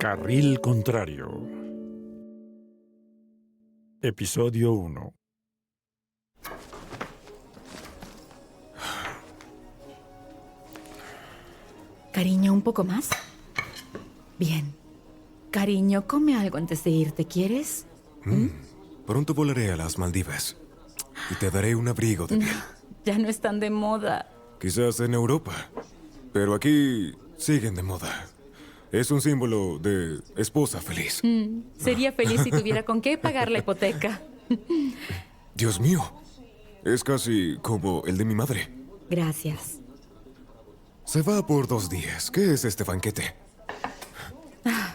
Carril Contrario. Episodio 1. Cariño, ¿un poco más? Bien. Cariño, come algo antes de irte, ¿quieres? Pronto volaré a las Maldivas y te daré un abrigo de piel. Ya no están de moda. Quizás en Europa, pero aquí siguen de moda. Es un símbolo de esposa feliz. Sería feliz si tuviera con qué pagar la hipoteca. Dios mío, es casi como el de mi madre. Gracias. Se va por 2 días. ¿Qué es este banquete?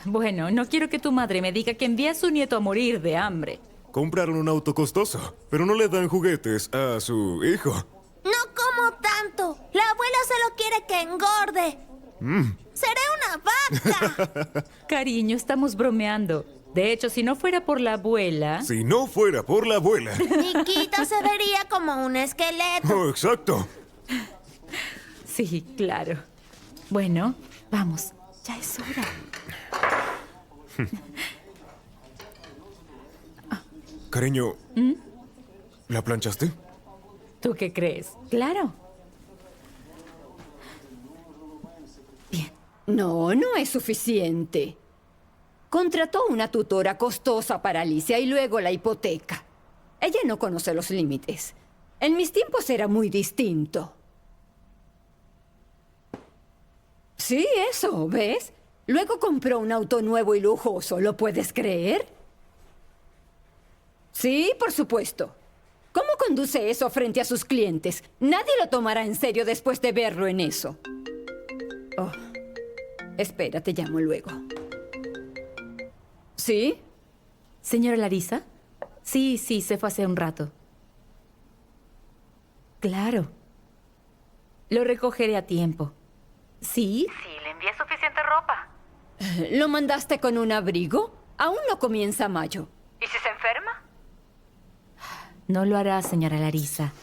Bueno, no quiero que tu madre me diga que envía a su nieto a morir de hambre. Compraron un auto costoso, pero no le dan juguetes a su hijo. No como tanto. La abuela solo quiere que engorde. Seré una vaca. Cariño, estamos bromeando. De hecho, si no fuera por la abuela... Si no fuera por la abuela. Niquito se vería como un esqueleto. Oh, exacto. Sí, claro. Bueno, vamos. Ya es hora. Cariño, ¿la planchaste? ¿Tú qué crees? Claro. Bien. No, no es suficiente. Contrató una tutora costosa para Alicia y luego la hipoteca. Ella no conoce los límites. En mis tiempos era muy distinto. Sí, eso, ¿ves? Luego compró un auto nuevo y lujoso, ¿lo puedes creer? Sí, por supuesto. ¿Cómo conduce eso frente a sus clientes? Nadie lo tomará en serio después de verlo en eso. Oh, espera, te llamo luego. ¿Sí? ¿Señora Larisa? Sí, se fue hace un rato. Claro. Lo recogeré a tiempo. ¿Sí? Sí, le envié suficiente ropa. ¿Lo mandaste con un abrigo? Aún no comienza mayo. ¿Y si se enferma? No lo hará, señora Larisa.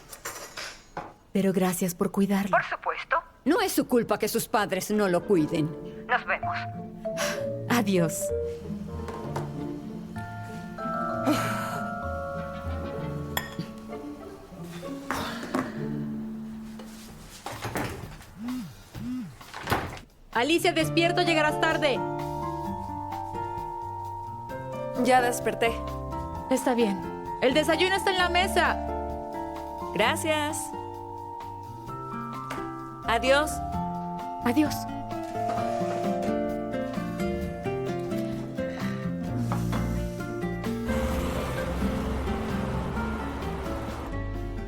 Pero gracias por cuidarlo. Por supuesto. No es su culpa que sus padres no lo cuiden. Nos vemos. Adiós. Alicia, despierto, llegarás tarde. Ya desperté. Está bien. El desayuno está en la mesa. Gracias. Adiós. Adiós.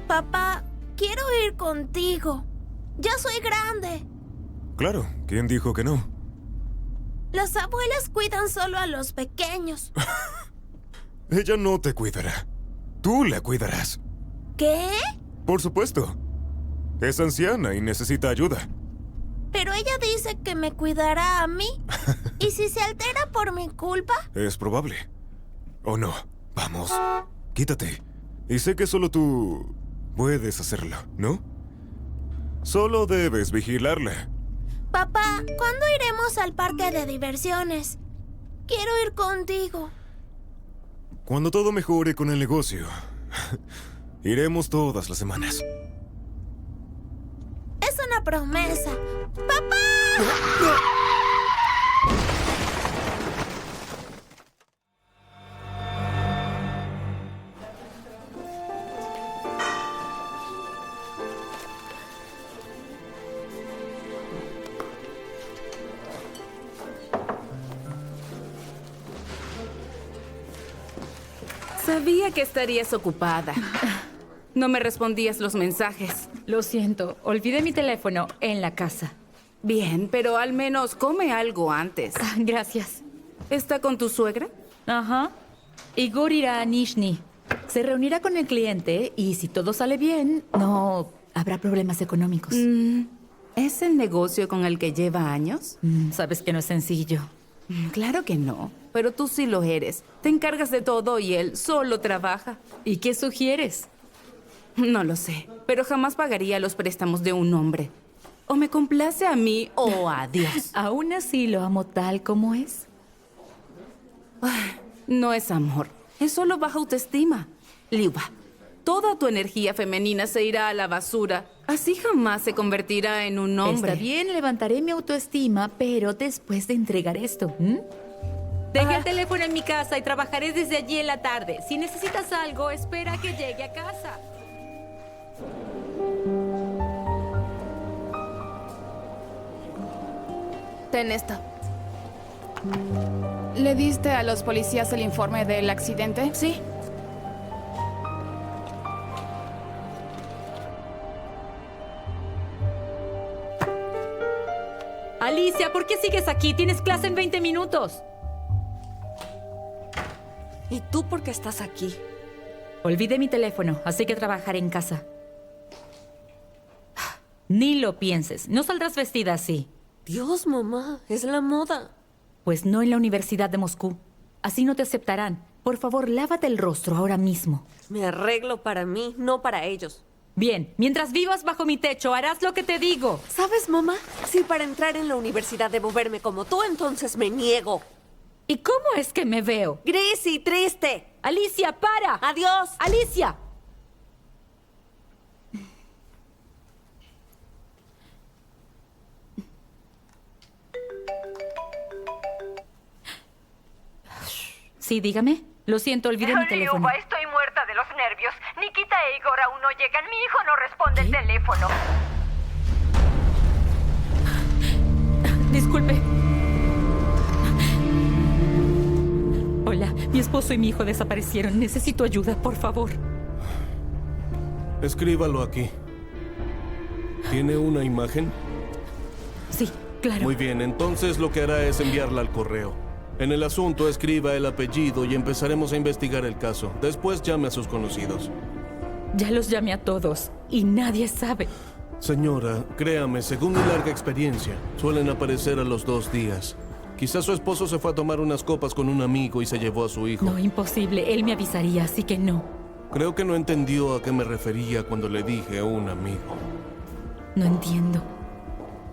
Papá, quiero ir contigo. Ya soy grande. Claro, ¿quién dijo que no? Las abuelas cuidan solo a los pequeños. Ella no te cuidará. Tú la cuidarás. ¿Qué? Por supuesto. Es anciana y necesita ayuda. Pero ella dice que me cuidará a mí. ¿Y si se altera por mi culpa? Es probable. ¿O no? Vamos. Quítate. Y sé que solo tú puedes hacerlo, ¿no? Solo debes vigilarla. Papá, ¿cuándo iremos al parque de diversiones? Quiero ir contigo. Cuando todo mejore con el negocio, iremos todas las semanas. Es una promesa. ¡Papá! Sabía que estarías ocupada. No me respondías los mensajes. Lo siento, olvidé mi teléfono en la casa. Bien, pero al menos come algo antes. Gracias. ¿Está con tu suegra? Ajá. Igor irá a Nizhny. Se reunirá con el cliente y si todo sale bien, no habrá problemas económicos. ¿Es el negocio con el que lleva años? Sabes que no es sencillo. Claro que no, pero tú sí lo eres. Te encargas de todo y él solo trabaja. ¿Y qué sugieres? No lo sé, pero jamás pagaría los préstamos de un hombre. O me complace a mí o a Dios. Aún así lo amo tal como es. No es amor, es solo baja autoestima. Liuba, toda tu energía femenina se irá a la basura. Así jamás se convertirá en un hombre. Está bien, levantaré mi autoestima, pero después de entregar esto. Dejé el teléfono en mi casa y trabajaré desde allí en la tarde. Si necesitas algo, espera a que llegue a casa. Ten esta. ¿Le diste a los policías el informe del accidente? Sí. Alicia, ¿por qué sigues aquí? Tienes clase en 20 minutos. ¿Y tú por qué estás aquí? Olvidé mi teléfono, así que trabajaré en casa. Ni lo pienses. No saldrás vestida así. Dios, mamá, es la moda. Pues no en la Universidad de Moscú. Así no te aceptarán. Por favor, lávate el rostro ahora mismo. Me arreglo para mí, no para ellos. Bien, mientras vivas bajo mi techo, harás lo que te digo. ¿Sabes, mamá? Si para entrar en la universidad debo verme como tú, entonces me niego. ¿Y cómo es que me veo? Gris y triste. Alicia, para. Adiós. Alicia. Sí, dígame. Lo siento, olvidé mi teléfono. Liuba, estoy muerta de los nervios. Nikita e Igor aún no llegan. Mi hijo no responde el teléfono. Disculpe. Hola, mi esposo y mi hijo desaparecieron. Necesito ayuda, por favor. Escríbalo aquí. ¿Tiene una imagen? Sí, claro. Muy bien, entonces lo que hará es enviarla al correo. En el asunto escriba el apellido y empezaremos a investigar el caso. Después llame a sus conocidos. Ya los llamé a todos y nadie sabe. Señora, créame, según mi larga experiencia, suelen aparecer a los 2 días. Quizás su esposo se fue a tomar unas copas con un amigo y se llevó a su hijo. No, imposible. Él me avisaría, así que no. Creo que no entendió a qué me refería cuando le dije a un amigo. No entiendo.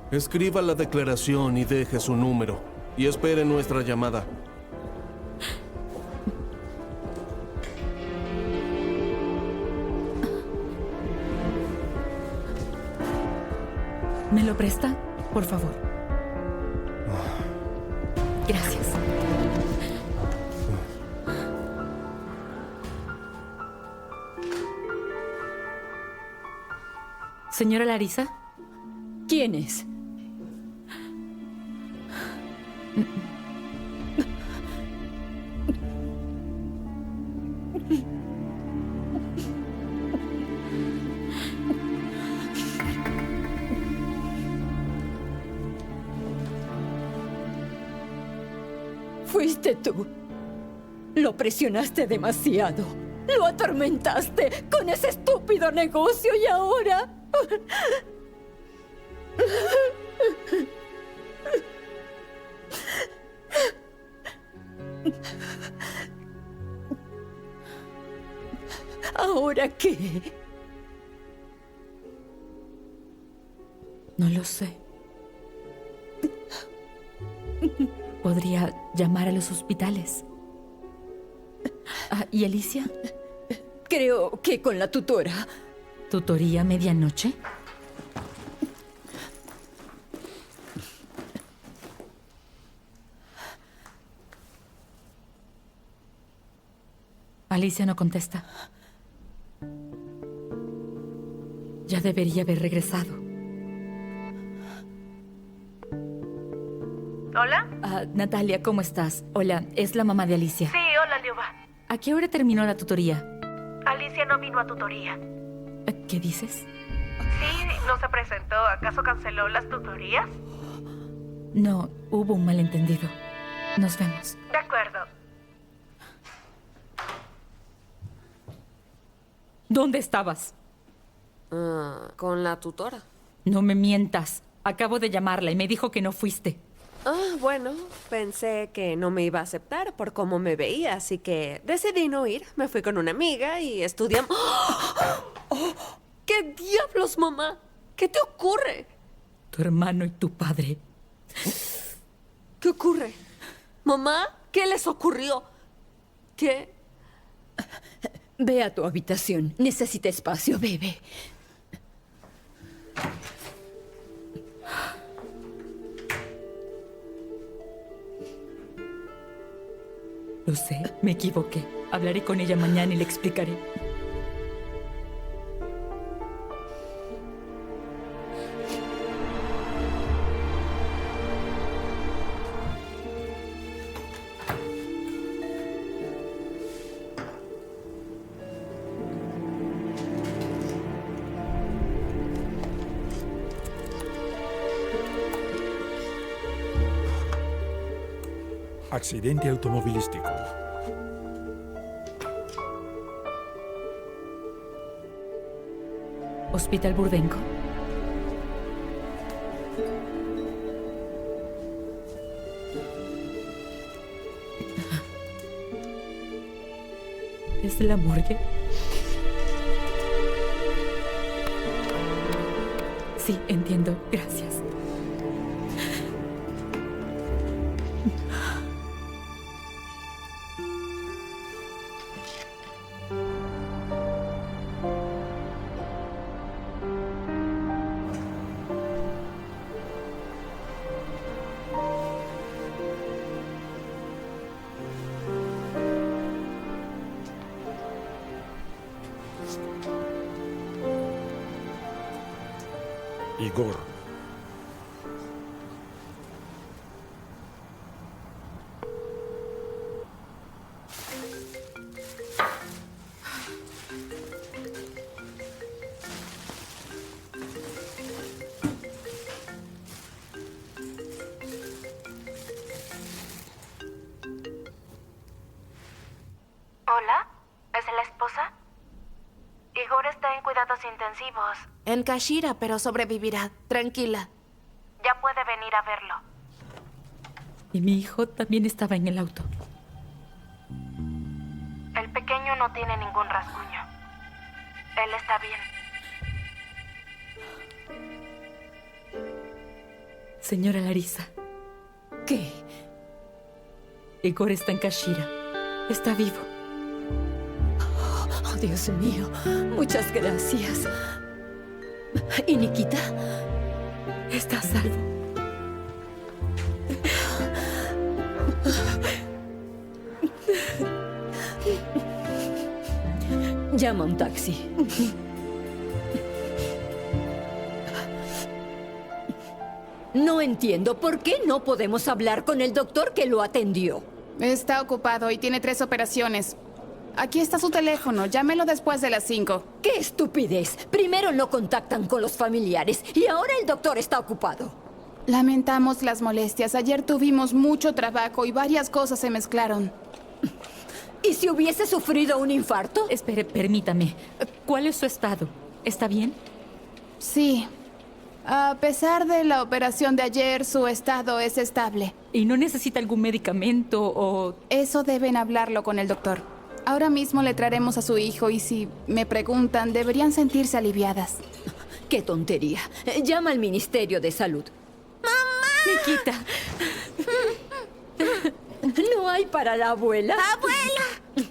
Escriba la declaración y deje su número. Y espere nuestra llamada. ¿Me lo presta? Por favor. Gracias. Señora Larisa. ¿Quién es? Fuiste tú. Lo presionaste demasiado. Lo atormentaste con ese estúpido negocio y ahora... ¿Ahora qué? No lo sé. Podría llamar a los hospitales. ¿Y Alicia? Creo que con la tutora. ¿Tutoría a medianoche? Alicia no contesta. Ya debería haber regresado. ¿Hola? Natalia, ¿cómo estás? Hola, es la mamá de Alicia. Sí, hola, Liuba. ¿A qué hora terminó la tutoría? Alicia no vino a tutoría. ¿Qué dices? Sí, no se presentó. ¿Acaso canceló las tutorías? No, hubo un malentendido. Nos vemos. De acuerdo. ¿Dónde estabas? Con la tutora. No me mientas. Acabo de llamarla y me dijo que no fuiste. Bueno, pensé que no me iba a aceptar por cómo me veía, así que decidí no ir. Me fui con una amiga y estudiamos... ¡Oh! ¿Qué diablos, mamá? ¿Qué te ocurre? Tu hermano y tu padre. ¿Qué ocurre? Mamá, ¿qué les ocurrió? ¿Qué? Ve a tu habitación. Necesita espacio, bebé. Lo sé, me equivoqué. Hablaré con ella mañana y le explicaré. Accidente automovilístico. Hospital Burdenko. ¿Es la morgue? Sí, entiendo. Gracias. Igor. ¿Hola? ¿Es la esposa? Igor está en cuidados intensivos. En Kashira, pero sobrevivirá. Tranquila. Ya puede venir a verlo. Y mi hijo también estaba en el auto. El pequeño no tiene ningún rasguño. Él está bien. Señora Larisa, ¿Qué? Igor está en Kashira. Está vivo. Oh, Dios mío. Muchas gracias. ¿Y Nikita? Está a salvo. Llama un taxi. No entiendo por qué no podemos hablar con el doctor que lo atendió. Está ocupado y tiene 3 operaciones. Aquí está su teléfono. Llámelo después de las 5. ¡Qué estupidez! Primero no contactan con los familiares y ahora el doctor está ocupado. Lamentamos las molestias. Ayer tuvimos mucho trabajo y varias cosas se mezclaron. ¿Y si hubiese sufrido un infarto? Espere, permítame. ¿Cuál es su estado? ¿Está bien? Sí. A pesar de la operación de ayer, su estado es estable. ¿Y no necesita algún medicamento o...? Eso deben hablarlo con el doctor. Ahora mismo le traeremos a su hijo y si me preguntan, deberían sentirse aliviadas. ¡Qué tontería! Llama al Ministerio de Salud. Nikita. ¿No hay para la abuela? ¡Abuela!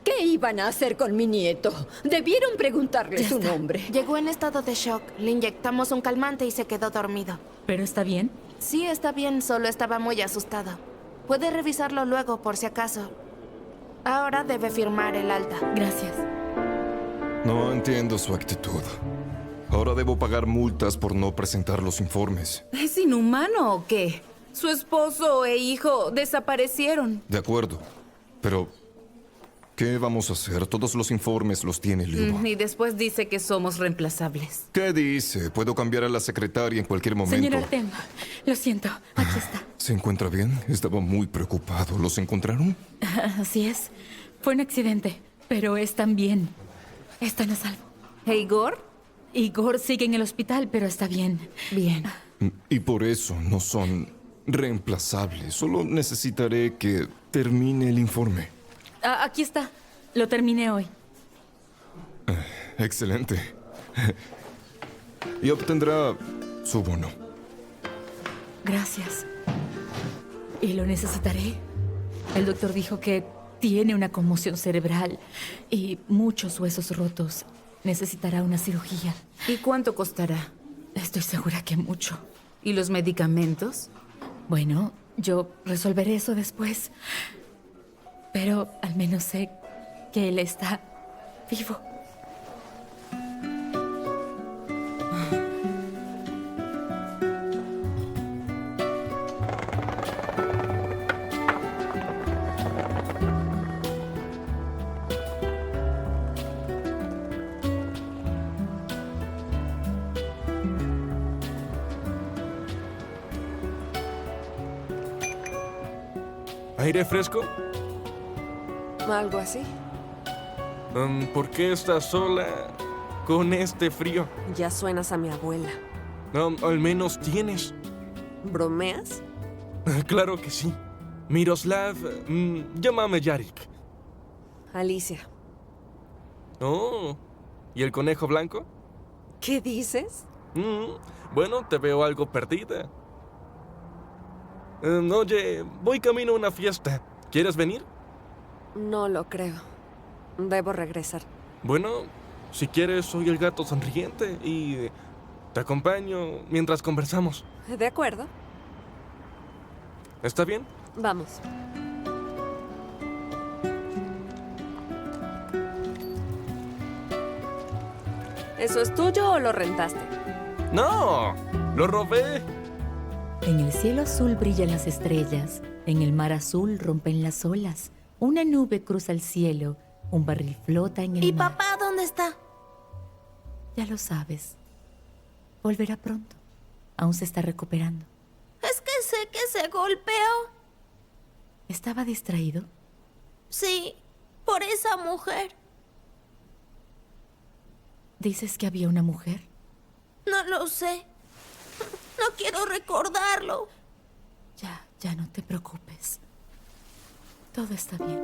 ¿Qué iban a hacer con mi nieto? Debieron preguntarle su nombre. Llegó en estado de shock. Le inyectamos un calmante y se quedó dormido. ¿Pero está bien? Sí, está bien, solo estaba muy asustado. Puede revisarlo luego por si acaso. Ahora debe firmar el alta. Gracias. No entiendo su actitud. Ahora debo pagar multas por no presentar los informes. ¿Es inhumano o qué? Su esposo e hijo desaparecieron. De acuerdo, pero ¿qué vamos a hacer? Todos los informes los tiene Liuba. Y después dice que somos reemplazables. ¿Qué dice? Puedo cambiar a la secretaria en cualquier momento. Señor Artem, lo siento. Aquí está. ¿Se encuentra bien? Estaba muy preocupado. ¿Los encontraron? Así es. Fue un accidente, pero están bien. Están a salvo. ¿E Igor? Igor sigue en el hospital, pero está bien. Bien. Y por eso no son reemplazables. Solo necesitaré que termine el informe. Aquí está. Lo terminé hoy. Excelente. Y obtendrá su bono. Gracias. Y lo necesitaré El doctor dijo que tiene una conmoción cerebral y muchos huesos rotos. Necesitará una cirugía. ¿Y cuánto costará? Estoy segura que mucho. ¿Y los medicamentos? Bueno, yo resolveré eso después. Pero al menos sé que él está vivo. ¿Aire fresco? Algo así. ¿Por qué estás sola con este frío? Ya suenas a mi abuela. Al menos tienes. ¿Bromeas? Claro que sí. Miroslav, llámame Yarik. Alicia. Oh, ¿y el conejo blanco? ¿Qué dices? Bueno, te veo algo perdida. Oye, voy camino a una fiesta. ¿Quieres venir? No lo creo. Debo regresar. Bueno, si quieres, soy el gato sonriente y te acompaño mientras conversamos. De acuerdo. ¿Está bien? Vamos. ¿Eso es tuyo o lo rentaste? ¡No! ¡Lo robé! En el cielo azul brillan las estrellas, en el mar azul rompen las olas, una nube cruza el cielo, un barril flota en el ¿Y mar. papá dónde está? Ya lo sabes. Volverá pronto. Aún se está recuperando. Es que sé que se golpeó. ¿Estaba distraído? Sí, por esa mujer. ¿Dices que había una mujer? No lo sé. No quiero recordarlo. Ya no te preocupes. Todo está bien.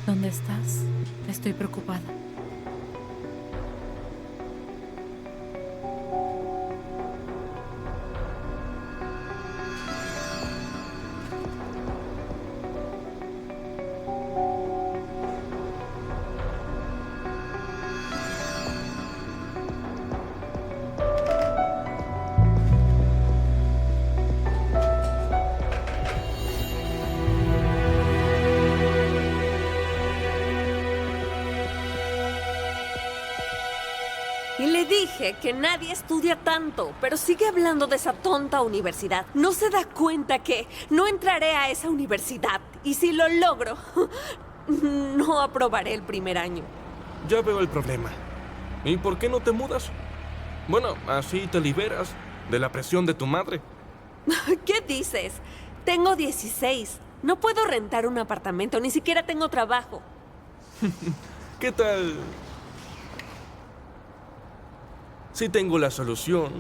¿Dónde estás? Estoy preocupada. Y le dije que nadie estudia tanto, pero sigue hablando de esa tonta universidad. No se da cuenta que no entraré a esa universidad. Y si lo logro, no aprobaré el primer año. Ya veo el problema. ¿Y por qué no te mudas? Bueno, así te liberas de la presión de tu madre. ¿Qué dices? Tengo 16. No puedo rentar un apartamento, ni siquiera tengo trabajo. ¿Qué tal? Sí tengo la solución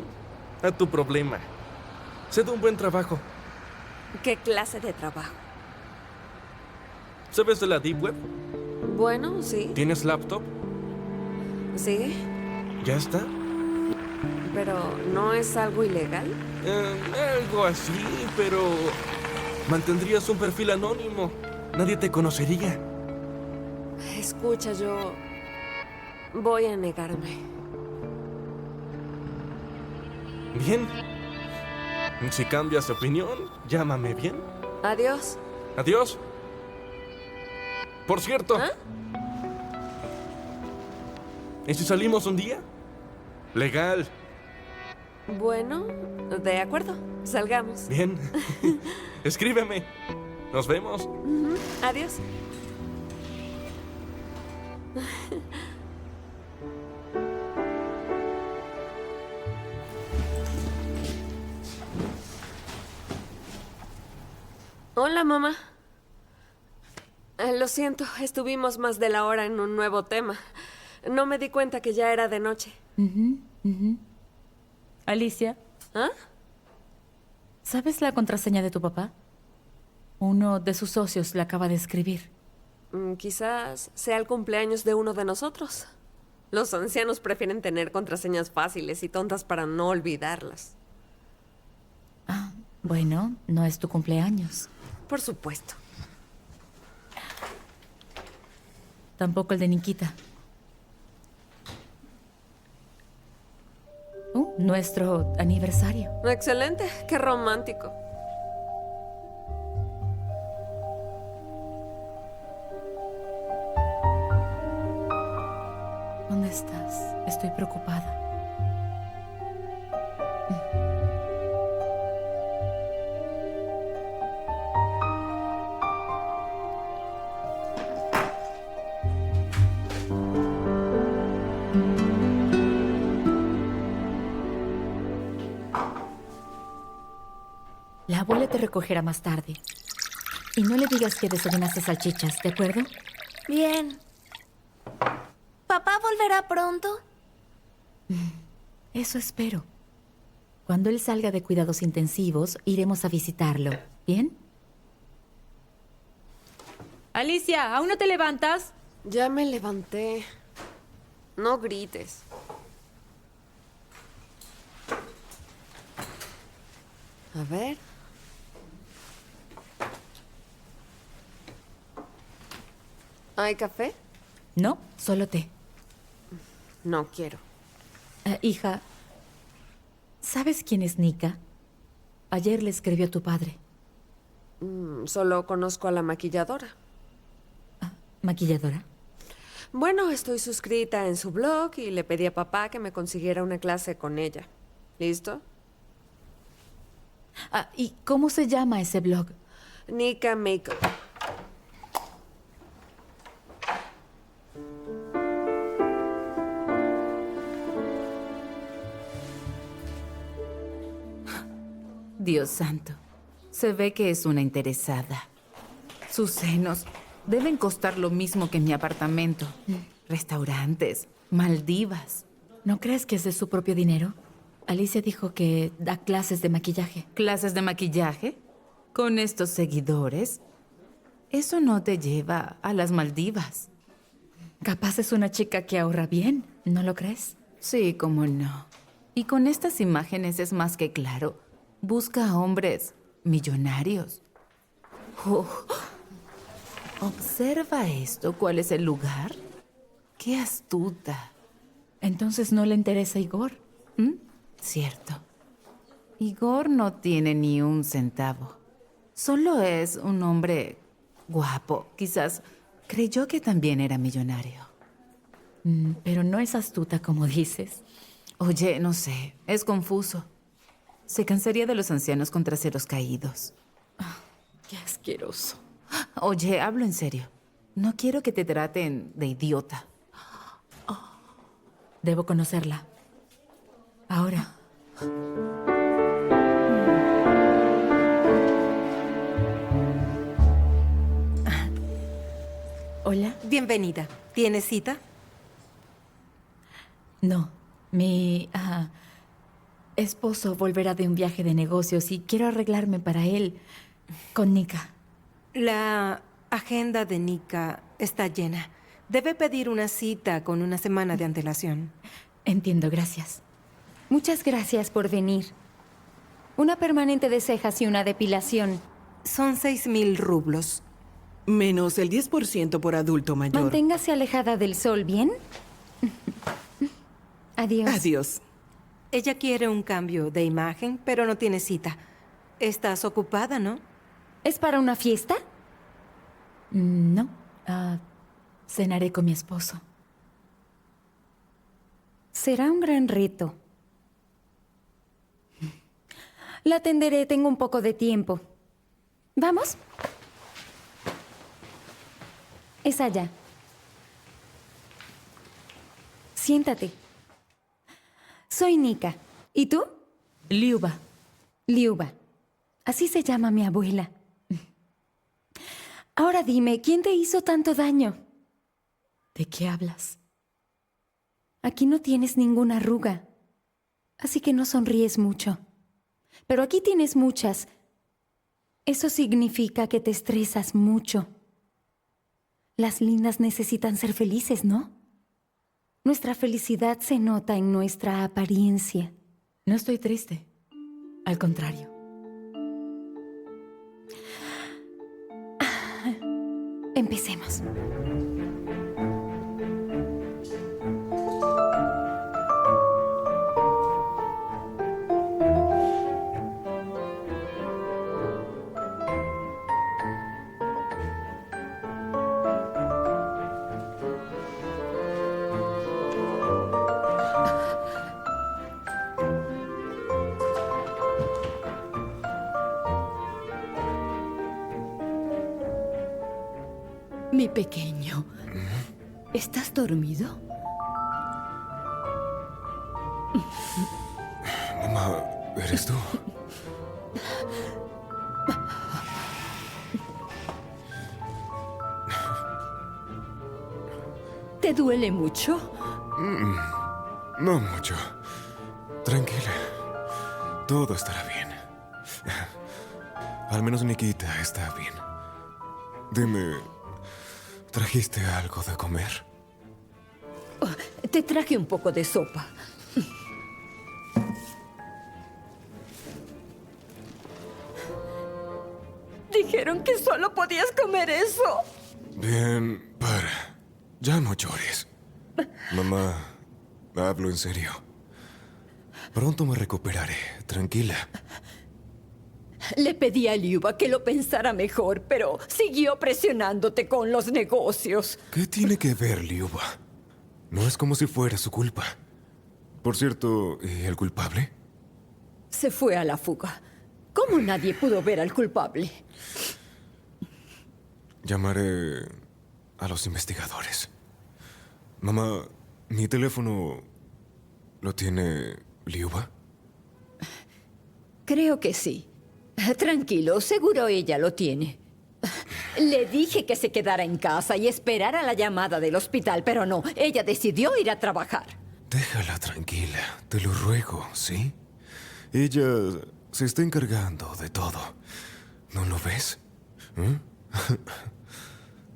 a tu problema. Sé de un buen trabajo. ¿Qué clase de trabajo? ¿Sabes de la Deep Web? Bueno, sí. ¿Tienes laptop? Sí, ¿Ya está? pero ¿no es algo ilegal? Algo así, pero mantendrías un perfil anónimo. Nadie te conocería. Escucha, yo voy a negarme. Bien. Si cambias de opinión, llámame, ¿bien? Adiós. Adiós. Por cierto. ¿Ah? ¿Y si salimos un día? Legal. Bueno, de acuerdo. Salgamos. Bien. Escríbeme. Nos vemos. Adiós. Hola, mamá. Lo siento, estuvimos más de la hora en un nuevo tema. No me di cuenta que ya era de noche. Alicia, ¿Ah? ¿sabes la contraseña de tu papá? Uno de sus socios la acaba de escribir. Quizás sea el cumpleaños de uno de nosotros. Los ancianos prefieren tener contraseñas fáciles y tontas para no olvidarlas. Bueno, no es tu cumpleaños. Por supuesto. Tampoco el de Nikita. Nuestro aniversario. Excelente, qué romántico. ¿Dónde estás? Estoy preocupada. La abuela te recogerá más tarde. Y no le digas que desayunaste salchichas, ¿de acuerdo? Bien. ¿Papá volverá pronto? Eso espero. Cuando él salga de cuidados intensivos, iremos a visitarlo. ¿Bien? Alicia, ¿aún no te levantas? Ya me levanté. No grites. A ver. ¿Hay café? No, solo té. No quiero. Hija, ¿sabes quién es Nika? Ayer le escribió a tu padre. Solo conozco a la maquilladora. ¿Maquilladora? Bueno, estoy suscrita en su blog y le pedí a papá que me consiguiera una clase con ella. ¿Listo? ¿Y cómo se llama ese blog? Nika Makeup. Dios santo, se ve que es una interesada. Sus senos deben costar lo mismo que mi apartamento. Restaurantes, Maldivas. ¿No crees que es de su propio dinero? Alicia dijo que da clases de maquillaje. ¿Clases de maquillaje? ¿Con estos seguidores? Eso no te lleva a las Maldivas. Capaz es una chica que ahorra bien, ¿no lo crees? Sí, cómo no. Y con estas imágenes es más que claro. Busca a hombres millonarios. Observa esto. ¿Cuál es el lugar? ¡Qué astuta! Entonces no le interesa Igor. Cierto. Igor no tiene ni un centavo. Solo es un hombre guapo. Quizás creyó que también era millonario. Pero no es astuta como dices. Oye, no sé. Es confuso. Se cansaría de los ancianos con traseros caídos. Qué asqueroso. Oye, hablo en serio. No quiero que te traten de idiota. Debo conocerla. Ahora. Hola. Bienvenida. ¿Tienes cita? No. Mi esposo volverá de un viaje de negocios y quiero arreglarme para él con Nika. La agenda de Nika está llena. Debe pedir una cita con una semana de antelación. Entiendo, gracias. Muchas gracias por venir. Una permanente de cejas y una depilación. Son 6,000 rublos. Menos el 10% por adulto mayor. Manténgase alejada del sol, ¿bien? Adiós. Adiós. Ella quiere un cambio de imagen, pero no tiene cita. Estás ocupada, ¿no? ¿Es para una fiesta? No. Cenaré con mi esposo. Será un gran reto. La atenderé, tengo un poco de tiempo. ¿Vamos? Es allá. Siéntate. Soy Nika. ¿Y tú? Liuba. Liuba. Así se llama mi abuela. Ahora dime, ¿quién te hizo tanto daño? ¿De qué hablas? Aquí no tienes ninguna arruga, así que no sonríes mucho. Pero aquí tienes muchas. Eso significa que te estresas mucho. Las lindas necesitan ser felices, ¿no? Nuestra felicidad se nota en nuestra apariencia. No estoy triste. Al contrario. Empecemos. Mi pequeño, ¿estás dormido? Mamá, ¿eres tú? ¿Te duele mucho? No mucho. Tranquila. Todo estará bien. Al menos Nikita está bien. Dime, ¿trajiste algo de comer? Te traje un poco de sopa. Dijeron que solo podías comer eso. Bien, para. Ya no llores. Mamá, hablo en serio. Pronto me recuperaré. Tranquila. Le pedí a Liuba que lo pensara mejor, pero siguió presionándote con los negocios. ¿Qué tiene que ver, Liuba? No es como si fuera su culpa. Por cierto, ¿y el culpable? Se fue a la fuga. ¿Cómo nadie pudo ver al culpable? Llamaré a los investigadores. Mamá, ¿mi teléfono lo tiene Liuba? Creo que sí. Tranquilo, seguro ella lo tiene. Le dije que se quedara en casa y esperara la llamada del hospital, pero no, ella decidió ir a trabajar. Déjala tranquila, te lo ruego, ¿sí? Ella se está encargando de todo. ¿No lo ves? ¿Eh?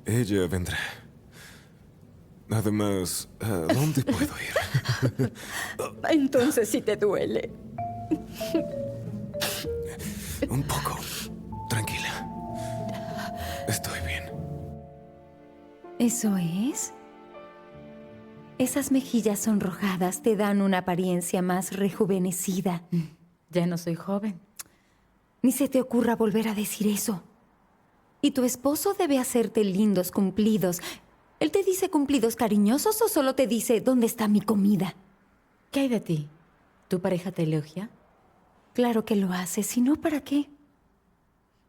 Ella vendrá. Además, ¿a dónde puedo ir? Entonces sí te duele. Un poco. Tranquila. Estoy bien. ¿Eso es? Esas mejillas sonrojadas te dan una apariencia más rejuvenecida. Ya no soy joven. Ni se te ocurra volver a decir eso. Y tu esposo debe hacerte lindos cumplidos. ¿Él te dice cumplidos cariñosos o solo te dice dónde está mi comida? ¿Qué hay de ti? ¿Tu pareja te elogia? Claro que lo hace, si no, ¿para qué?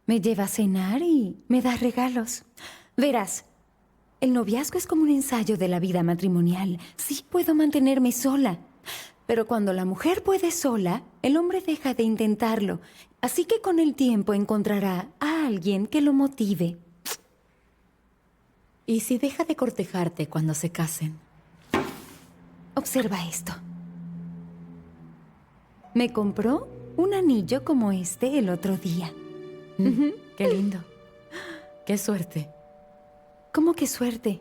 Me lleva a cenar y me da regalos. Verás, el noviazgo es como un ensayo de la vida matrimonial. Sí puedo mantenerme sola, pero cuando la mujer puede sola, el hombre deja de intentarlo. Así que con el tiempo encontrará a alguien que lo motive. ¿Y si deja de cortejarte cuando se casen? Observa esto. Me compró un anillo como este el otro día. Qué lindo. Qué suerte. ¿Cómo qué suerte?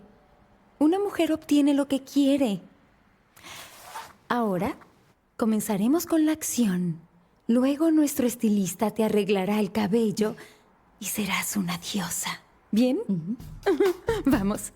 Una mujer obtiene lo que quiere. Ahora, comenzaremos con la acción. Luego nuestro estilista te arreglará el cabello y serás una diosa. ¿Bien? Vamos.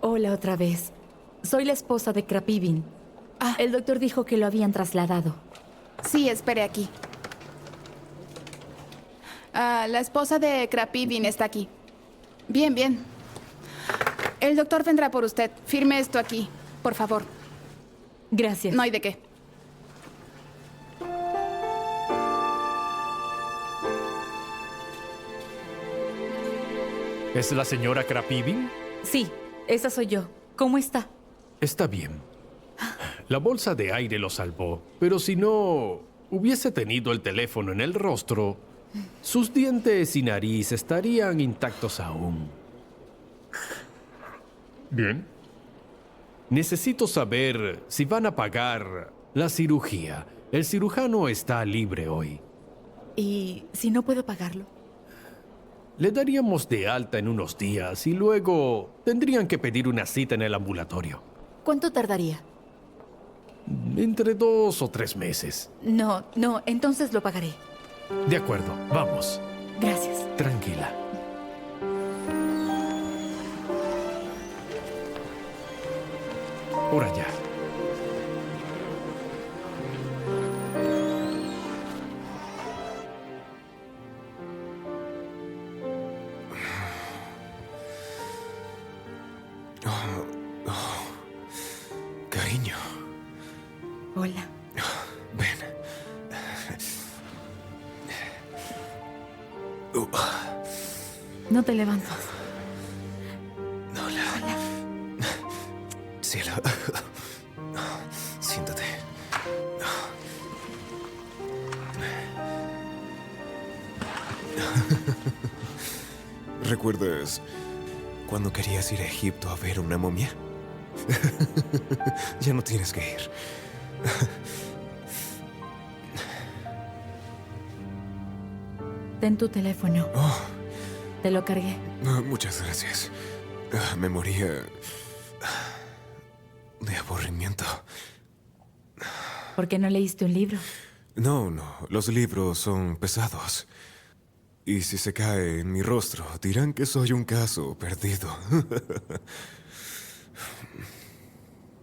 Hola otra vez. Soy la esposa de Krapivin. El doctor dijo que lo habían trasladado. Sí, espere aquí. La esposa de Krapivin está aquí. Bien, bien. El doctor vendrá por usted. Firme esto aquí, por favor. Gracias. No hay de qué. ¿Es la señora Krapivin? Sí, esa soy yo. ¿Cómo está? Está bien. La bolsa de aire lo salvó, pero si no hubiese tenido el teléfono en el rostro, sus dientes y nariz estarían intactos aún. Bien. Necesito saber si van a pagar la cirugía. El cirujano está libre hoy. ¿Y si no puedo pagarlo? Le daríamos de alta en unos días y luego tendrían que pedir una cita en el ambulatorio. ¿Cuánto tardaría? Entre 2 o 3 meses. No, entonces lo pagaré. De acuerdo, vamos. Gracias. Tranquila. Por allá. Cariño. Hola. Ven. No te levantas. Hola. Cielo. Siéntate. ¿Recuerdas cuando querías ir a Egipto a ver una momia? Ya no tienes que ir. Ten tu teléfono. Te lo cargué. Muchas gracias. Me moría de aburrimiento. ¿Por qué no leíste un libro? No, los libros son pesados. Y si se cae en mi rostro, dirán que soy un caso perdido.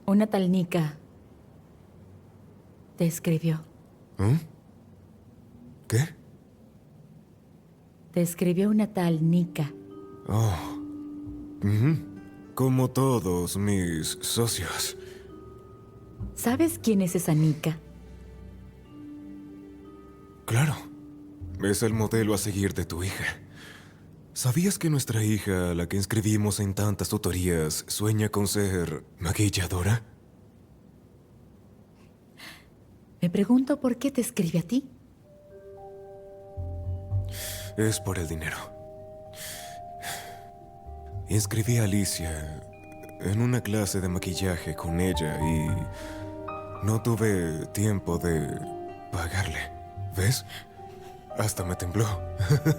Una tal Nika te escribió. ¿Eh? ¿Qué? Te escribió una tal Nika. Oh. Ujú. Como todos mis socios. ¿Sabes quién es esa Nika? Claro. Es el modelo a seguir de tu hija. ¿Sabías que nuestra hija, la que inscribimos en tantas tutorías, sueña con ser maquilladora? Me pregunto por qué te escribe a ti. Es por el dinero. Inscribí a Alicia en una clase de maquillaje con ella y no tuve tiempo de pagarle. ¿Ves? Hasta me tembló.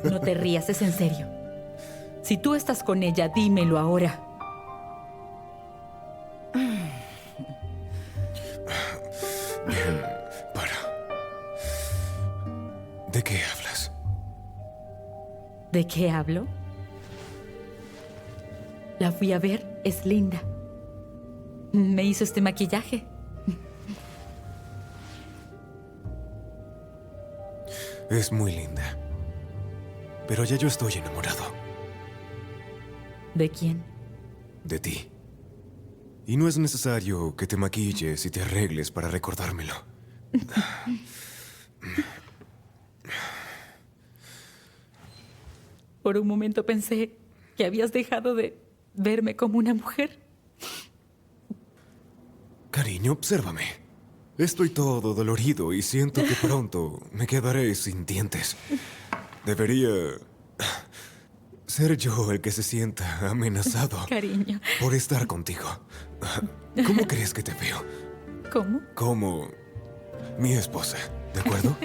No te rías, es en serio. Si tú estás con ella, dímelo ahora. Bien, para. ¿De qué hablas? ¿De qué hablo? La fui a ver, es linda. Me hizo este maquillaje. Es muy linda. Pero ya yo estoy enamorado. ¿De quién? De ti. Y no es necesario que te maquilles y te arregles para recordármelo. Por un momento pensé que habías dejado de verme como una mujer. Cariño, obsérvame. Estoy todo dolorido y siento que pronto me quedaré sin dientes. Debería ser yo el que se sienta amenazado Cariño. por estar contigo. ¿Cómo crees que te veo? ¿Cómo? Como mi esposa, ¿de acuerdo?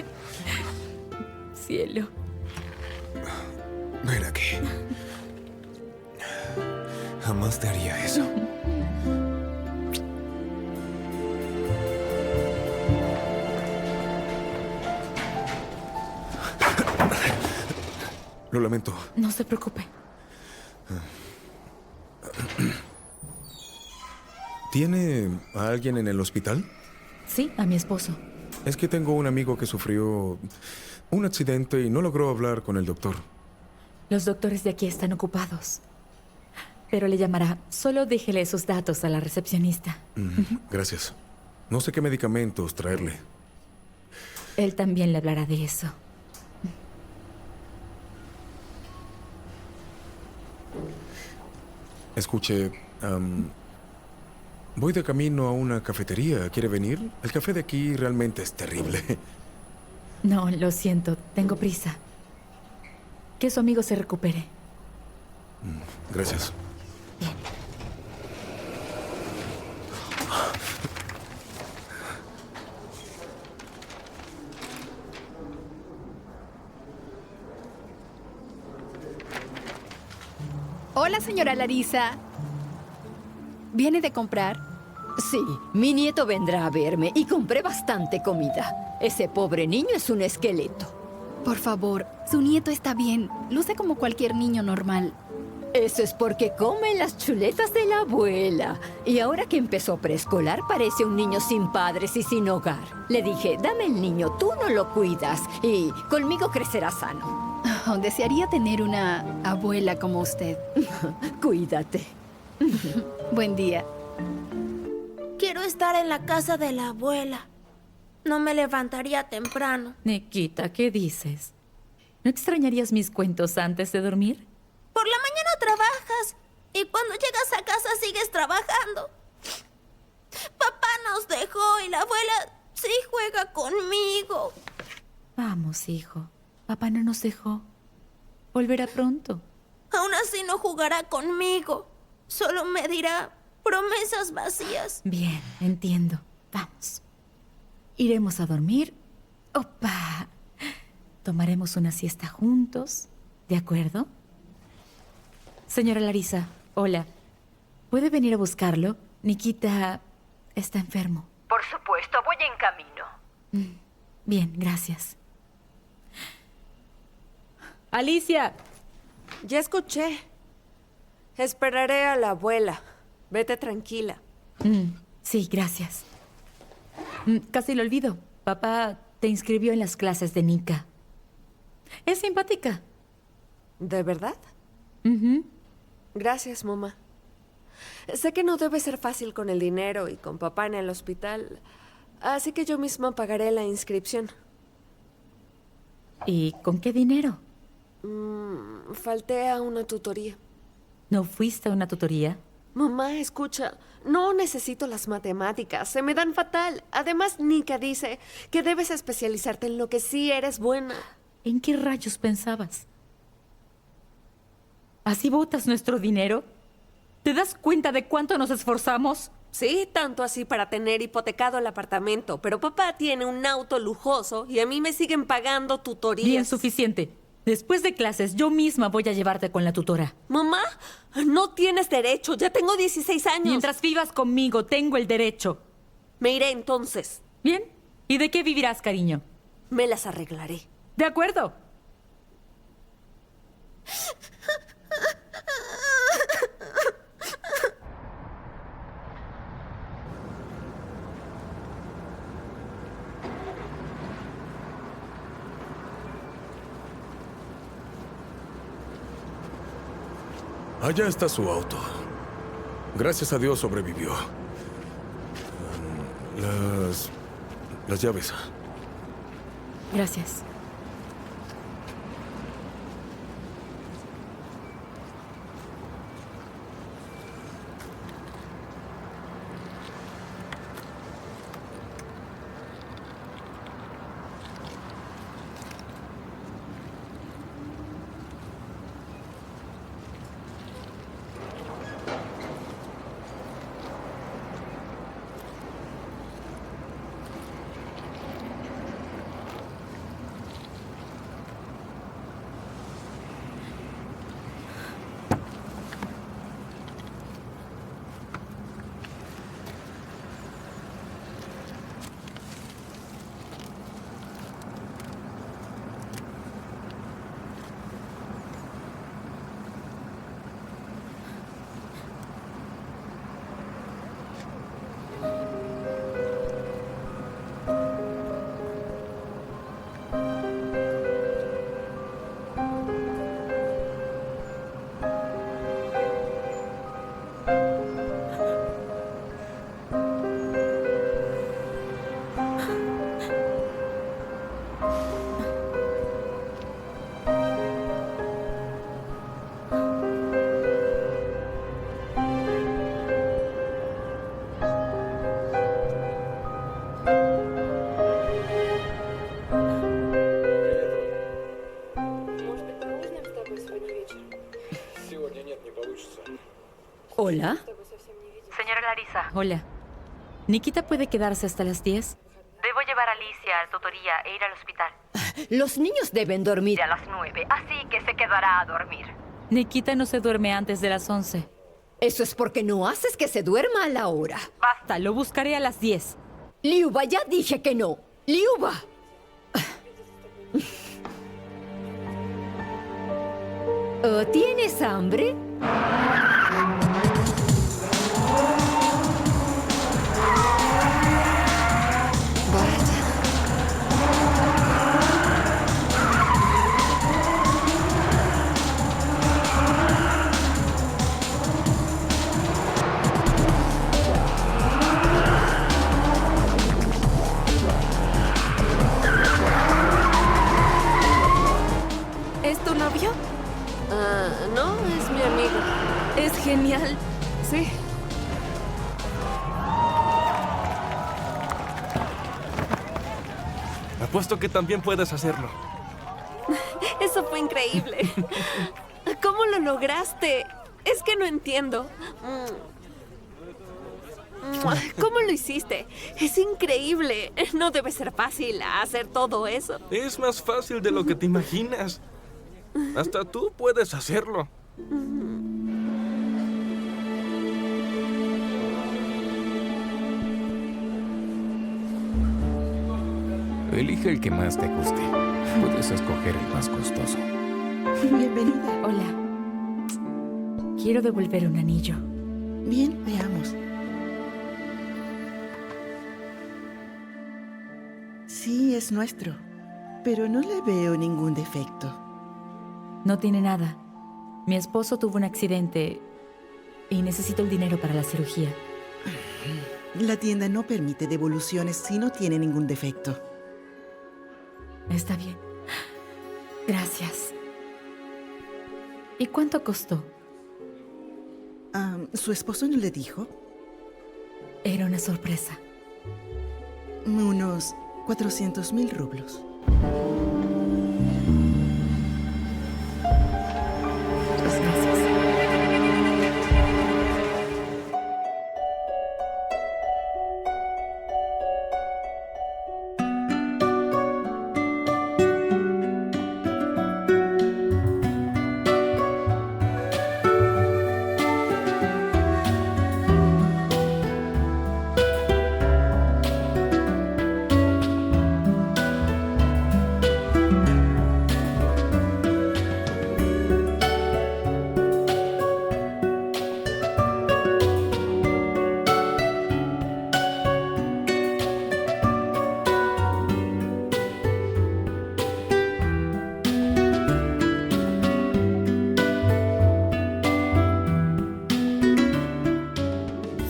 Cielo. Ven aquí. Jamás te haría eso. Lo lamento. No se preocupe. ¿Tiene a alguien en el hospital? Sí, a mi esposo. Es que tengo un amigo que sufrió un accidente y no logró hablar con el doctor. Los doctores de aquí están ocupados. pero le llamará. Solo déjele sus datos a la recepcionista. Gracias. No sé qué medicamentos traerle. Él también le hablará de eso. Escuche, voy de camino a una cafetería. ¿Quiere venir? El café de aquí realmente es terrible. No, lo siento. Tengo prisa. Que su amigo se recupere. Gracias. Hola, señora Larisa. ¿Viene de comprar? Sí, mi nieto vendrá a verme y compré bastante comida. Ese pobre niño es un esqueleto. Por favor, su nieto está bien. Luce como cualquier niño normal. Eso es porque come las chuletas de la abuela. Y ahora que empezó preescolar, parece un niño sin padres y sin hogar. Le dije, dame el niño, tú no lo cuidas. Y conmigo crecerá sano. Oh, desearía tener una abuela como usted. Cuídate. Buen día. Quiero estar en la casa de la abuela. No me levantaría temprano. Nikita, ¿qué dices? ¿No extrañarías mis cuentos antes de dormir? Por la mañana trabajas y cuando llegas a casa sigues trabajando. Papá nos dejó y la abuela sí juega conmigo. Vamos, hijo. Papá no nos dejó. Volverá pronto. Aún así no jugará conmigo. Solo me dirá promesas vacías. Bien, entiendo. Vamos. Iremos a dormir. ¡Opa! Tomaremos una siesta juntos. ¿De acuerdo? Señora Larisa, hola. ¿Puede venir a buscarlo? Nikita está enfermo. Por supuesto, voy en camino. Bien, gracias. Alicia. Ya escuché. Esperaré a la abuela. Vete tranquila. Sí, gracias. Casi lo olvido. Papá te inscribió en las clases de Nika. Es simpática. ¿De verdad? Gracias, mamá. Sé que no debe ser fácil con el dinero y con papá en el hospital, así que yo misma pagaré la inscripción. ¿Y con qué dinero? Falté a una tutoría. ¿No fuiste a una tutoría? Mamá, escucha, no necesito las matemáticas, se me dan fatal. Además, Nika dice que debes especializarte en lo que sí eres buena. ¿En qué rayos pensabas? ¿Así botas nuestro dinero? ¿Te das cuenta de cuánto nos esforzamos? Sí, tanto así para tener hipotecado el apartamento, pero papá tiene un auto lujoso y a mí me siguen pagando tutorías. Bien, suficiente. Después de clases, yo misma voy a llevarte con la tutora. Mamá, no tienes derecho, ya tengo 16 años. Mientras vivas conmigo, tengo el derecho. Me iré entonces. Bien. ¿Y de qué vivirás, cariño? Me las arreglaré. De acuerdo. Allá está su auto. Gracias a Dios sobrevivió. Las llaves. Gracias. Hola. Señora Larisa, Hola. ¿Nikita puede quedarse hasta las 10? debo llevar a Alicia a tutoría e ir al hospital. Los niños deben dormir A las 9, así que se quedará a dormir. Nikita no se duerme antes de las 11. Eso es porque no haces que se duerma a la hora. Basta, lo buscaré a las 10. Liuba, ya dije que no. Liuba. ¿Tienes hambre? ¿Es tu novio? No, es mi amigo. Es genial. Sí. Apuesto que también puedes hacerlo. Eso fue increíble. ¿Cómo lo lograste? Es que no entiendo. ¿Cómo lo hiciste? Es increíble. No debe ser fácil hacer todo eso. Es más fácil de lo que te imaginas. Hasta tú puedes hacerlo. Elige el que más te guste. Puedes escoger el más costoso. Bienvenida. Hola. Quiero devolver un anillo. Bien, veamos. Sí, es nuestro. Pero no le veo ningún defecto. No tiene nada. Mi esposo tuvo un accidente y necesito el dinero para la cirugía. La tienda no permite devoluciones si no tiene ningún defecto. Está bien. Gracias. ¿Y cuánto costó? ¿Su esposo no le dijo? Era una sorpresa. Unos 400,000 rublos.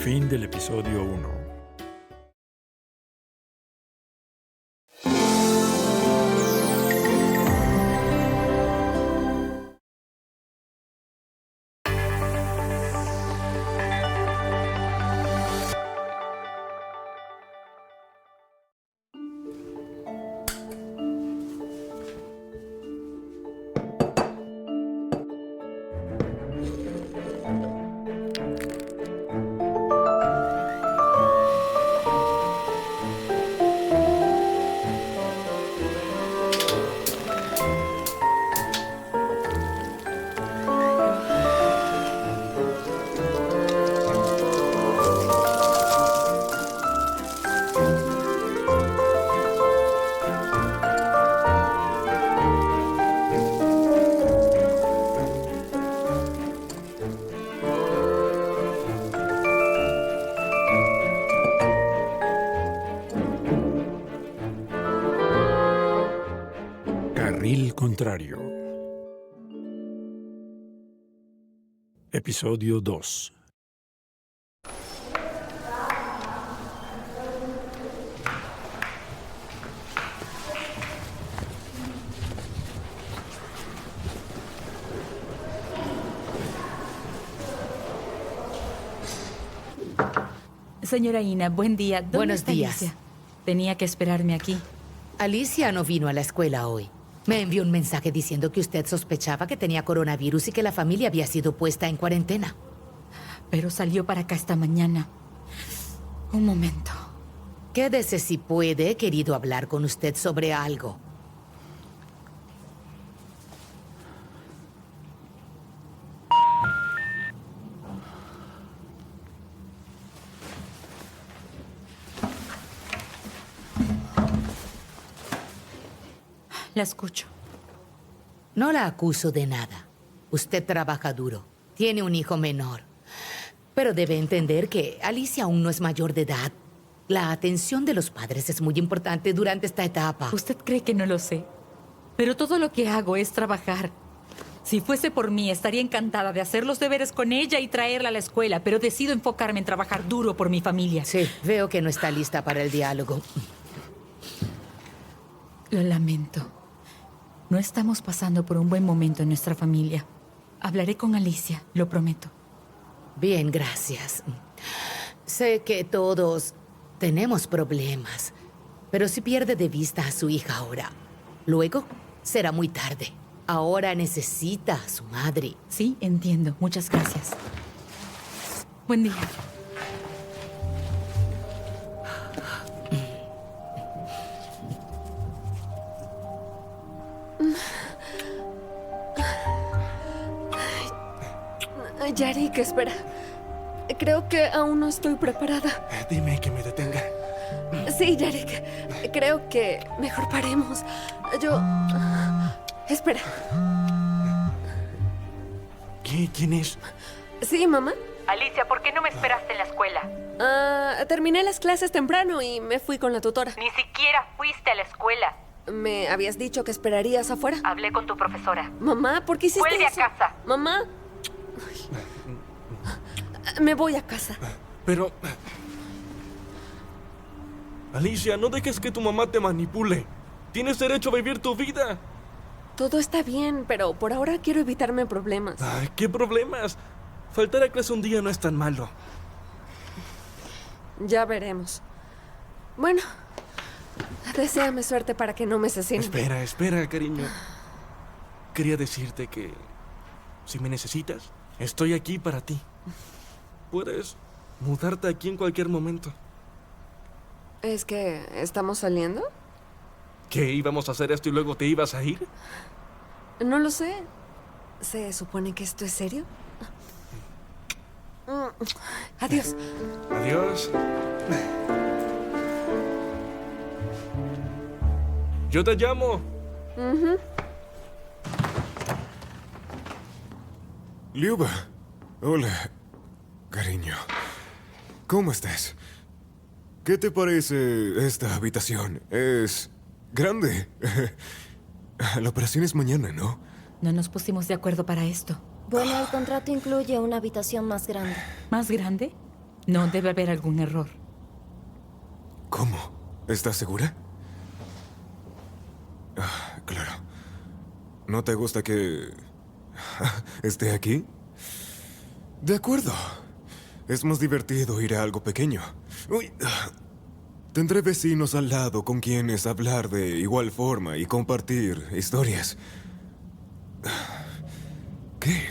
Fin del episodio 1. Carril contrario. Episodio 2. Señora Ina, buen día. ¿Dónde Buenos está días. Alicia? Tenía que esperarme aquí. Alicia no vino a la escuela hoy. Me envió un mensaje diciendo que usted sospechaba que tenía coronavirus y que la familia había sido puesta en cuarentena. pero salió para acá esta mañana. Un momento. Quédese si puede. He querido hablar con usted sobre algo. La escucho. No la acuso de nada. Usted trabaja duro. Tiene un hijo menor. Pero debe entender que Alicia aún no es mayor de edad. La atención de los padres es muy importante durante esta etapa. Usted cree que no lo sé. Pero todo lo que hago es trabajar. Si fuese por mí, estaría encantada de hacer los deberes con ella y traerla a la escuela, pero decido enfocarme en trabajar duro por mi familia. Sí, veo que no está lista para el diálogo. Lo lamento. No estamos pasando por un buen momento en nuestra familia. Hablaré con Alicia, lo prometo. Bien, gracias. Sé que todos tenemos problemas, pero si pierde de vista a su hija ahora, luego será muy tarde. Ahora necesita a su madre. Sí, entiendo. Muchas gracias. Buen día. Yarik, espera. Creo que aún no estoy preparada. Dime que me detenga. Sí, Yarik. Creo que mejor paremos. Yo... Espera. ¿Quién es? Sí, mamá. Alicia, ¿por qué no me esperaste en la escuela? Terminé las clases temprano y me fui con la tutora. Ni siquiera fuiste a la escuela. ¿Me habías dicho que esperarías afuera? Hablé con tu profesora. Mamá, ¿por qué hiciste Vuelve eso? a casa. Mamá. Me voy a casa. Pero... Alicia, no dejes que tu mamá te manipule. Tienes derecho a vivir tu vida. Todo está bien, pero por ahora quiero evitarme problemas. Ay, ¿qué problemas? Faltar a clase un día no es tan malo. Ya veremos. Bueno, deséame suerte para que no me asesinen. Espera, cariño. Quería decirte que si me necesitas, estoy aquí para ti. Puedes mudarte aquí en cualquier momento. ¿Es que estamos saliendo? ¿Qué? ¿Íbamos a hacer esto y luego te ibas a ir? No lo sé. ¿Se supone que esto es serio? Adiós. Adiós. Yo te llamo. Liuba. Hola, cariño. ¿Cómo estás? ¿Qué te parece esta habitación? Es grande. La operación es mañana, ¿no? No nos pusimos de acuerdo para esto. Bueno, el contrato incluye una habitación más grande. ¿Más grande? No, debe haber algún error. ¿Cómo? ¿Estás segura? Claro. ¿No te gusta que esté aquí? De acuerdo. Es más divertido ir a algo pequeño. Uy. Tendré vecinos al lado con quienes hablar de igual forma y compartir historias. ¿Qué?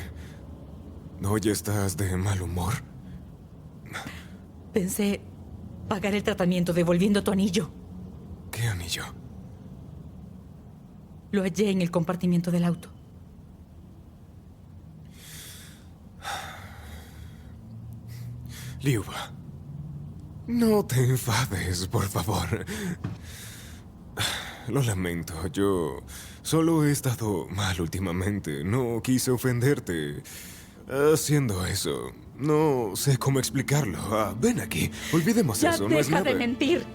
¿Hoy estás de mal humor? Pensé pagar el tratamiento devolviendo tu anillo. ¿Qué anillo? Lo hallé en el compartimiento del auto. Liuba, no te enfades, por favor. Lo lamento, yo solo he estado mal últimamente. No quise ofenderte haciendo eso. No sé cómo explicarlo. Ven aquí, olvidemos Ya eso, no es deja nada. de mentir.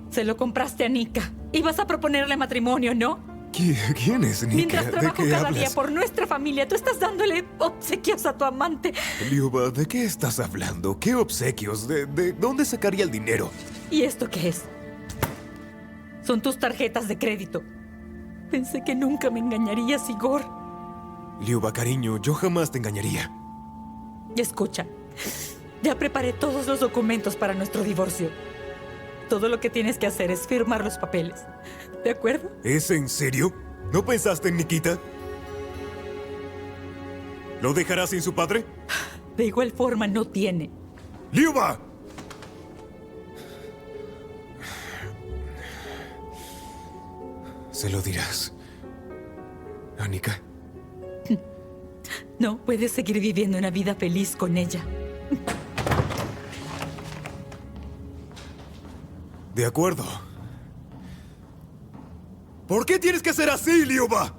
Se lo compraste a Nika. Ibas a proponerle matrimonio, ¿no? ¿Quién es Nika? Mientras ¿De trabajo qué cada hablas? día por nuestra familia, tú estás dándole obsequios a tu amante. Liuba, ¿de qué estás hablando? ¿Qué obsequios? ¿De dónde sacaría el dinero? ¿Y esto qué es? Son tus tarjetas de crédito. Pensé que nunca me engañarías, Igor. Liuba, cariño, yo jamás te engañaría. Escucha, ya preparé todos los documentos para nuestro divorcio. Todo lo que tienes que hacer es firmar los papeles. ¿De acuerdo? ¿Es en serio? ¿No pensaste en Nikita? ¿Lo dejará sin su padre? De igual forma, no tiene. ¡Liuba! ¿Se lo dirás, Annika? No puedes seguir viviendo una vida feliz con ella. De acuerdo. ¿Por qué tienes que ser así, Liuba?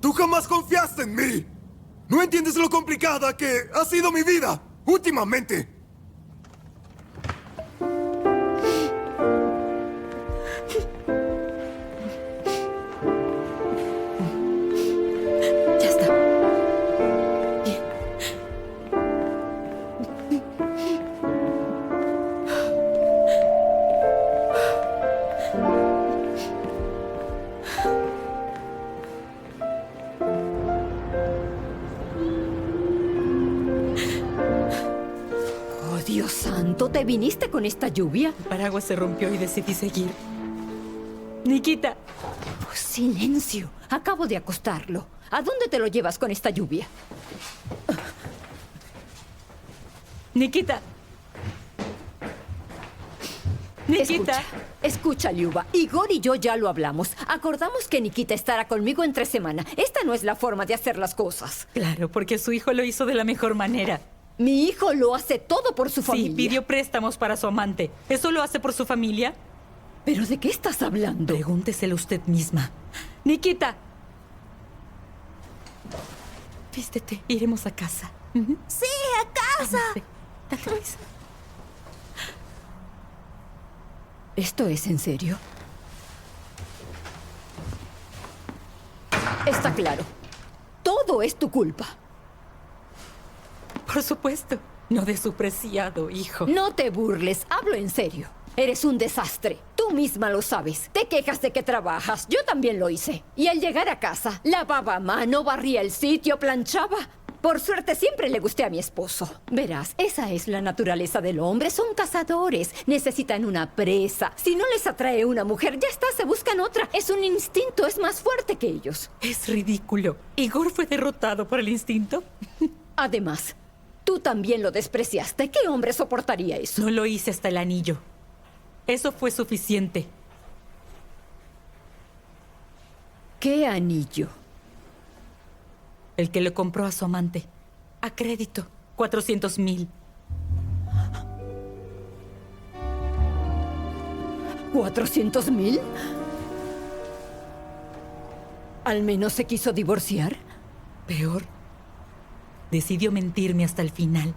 Tú jamás confiaste en mí. No entiendes lo complicada que ha sido mi vida últimamente. Ya está. Bien. Oh, Dios santo, ¿te viniste con esta lluvia? El paraguas se rompió y decidí seguir. Nikita. Oh, silencio. Acabo de acostarlo. ¿A dónde te lo llevas con esta lluvia? Nikita. Nikita. Escucha, Liuba. Igor y yo ya lo hablamos. Acordamos que Nikita estará conmigo entre semana. Esta no es la forma de hacer las cosas. Claro, porque su hijo lo hizo de la mejor manera. Mi hijo lo hace todo por su familia. Sí, pidió préstamos para su amante. ¿Eso lo hace por su familia? ¿Pero de qué estás hablando? Pregúnteselo usted misma. Nikita. Vístete, iremos a casa. Sí, a casa. Dale prisa. ¿Esto es en serio? Está claro. Todo es tu culpa. Por supuesto. No de su preciado hijo. No te burles, hablo en serio. Eres un desastre. Tú misma lo sabes. Te quejas de que trabajas. Yo también lo hice. Y al llegar a casa, lavaba a mano, barría el sitio, planchaba. Por suerte siempre le gusté a mi esposo. Verás, esa es la naturaleza del hombre. Son cazadores. Necesitan una presa. Si no les atrae una mujer, ya está, se buscan otra. Es un instinto, es más fuerte que ellos. Es ridículo. ¿Igor fue derrotado por el instinto? Además, tú también lo despreciaste. ¿Qué hombre soportaría eso? No lo hice hasta el anillo. Eso fue suficiente. ¿Qué anillo? El que le compró a su amante. A crédito. 400,000. ¿400,000? ¿Al menos se quiso divorciar? Peor. Decidió mentirme hasta el final.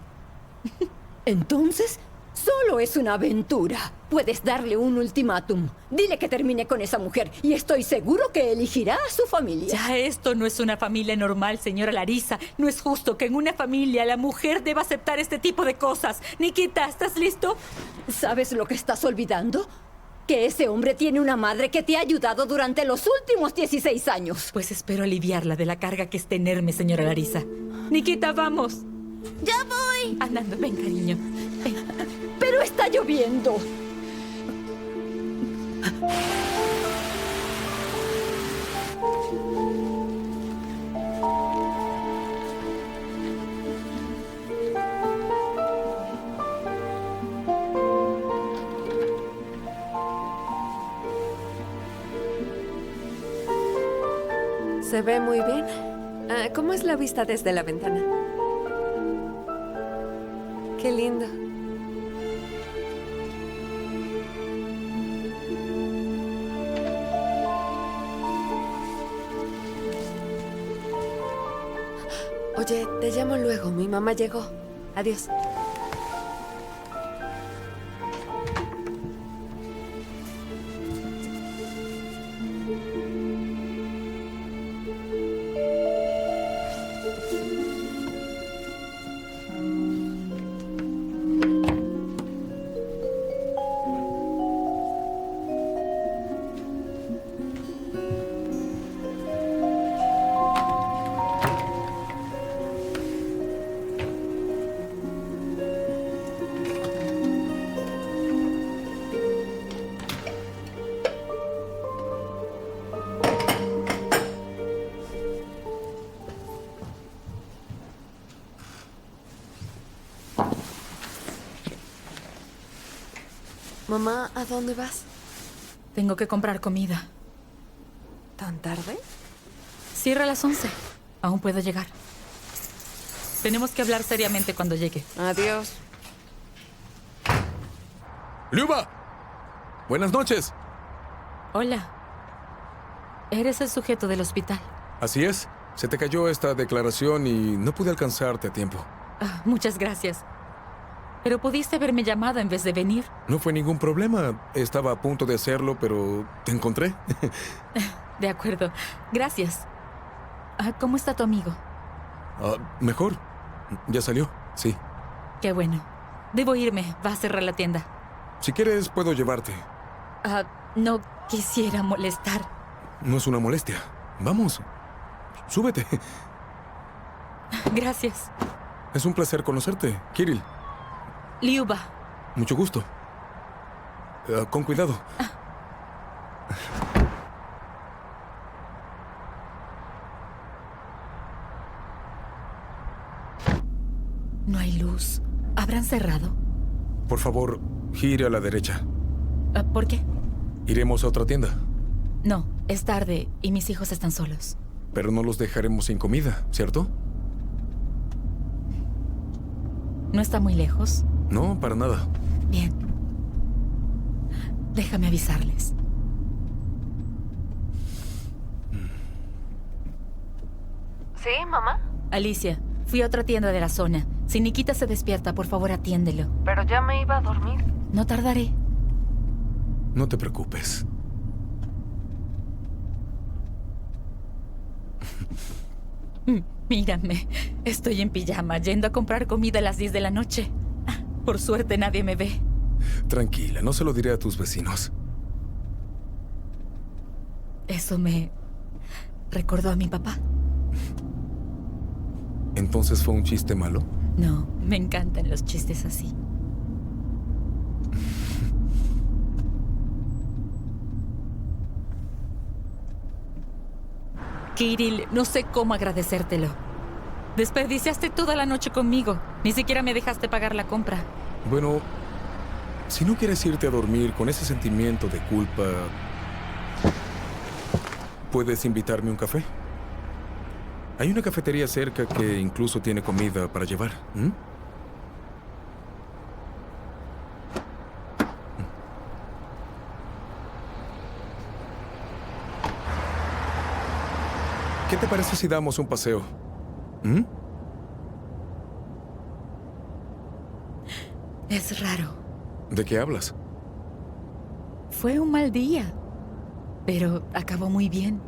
Entonces, solo es una aventura. Puedes darle un ultimátum. Dile que termine con esa mujer y estoy seguro que elegirá a su familia. Ya esto no es una familia normal, señora Larissa. No es justo que en una familia la mujer deba aceptar este tipo de cosas. Nikita, ¿estás listo? ¿Sabes lo que estás olvidando? Que ese hombre tiene una madre que te ha ayudado durante los últimos 16 años. Pues espero aliviarla de la carga que es tenerme, señora Larissa. Nikita, vamos. ¡Ya voy! Andando, ven, cariño. Ven. Pero está lloviendo. Se ve muy bien. ¿Cómo es la vista desde la ventana? Qué lindo. Oye, te llamo luego. Mi mamá llegó. Adiós. Mamá, ¿a dónde vas? Tengo que comprar comida. ¿Tan tarde? Cierra a las 11. Aún puedo llegar. Tenemos que hablar seriamente cuando llegue. Adiós. ¡Liuba! Buenas noches. Hola. Eres el sujeto del hospital. Así es. Se te cayó esta declaración y no pude alcanzarte a tiempo. Muchas gracias. Pero pudiste haberme llamado en vez de venir. No fue ningún problema. Estaba a punto de hacerlo, pero te encontré. De acuerdo. Gracias. ¿Cómo está tu amigo? Mejor. Ya salió, sí. Qué bueno. Debo irme. Va a cerrar la tienda. Si quieres, puedo llevarte. No quisiera molestar. No es una molestia. Vamos. Súbete. Gracias. Es un placer conocerte, Kirill. Liuba. Mucho gusto. Con cuidado. No hay luz. ¿Habrán cerrado? Por favor, gire a la derecha. ¿Por qué? Iremos a otra tienda. No, es tarde y mis hijos están solos. Pero no los dejaremos sin comida, ¿cierto? ¿No está muy lejos? No, para nada. Bien. Déjame avisarles. ¿Sí, mamá? Alicia, fui a otra tienda de la zona. Si Nikita se despierta, por favor atiéndelo. Pero ya me iba a dormir. No tardaré. No te preocupes. Mírame. Estoy en pijama, yendo a comprar comida a las 10 de la noche. Por suerte nadie me ve. Tranquila, no se lo diré a tus vecinos. Eso me recordó a mi papá. ¿Entonces fue un chiste malo? No, me encantan los chistes así. Kirill, no sé cómo agradecértelo. Desperdiciaste toda la noche conmigo. Ni siquiera me dejaste pagar la compra. Bueno, si no quieres irte a dormir con ese sentimiento de culpa, ¿puedes invitarme a un café? Hay una cafetería cerca que incluso tiene comida para llevar. ¿Qué te parece si damos un paseo? Es raro. ¿De qué hablas? Fue un mal día, pero acabó muy bien.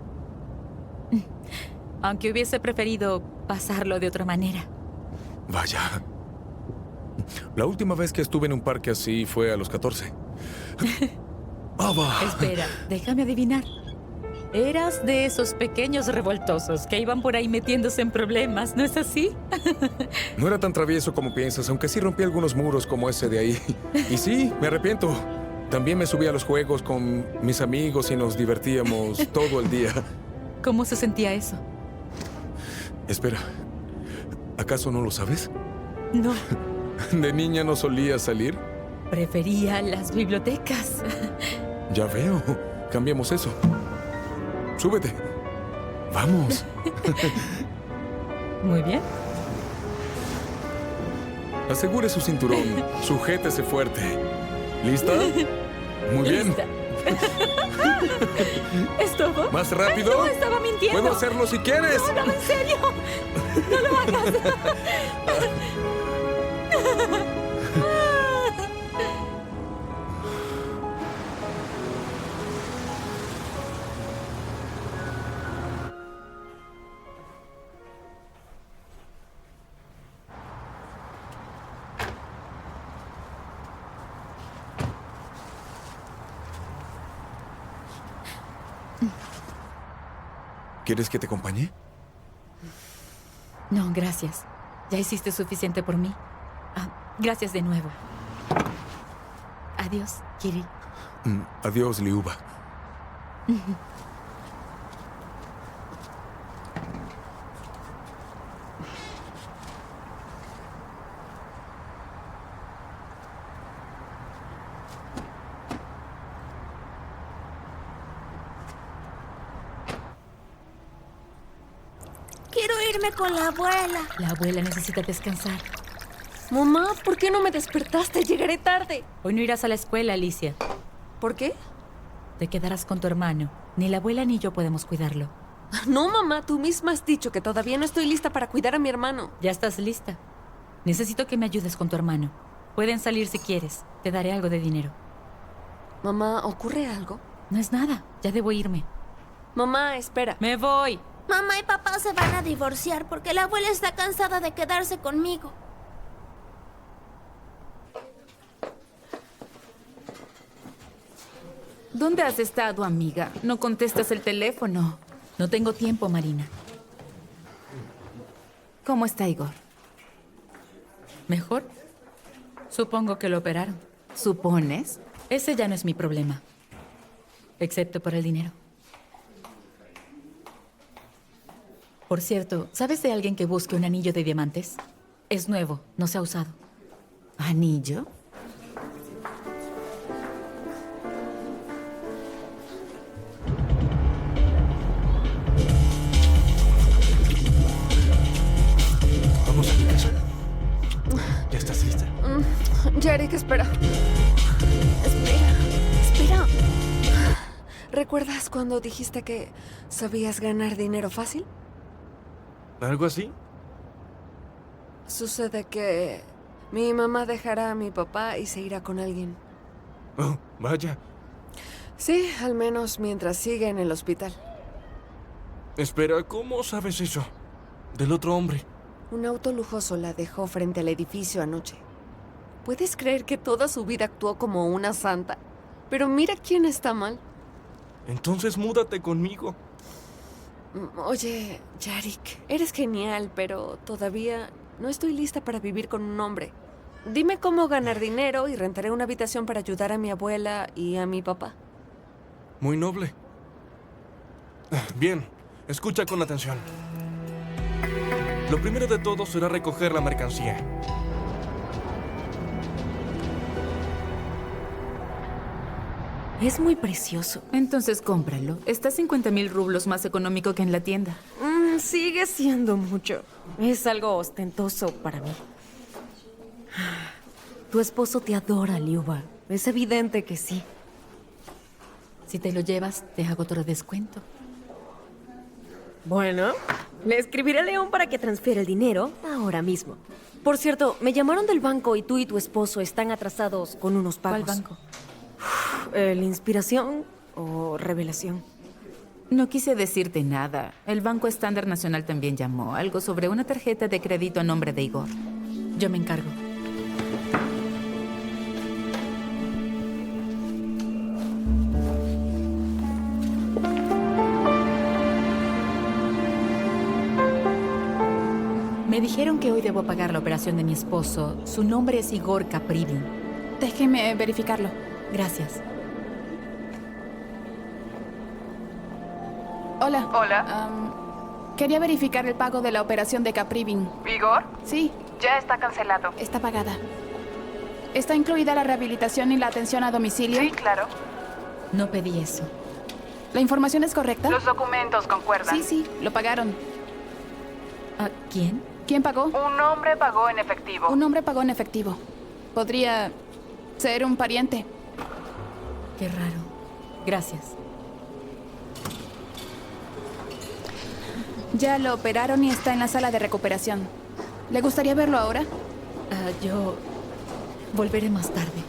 Aunque hubiese preferido pasarlo de otra manera. Vaya. La última vez que estuve en un parque así fue a los 14. Espera, déjame adivinar. Eras de esos pequeños revoltosos que iban por ahí metiéndose en problemas, ¿no es así? No era tan travieso como piensas, aunque sí rompí algunos muros como ese de ahí. Y sí, me arrepiento. También me subí a los juegos con mis amigos y nos divertíamos todo el día. ¿Cómo se sentía eso? Espera, ¿acaso no lo sabes? No. ¿De niña no solía salir? Prefería las bibliotecas. Ya veo. Cambiemos eso. Súbete. Vamos. Muy bien. Asegure su cinturón. Sujétese fuerte. ¿Lista? Muy bien. Lista. ¿Es todo? ¿Más rápido? No, estaba mintiendo. Puedo hacerlo si quieres. No, en serio. No lo hagas. ¿Quieres que te acompañe? No, gracias. Ya hiciste suficiente por mí. Gracias de nuevo. Adiós, Kirill. Adiós, Liuba. irme con la abuela. La abuela necesita descansar. Mamá, ¿por qué no me despertaste? Llegaré tarde. Hoy no irás a la escuela, Alicia. ¿Por qué? Te quedarás con tu hermano. Ni la abuela ni yo podemos cuidarlo. No, mamá, tú misma has dicho que todavía no estoy lista para cuidar a mi hermano. Ya estás lista. Necesito que me ayudes con tu hermano. Pueden salir si quieres. Te daré algo de dinero. Mamá, ¿ocurre algo? No es nada. Ya debo irme. Mamá, espera. ¡Me voy! Mamá y papá se van a divorciar porque la abuela está cansada de quedarse conmigo. ¿Dónde has estado, amiga? No contestas el teléfono. No tengo tiempo, Marina. ¿Cómo está Igor? ¿Mejor? Supongo que lo operaron. ¿Supones? Ese ya no es mi problema. Excepto por el dinero. Por cierto, ¿sabes de alguien que busque un anillo de diamantes? Es nuevo, no se ha usado. ¿Anillo? Vamos a mi casa. ¿Ya estás lista? Jarek, espera. Espera. ¿Recuerdas cuando dijiste que sabías ganar dinero fácil? ¿Algo así? Sucede que mi mamá dejará a mi papá y se irá con alguien. Oh, vaya. Sí, al menos mientras sigue en el hospital. Espera, ¿cómo sabes eso? Del otro hombre. Un auto lujoso la dejó frente al edificio anoche. ¿Puedes creer que toda su vida actuó como una santa? Pero mira quién está mal. Entonces múdate conmigo. Oye, Jarek, eres genial, pero todavía no estoy lista para vivir con un hombre. Dime cómo ganar dinero y rentaré una habitación para ayudar a mi abuela y a mi papá. Muy noble. Bien, escucha con atención. Lo primero de todo será recoger la mercancía. Es muy precioso. Entonces cómpralo. Está 50,000 rublos más económico que en la tienda. Sigue siendo mucho. Es algo ostentoso para mí. Tu esposo te adora, Liuba. Es evidente que sí. Si te lo llevas, te hago otro descuento. Bueno, le escribiré a León para que transfiera el dinero ahora mismo. Por cierto, me llamaron del banco y tú y tu esposo están atrasados con unos pagos. ¿Cuál banco? ¿La Inspiración o Revelación? No quise decirte nada. El Banco Estándar Nacional también llamó. Algo sobre una tarjeta de crédito a nombre de Igor. Yo me encargo. Me dijeron que hoy debo pagar la operación de mi esposo. Su nombre es Igor Kaprivin. Déjeme verificarlo. Gracias. Hola. Hola. Quería verificar el pago de la operación de Kaprivin. ¿Igor? Sí. Ya está cancelado. Está pagada. ¿Está incluida la rehabilitación y la atención a domicilio? Sí, claro. No pedí eso. ¿La información es correcta? Los documentos concuerdan. Sí, lo pagaron. ¿A quién? ¿Quién pagó? Un hombre pagó en efectivo. Un hombre pagó en efectivo. Podría ser un pariente. Qué raro. Gracias. Ya lo operaron y está en la sala de recuperación. ¿Le gustaría verlo ahora? Yo volveré más tarde.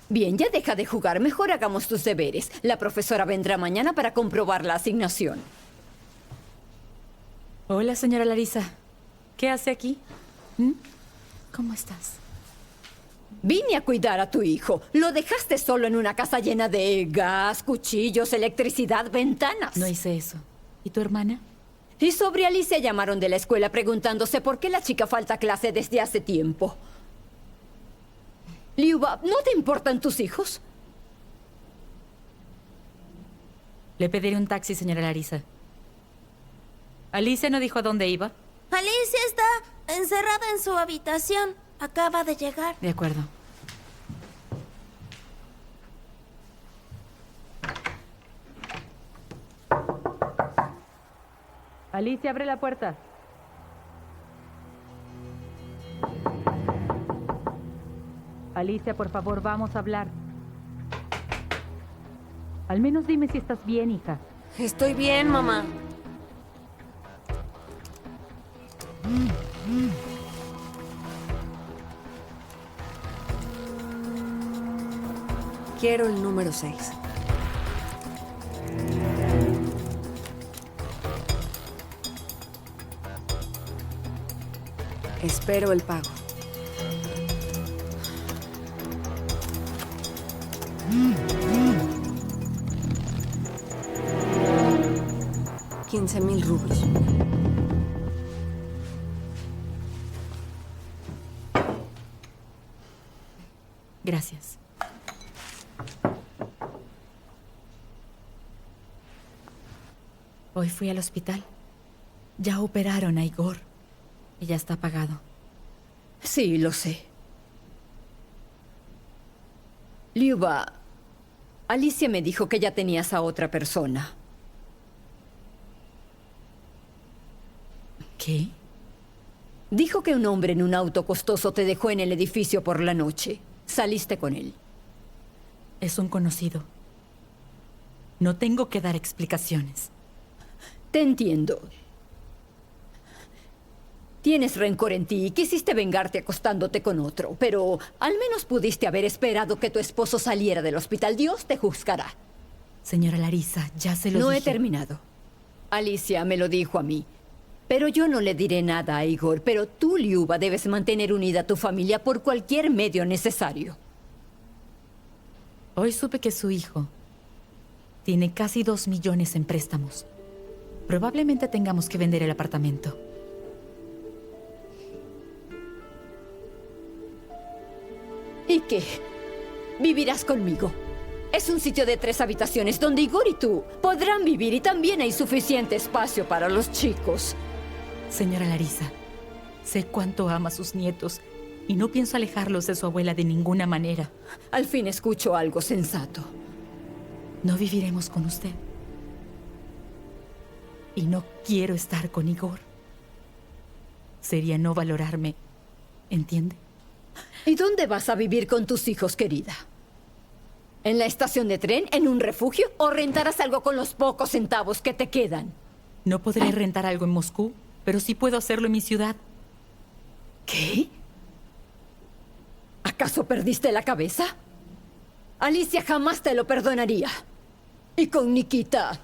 Bien, ya deja de jugar. Mejor hagamos tus deberes. La profesora vendrá mañana para comprobar la asignación. Hola, señora Larisa. ¿Qué hace aquí? ¿Cómo estás? Vine a cuidar a tu hijo. Lo dejaste solo en una casa llena de gas, cuchillos, electricidad, ventanas. No hice eso. ¿Y tu hermana? Y sobre Alicia llamaron de la escuela preguntándose por qué la chica falta a clase desde hace tiempo. Liuba, ¿no te importan tus hijos? Le pediré un taxi, señora Larisa. ¿Alicia no dijo a dónde iba? Alicia está encerrada en su habitación. Acaba de llegar. De acuerdo. Alicia, abre la puerta. Alicia, por favor, vamos a hablar. Al menos dime si estás bien, hija. Estoy bien, mamá. Quiero el número 6. Espero el pago. $15,000. Gracias. Hoy fui al hospital. Ya operaron a Igor. Y ya está pagado. Sí, lo sé. Liuba, Alicia me dijo que ya tenías a otra persona. ¿Qué? Dijo que un hombre en un auto costoso te dejó en el edificio por la noche. Saliste con él. Es un conocido. No tengo que dar explicaciones. Te entiendo. Tienes rencor en ti y quisiste vengarte acostándote con otro, pero al menos pudiste haber esperado que tu esposo saliera del hospital. Dios te juzgará. Señora Larissa, ya se lo dije. No he terminado. Alicia me lo dijo a mí. Pero yo no le diré nada a Igor. Pero tú, Liuba, debes mantener unida a tu familia por cualquier medio necesario. Hoy supe que su hijo tiene casi 2 millones en préstamos. Probablemente tengamos que vender el apartamento. ¿Y qué? Vivirás conmigo. Es un sitio de 3 habitaciones donde Igor y tú podrán vivir y también hay suficiente espacio para los chicos. Señora Larissa, sé cuánto ama a sus nietos y no pienso alejarlos de su abuela de ninguna manera. Al fin escucho algo sensato. No viviremos con usted. Y no quiero estar con Igor. Sería no valorarme, ¿entiende? ¿Y dónde vas a vivir con tus hijos, querida? ¿En la estación de tren? ¿En un refugio? ¿O rentarás algo con los pocos centavos que te quedan? No podré rentar algo en Moscú, pero sí puedo hacerlo en mi ciudad. ¿Qué? ¿Acaso perdiste la cabeza? Alicia jamás te lo perdonaría. Y con Nikita,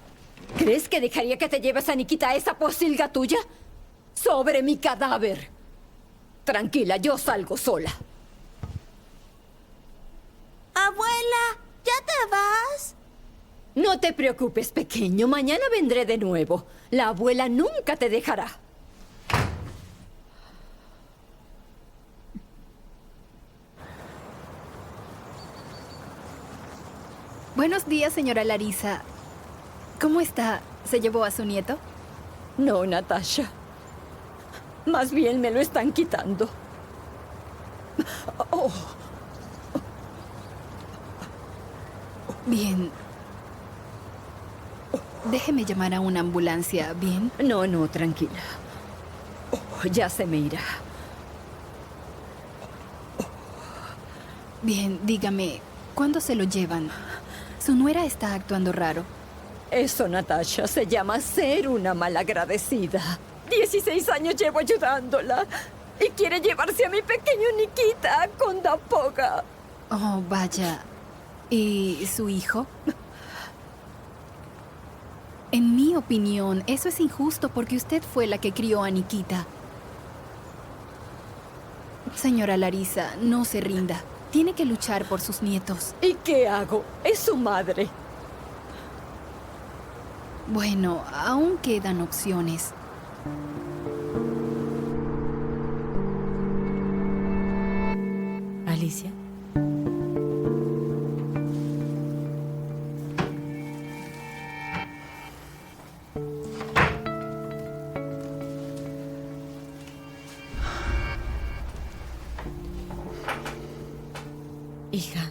¿crees que dejaría que te lleves a Nikita, esa posilga tuya? Sobre mi cadáver. Tranquila, yo salgo sola. Abuela, ¿ya te vas? No te preocupes, pequeño. Mañana vendré de nuevo. La abuela nunca te dejará. Buenos días, señora Larissa. ¿Cómo está? ¿Se llevó a su nieto? No, Natasha. Más bien me lo están quitando. Oh. Bien. Déjeme llamar a una ambulancia, ¿bien? No, no, tranquila. Oh, ya se me irá. Bien, dígame, ¿cuándo se lo llevan? Su nuera está actuando raro. Eso, Natasha, se llama ser una malagradecida. 16 años llevo ayudándola. Y quiere llevarse a mi pequeño Nikita con Dapoga. Oh, vaya. ¿Y su hijo? En mi opinión, eso es injusto porque usted fue la que crió a Nikita. Señora Larissa, no se rinda. Tiene que luchar por sus nietos. ¿Y qué hago? Es su madre. Bueno, aún quedan opciones. Alicia. Hija,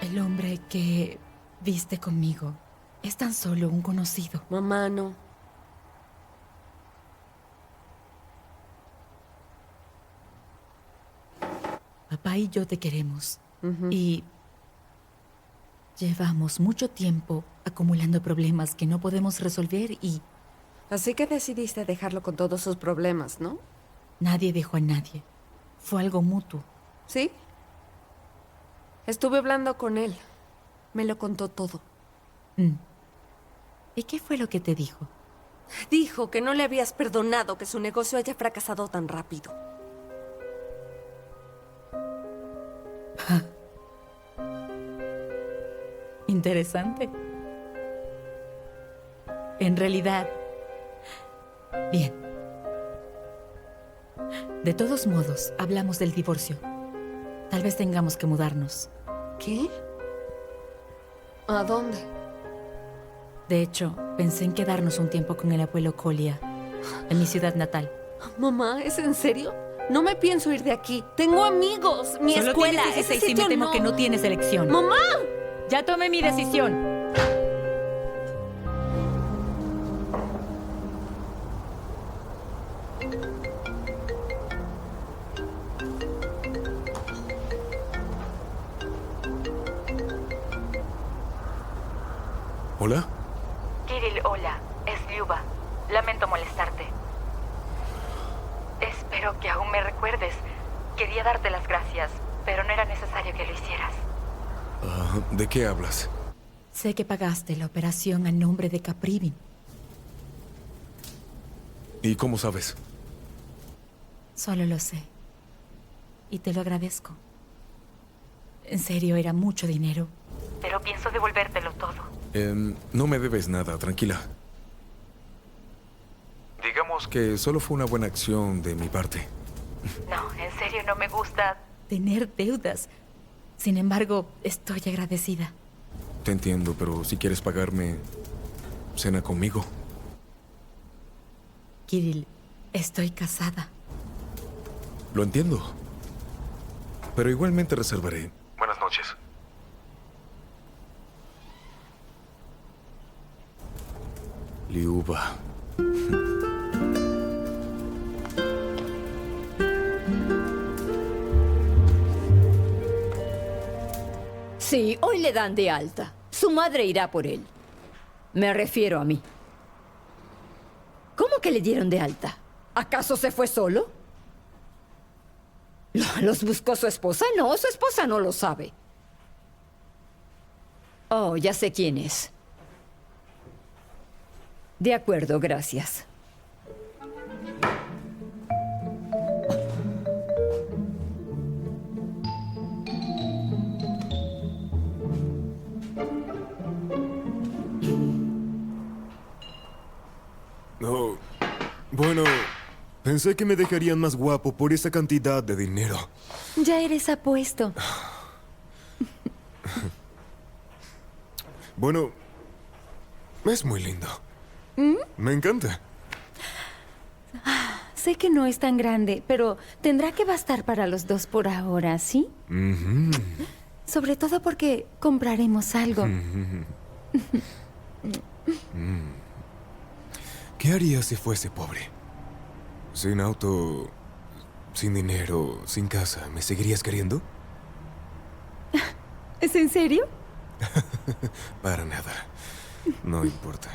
el hombre que viste conmigo Es tan solo un conocido. Mamá, no. Papá y yo te queremos. Y llevamos mucho tiempo acumulando problemas que no podemos resolver y... Así que decidiste dejarlo con todos sus problemas, ¿no? Nadie dejó a nadie. Fue algo mutuo. ¿Sí? Estuve hablando con él. Me lo contó todo. ¿Y qué fue lo que te dijo? Dijo que no le habías perdonado que su negocio haya fracasado tan rápido. Interesante. En realidad... Bien. De todos modos, hablamos del divorcio. Tal vez tengamos que mudarnos. ¿Qué? ¿A dónde? De hecho, pensé en quedarnos un tiempo con el abuelo Colia, en mi ciudad natal. Mamá, ¿es en serio? No me pienso ir de aquí. Tengo amigos, mi Solo escuela. Tienes 16 ese y me sitio temo que no tienes elección. ¡Mamá! Ya tomé mi decisión. ¿Hola? Kirill, hola. Es Lyuba. Lamento molestarte. Espero que aún me recuerdes. Quería darte las gracias, pero no era necesario que lo hicieras. ¿De qué hablas? Sé que pagaste la operación a nombre de Caprivin. ¿Y cómo sabes? Solo lo sé. Y te lo agradezco. En serio, era mucho dinero. Pero pienso devolvértelo todo. No me debes nada, tranquila. Digamos que solo fue una buena acción de mi parte. No, en serio no me gusta. Tener deudas. Sin embargo, estoy agradecida. Te entiendo, pero si quieres pagarme, cena conmigo. Kirill, estoy casada. Lo entiendo. Pero igualmente reservaré. Buenas noches. Lyuba. Sí, hoy le dan de alta. Su madre irá por él. Me refiero a mí. ¿Cómo que le dieron de alta? ¿Acaso se fue solo? ¿Los buscó su esposa? No, su esposa no lo sabe. Oh, ya sé quién es. De acuerdo, gracias. No. Bueno, pensé que me dejarían más guapo por esa cantidad de dinero. Ya eres apuesto. Bueno, es muy lindo. Me encanta. Sé que no es tan grande, pero tendrá que bastar para los dos por ahora, ¿sí? Sobre todo porque compraremos algo. ¿Qué harías si fuese pobre? Sin auto, sin dinero, sin casa, ¿me seguirías queriendo? ¿Es en serio? Para nada. No importa.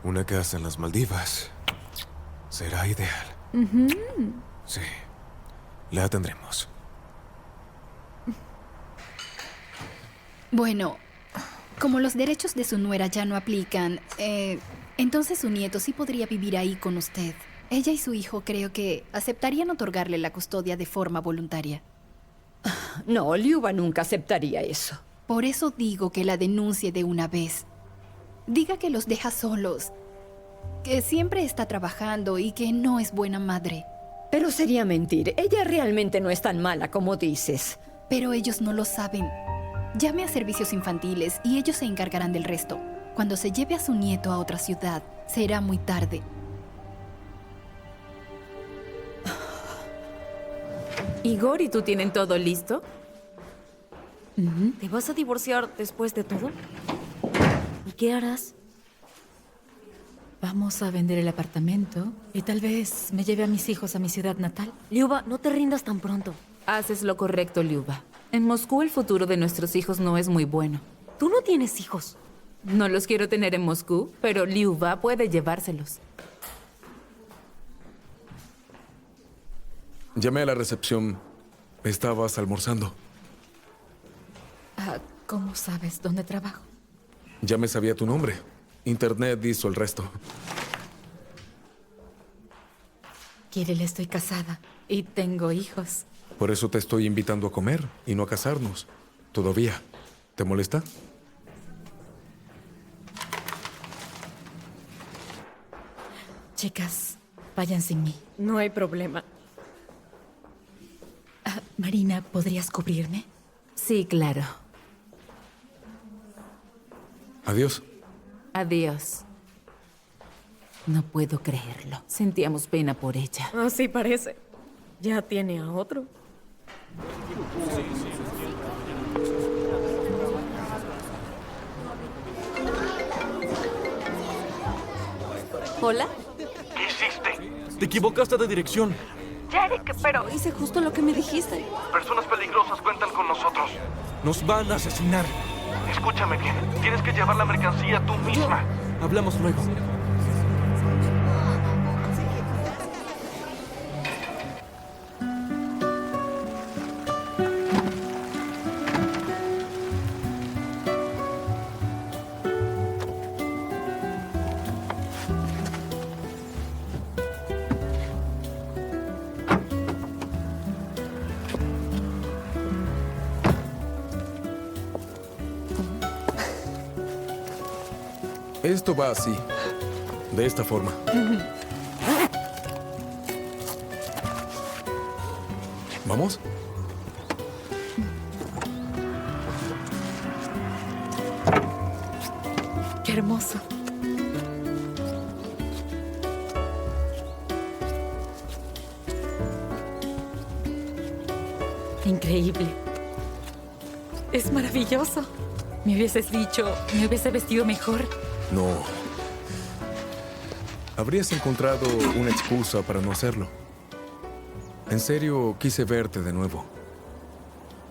Una casa en las Maldivas será ideal. Sí, la tendremos. Bueno, como los derechos de su nuera ya no aplican, entonces su nieto sí podría vivir ahí con usted. Ella y su hijo creo que aceptarían otorgarle la custodia de forma voluntaria. No, Lyuba nunca aceptaría eso. Por eso digo que la denuncie de una vez. Diga que los deja solos, que siempre está trabajando y que no es buena madre. Pero sería mentir. Ella realmente no es tan mala como dices. Pero ellos no lo saben. Llame a servicios infantiles y ellos se encargarán del resto. Cuando se lleve a su nieto a otra ciudad, será muy tarde. ¿Igor y tú tienen todo listo? ¿Te vas a divorciar después de todo? ¿Y qué harás? Vamos a vender el apartamento y tal vez me lleve a mis hijos a mi ciudad natal. Liuba, no te rindas tan pronto. Haces lo correcto, Liuba. En Moscú el futuro de nuestros hijos no es muy bueno. Tú no tienes hijos. No los quiero tener en Moscú, pero Liuba puede llevárselos. Llamé a la recepción. Estabas almorzando. ¿Cómo sabes dónde trabajo? Ya me sabía tu nombre. Internet hizo el resto. Kirill, estoy casada y tengo hijos. Por eso te estoy invitando a comer y no a casarnos. Todavía. ¿Te molesta? Chicas, vayan sin mí. No hay problema. Marina, ¿podrías cubrirme? Sí, claro. Adiós. Adiós. No puedo creerlo. Sentíamos pena por ella. Así parece. Ya tiene a otro. ¿Hola? ¿Qué hiciste? Te equivocaste de dirección. Jarek, pero hice justo lo que me dijiste. Personas peligrosas cuentan con nosotros. Nos van a asesinar. Escúchame bien. Tienes que llevar la mercancía tú misma. Hablamos luego. Esto va así. De esta forma. ¿Vamos? ¡Qué hermoso! Increíble. Es maravilloso. Me hubieses dicho, me hubiese vestido mejor. No. Habrías encontrado una excusa para no hacerlo. En serio, quise verte de nuevo.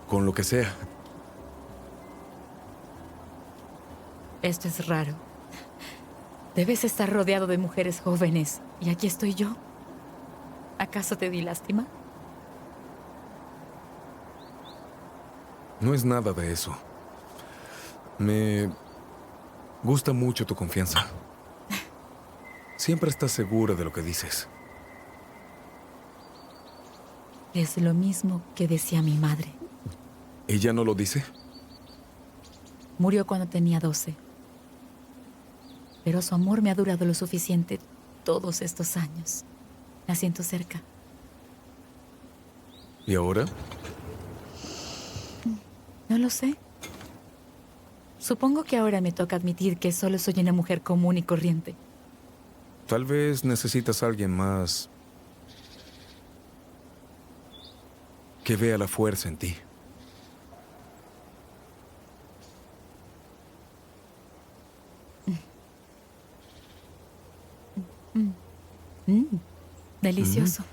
Con lo que sea. Esto es raro. Debes estar rodeado de mujeres jóvenes. Y aquí estoy yo. ¿Acaso te di lástima? No es nada de eso. Me gusta mucho tu confianza. Siempre estás segura de lo que dices. Es lo mismo que decía mi madre. ¿Ella no lo dice? Murió cuando tenía 12. Pero su amor me ha durado lo suficiente todos estos años. La siento cerca. ¿Y ahora? No lo sé. Supongo que ahora me toca admitir que solo soy una mujer común y corriente. Tal vez necesitas a alguien más que vea la fuerza en ti. Delicioso.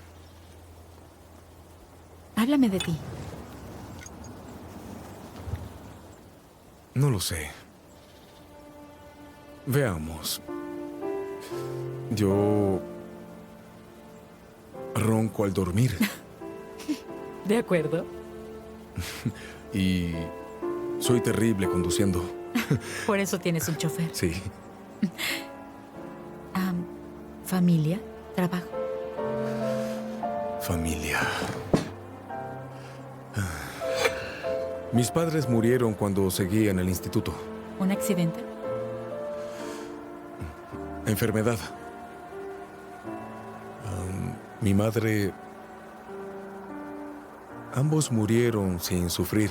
Háblame de ti. No lo sé. Veamos. Yo ronco al dormir. De acuerdo. Y soy terrible conduciendo. Por eso tienes un chofer. Sí. Familia, trabajo. Familia. Mis padres murieron cuando seguía en el instituto. ¿Un accidente? Enfermedad. Mi madre... Ambos murieron sin sufrir.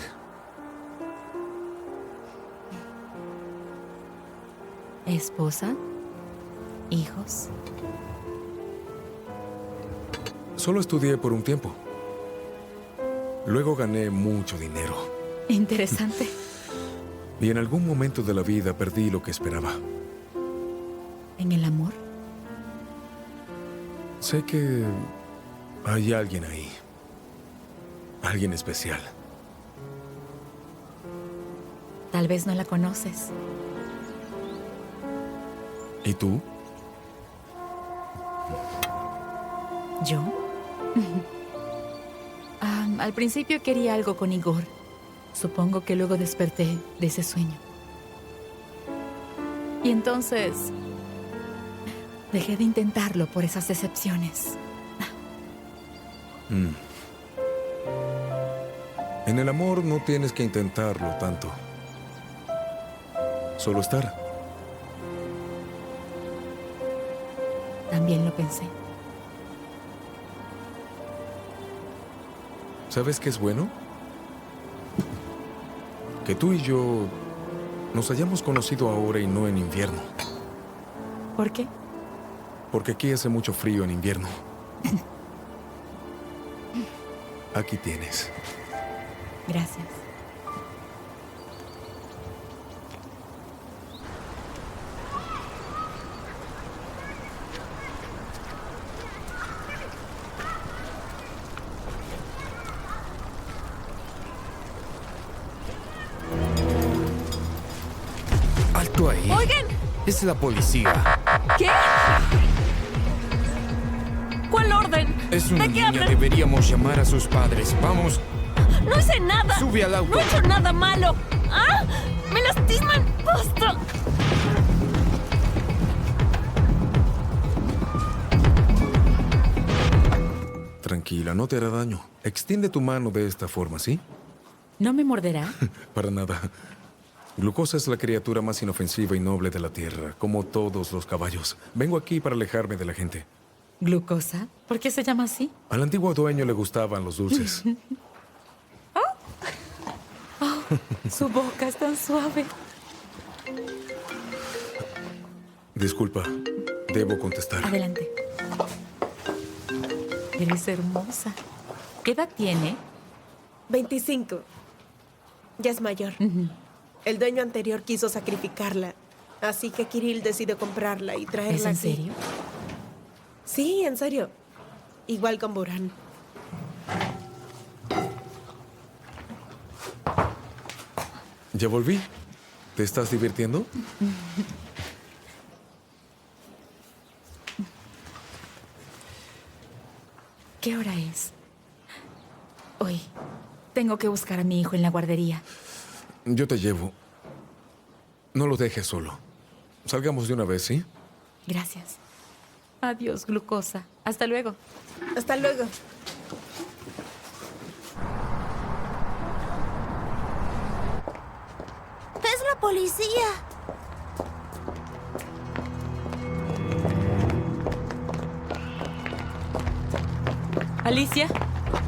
¿Esposa? ¿Hijos? Solo estudié por un tiempo. Luego gané mucho dinero. Interesante. Y en algún momento de la vida perdí lo que esperaba. ¿En el amor? Sé que hay alguien ahí. Alguien especial. Tal vez no la conoces. ¿Y tú? ¿Yo? Al principio quería algo con Igor. Supongo que luego desperté de ese sueño. Y entonces dejé de intentarlo por esas decepciones. En el amor no tienes que intentarlo tanto. Solo estar. También lo pensé. ¿Sabes qué es bueno? Que tú y yo nos hayamos conocido ahora y no en invierno. ¿Por qué? Porque aquí hace mucho frío en invierno. Aquí tienes. Gracias. ¡Alto ahí! ¡Oigan! Es la policía. ¿Qué? ¿Cuál orden? Es una ¿De qué niña. hablan? Deberíamos llamar a sus padres. Vamos. ¡No hice nada! Sube al auto. ¡No he hecho nada malo! ¡Ah! ¡Me lastiman! ¡Basta! Tranquila, no te hará daño. Extiende tu mano de esta forma, ¿sí? ¿No me morderá? Para nada. Glucosa es la criatura más inofensiva y noble de la Tierra, como todos los caballos. Vengo aquí para alejarme de la gente. ¿Glucosa? ¿Por qué se llama así? Al antiguo dueño le gustaban los dulces. Su boca es tan suave. Disculpa, debo contestar. Adelante. Eres hermosa. ¿Qué edad tiene? 25. Ya es mayor. El dueño anterior quiso sacrificarla, así que Kirill decidió comprarla y traerla ¿Es en aquí. serio? Sí, en serio. Igual con Buran. Ya volví. ¿Te estás divirtiendo? ¿Qué hora es? Hoy tengo que buscar a mi hijo en la guardería. Yo te llevo. No lo dejes solo. Salgamos de una vez, ¿sí? Gracias. Adiós, Glucosa. Hasta luego. Hasta luego. ¡Es la policía! Alicia,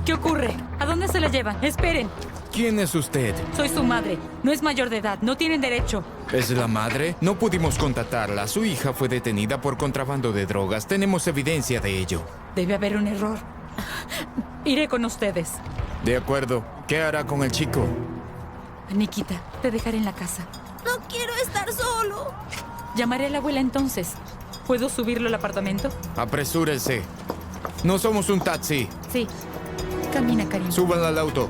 ¿qué ocurre? ¿A dónde se la llevan? Esperen. ¿Quién es usted? Soy su madre. No es mayor de edad. No tienen derecho. ¿Es la madre? No pudimos contactarla. Su hija fue detenida por contrabando de drogas. Tenemos evidencia de ello. Debe haber un error. Iré con ustedes. De acuerdo. ¿Qué hará con el chico? Nikita, te dejaré en la casa. No quiero estar solo. Llamaré a la abuela entonces. ¿Puedo subirlo al apartamento? Apresúrese. No somos un taxi. Sí. Camina, cariño. Súbanla al auto.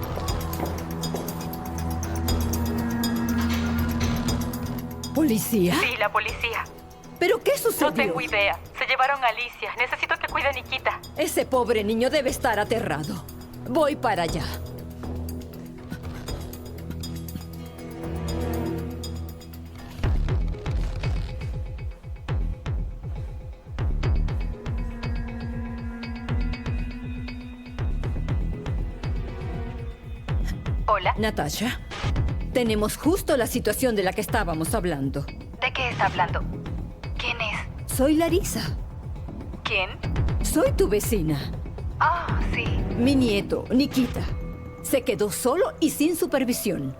¿Policía? Sí, la policía. ¿Pero qué sucedió? No tengo idea. Se llevaron a Alicia. Necesito que cuide a Nikita. Ese pobre niño debe estar aterrado. Voy para allá. Hola. Natasha, tenemos justo la situación de la que estábamos hablando. ¿De qué está hablando? ¿Quién es? Soy Larisa. ¿Quién? Soy tu vecina. Ah, sí. Mi nieto, Nikita, se quedó solo y sin supervisión.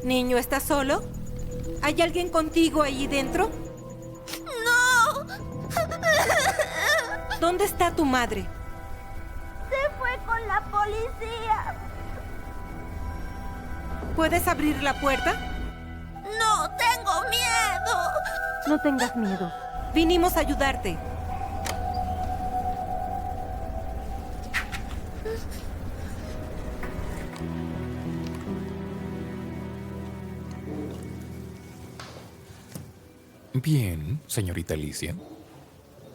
Niño, ¿estás solo? ¿Hay alguien contigo ahí dentro? ¡No! ¿Dónde está tu madre? con la policía. ¿Puedes abrir la puerta? No, tengo miedo. No tengas miedo. Vinimos a ayudarte. Bien, señorita Alicia.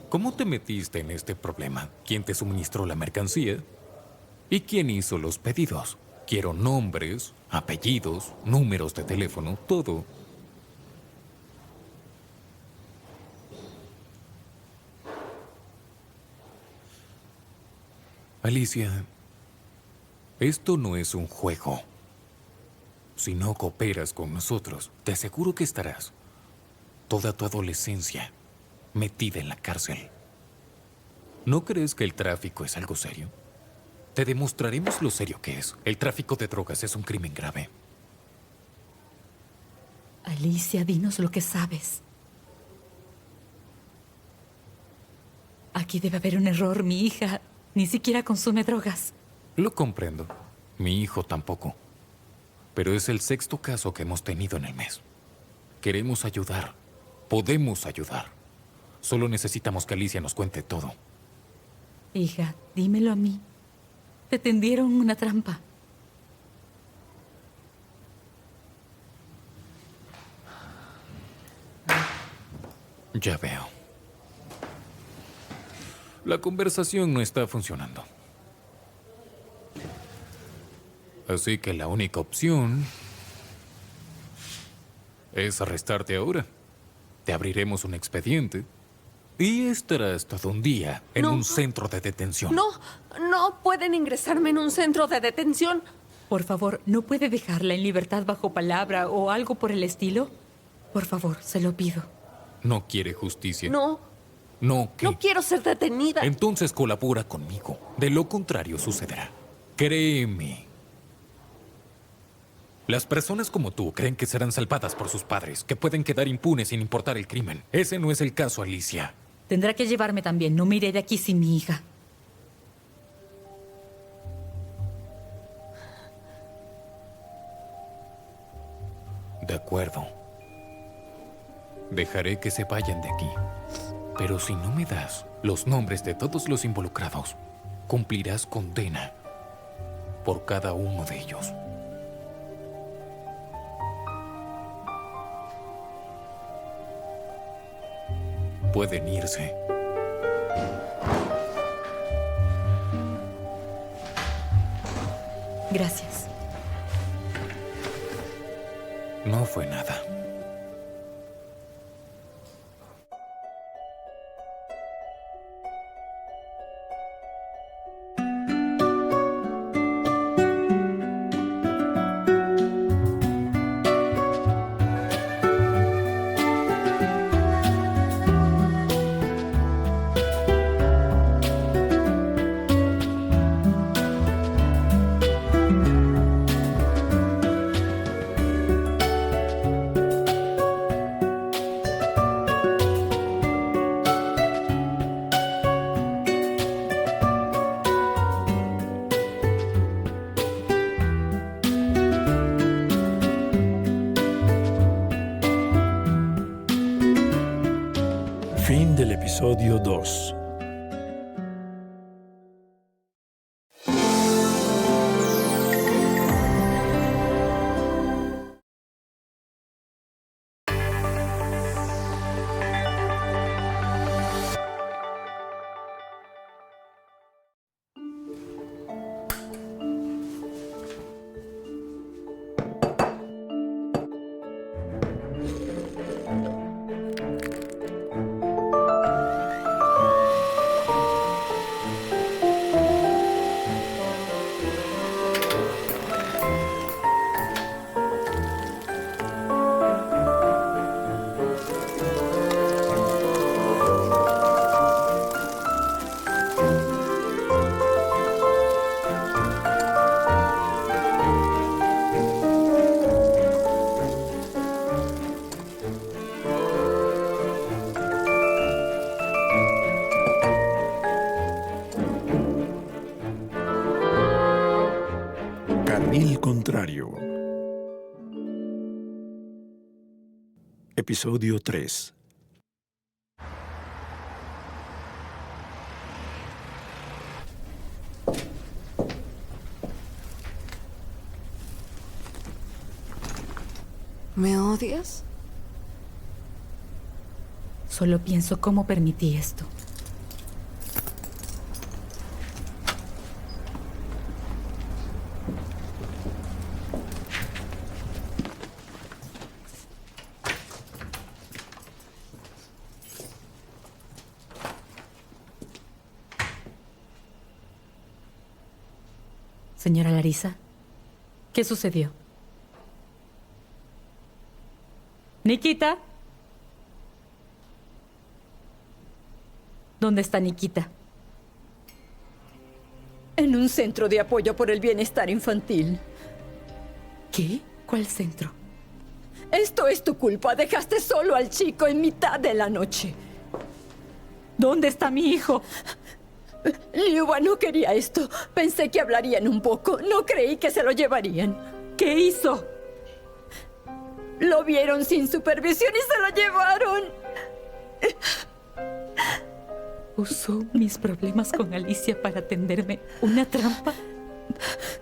¿Cómo te metiste en este problema? ¿Quién te suministró la mercancía? ¿Y quién hizo los pedidos? Quiero nombres, apellidos, números de teléfono, todo. Alicia, esto no es un juego. Si no cooperas con nosotros, te aseguro que estarás toda tu adolescencia metida en la cárcel. ¿No crees que el tráfico es algo serio? Te demostraremos lo serio que es. El tráfico de drogas es un crimen grave. Alicia, dinos lo que sabes. Aquí debe haber un error. Mi hija ni siquiera consume drogas. Lo comprendo. Mi hijo tampoco. Pero es el 6º caso que hemos tenido en el mes. Queremos ayudar. Podemos ayudar. Solo necesitamos que Alicia nos cuente todo. Hija, dímelo a mí. Te tendieron una trampa. Ya veo. La conversación no está funcionando. Así que la única opción es arrestarte ahora. Te abriremos un expediente y estarás todo un día en un centro de detención. No pueden ingresarme en un centro de detención. Por favor, ¿no puede dejarla en libertad bajo palabra o algo por el estilo? Por favor, se lo pido. ¿No quiere justicia? No. ¿No qué? No quiero ser detenida. Entonces colabora conmigo. De lo contrario sucederá. Créeme. Las personas como tú creen que serán salvadas por sus padres, que pueden quedar impunes sin importar el crimen. Ese no es el caso, Alicia. Tendrá que llevarme también. No me iré de aquí sin mi hija. De acuerdo. Dejaré que se vayan de aquí. Pero si no me das los nombres de todos los involucrados, cumplirás condena por cada uno de ellos. Pueden irse. Gracias. No fue nada. El contrario. Episodio 3. ¿Me odias? Solo pienso cómo permití esto. Señora Larisa, ¿qué sucedió? ¿Nikita? ¿Dónde está Nikita? En un centro de apoyo por el bienestar infantil. ¿Qué? ¿Cuál centro? Esto es tu culpa. Dejaste solo al chico en mitad de la noche. ¿Dónde está mi hijo? Liuba no quería esto. Pensé que hablarían un poco. No creí que se lo llevarían. ¿Qué hizo? Lo vieron sin supervisión y se lo llevaron. ¿Usó mis problemas con Alicia para tenderme una trampa?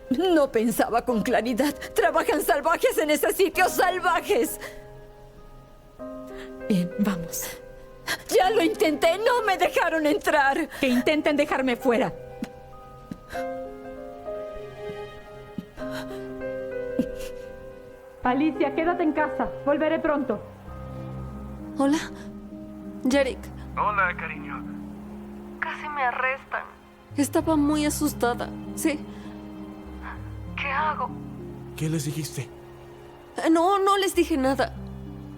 No pensaba con claridad. Trabajan salvajes en ese sitio, salvajes. Bien, vamos. Ya lo intenté, no me dejaron entrar. Que intenten dejarme fuera. Alicia, quédate en casa. Volveré pronto. Hola, Jarek. Hola, cariño. Casi me arrestan. Estaba muy asustada. Sí. ¿Qué hago? ¿Qué les dijiste? No les dije nada.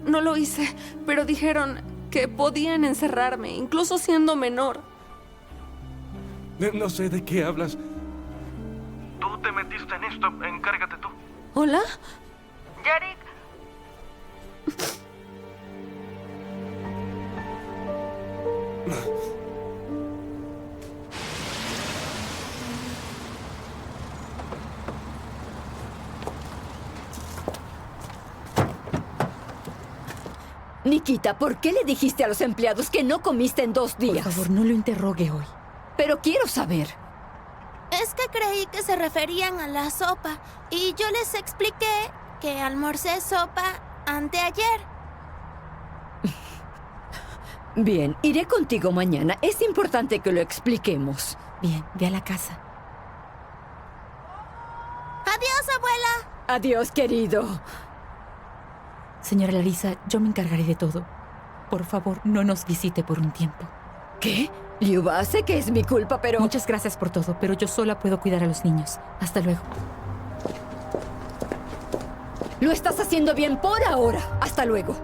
No lo hice, pero dijeron que podían encerrarme, incluso siendo menor. No sé de qué hablas. Tú te metiste en esto, encárgate tú. ¿Hola? Jarek. Nikita, ¿por qué le dijiste a los empleados que no comiste en 2 días? Por favor, no lo interrogue hoy. Pero quiero saber. Es que creí que se referían a la sopa y yo les expliqué que almorcé sopa anteayer. Bien, iré contigo mañana. Es importante que lo expliquemos. Bien, ve a la casa. Adiós, abuela. Adiós, querido. Señora Larisa, yo me encargaré de todo. Por favor, no nos visite por un tiempo. ¿Qué? Liuba, sé que es mi culpa, pero... Muchas gracias por todo, pero yo sola puedo cuidar a los niños. Hasta luego. Lo estás haciendo bien por ahora. Hasta luego.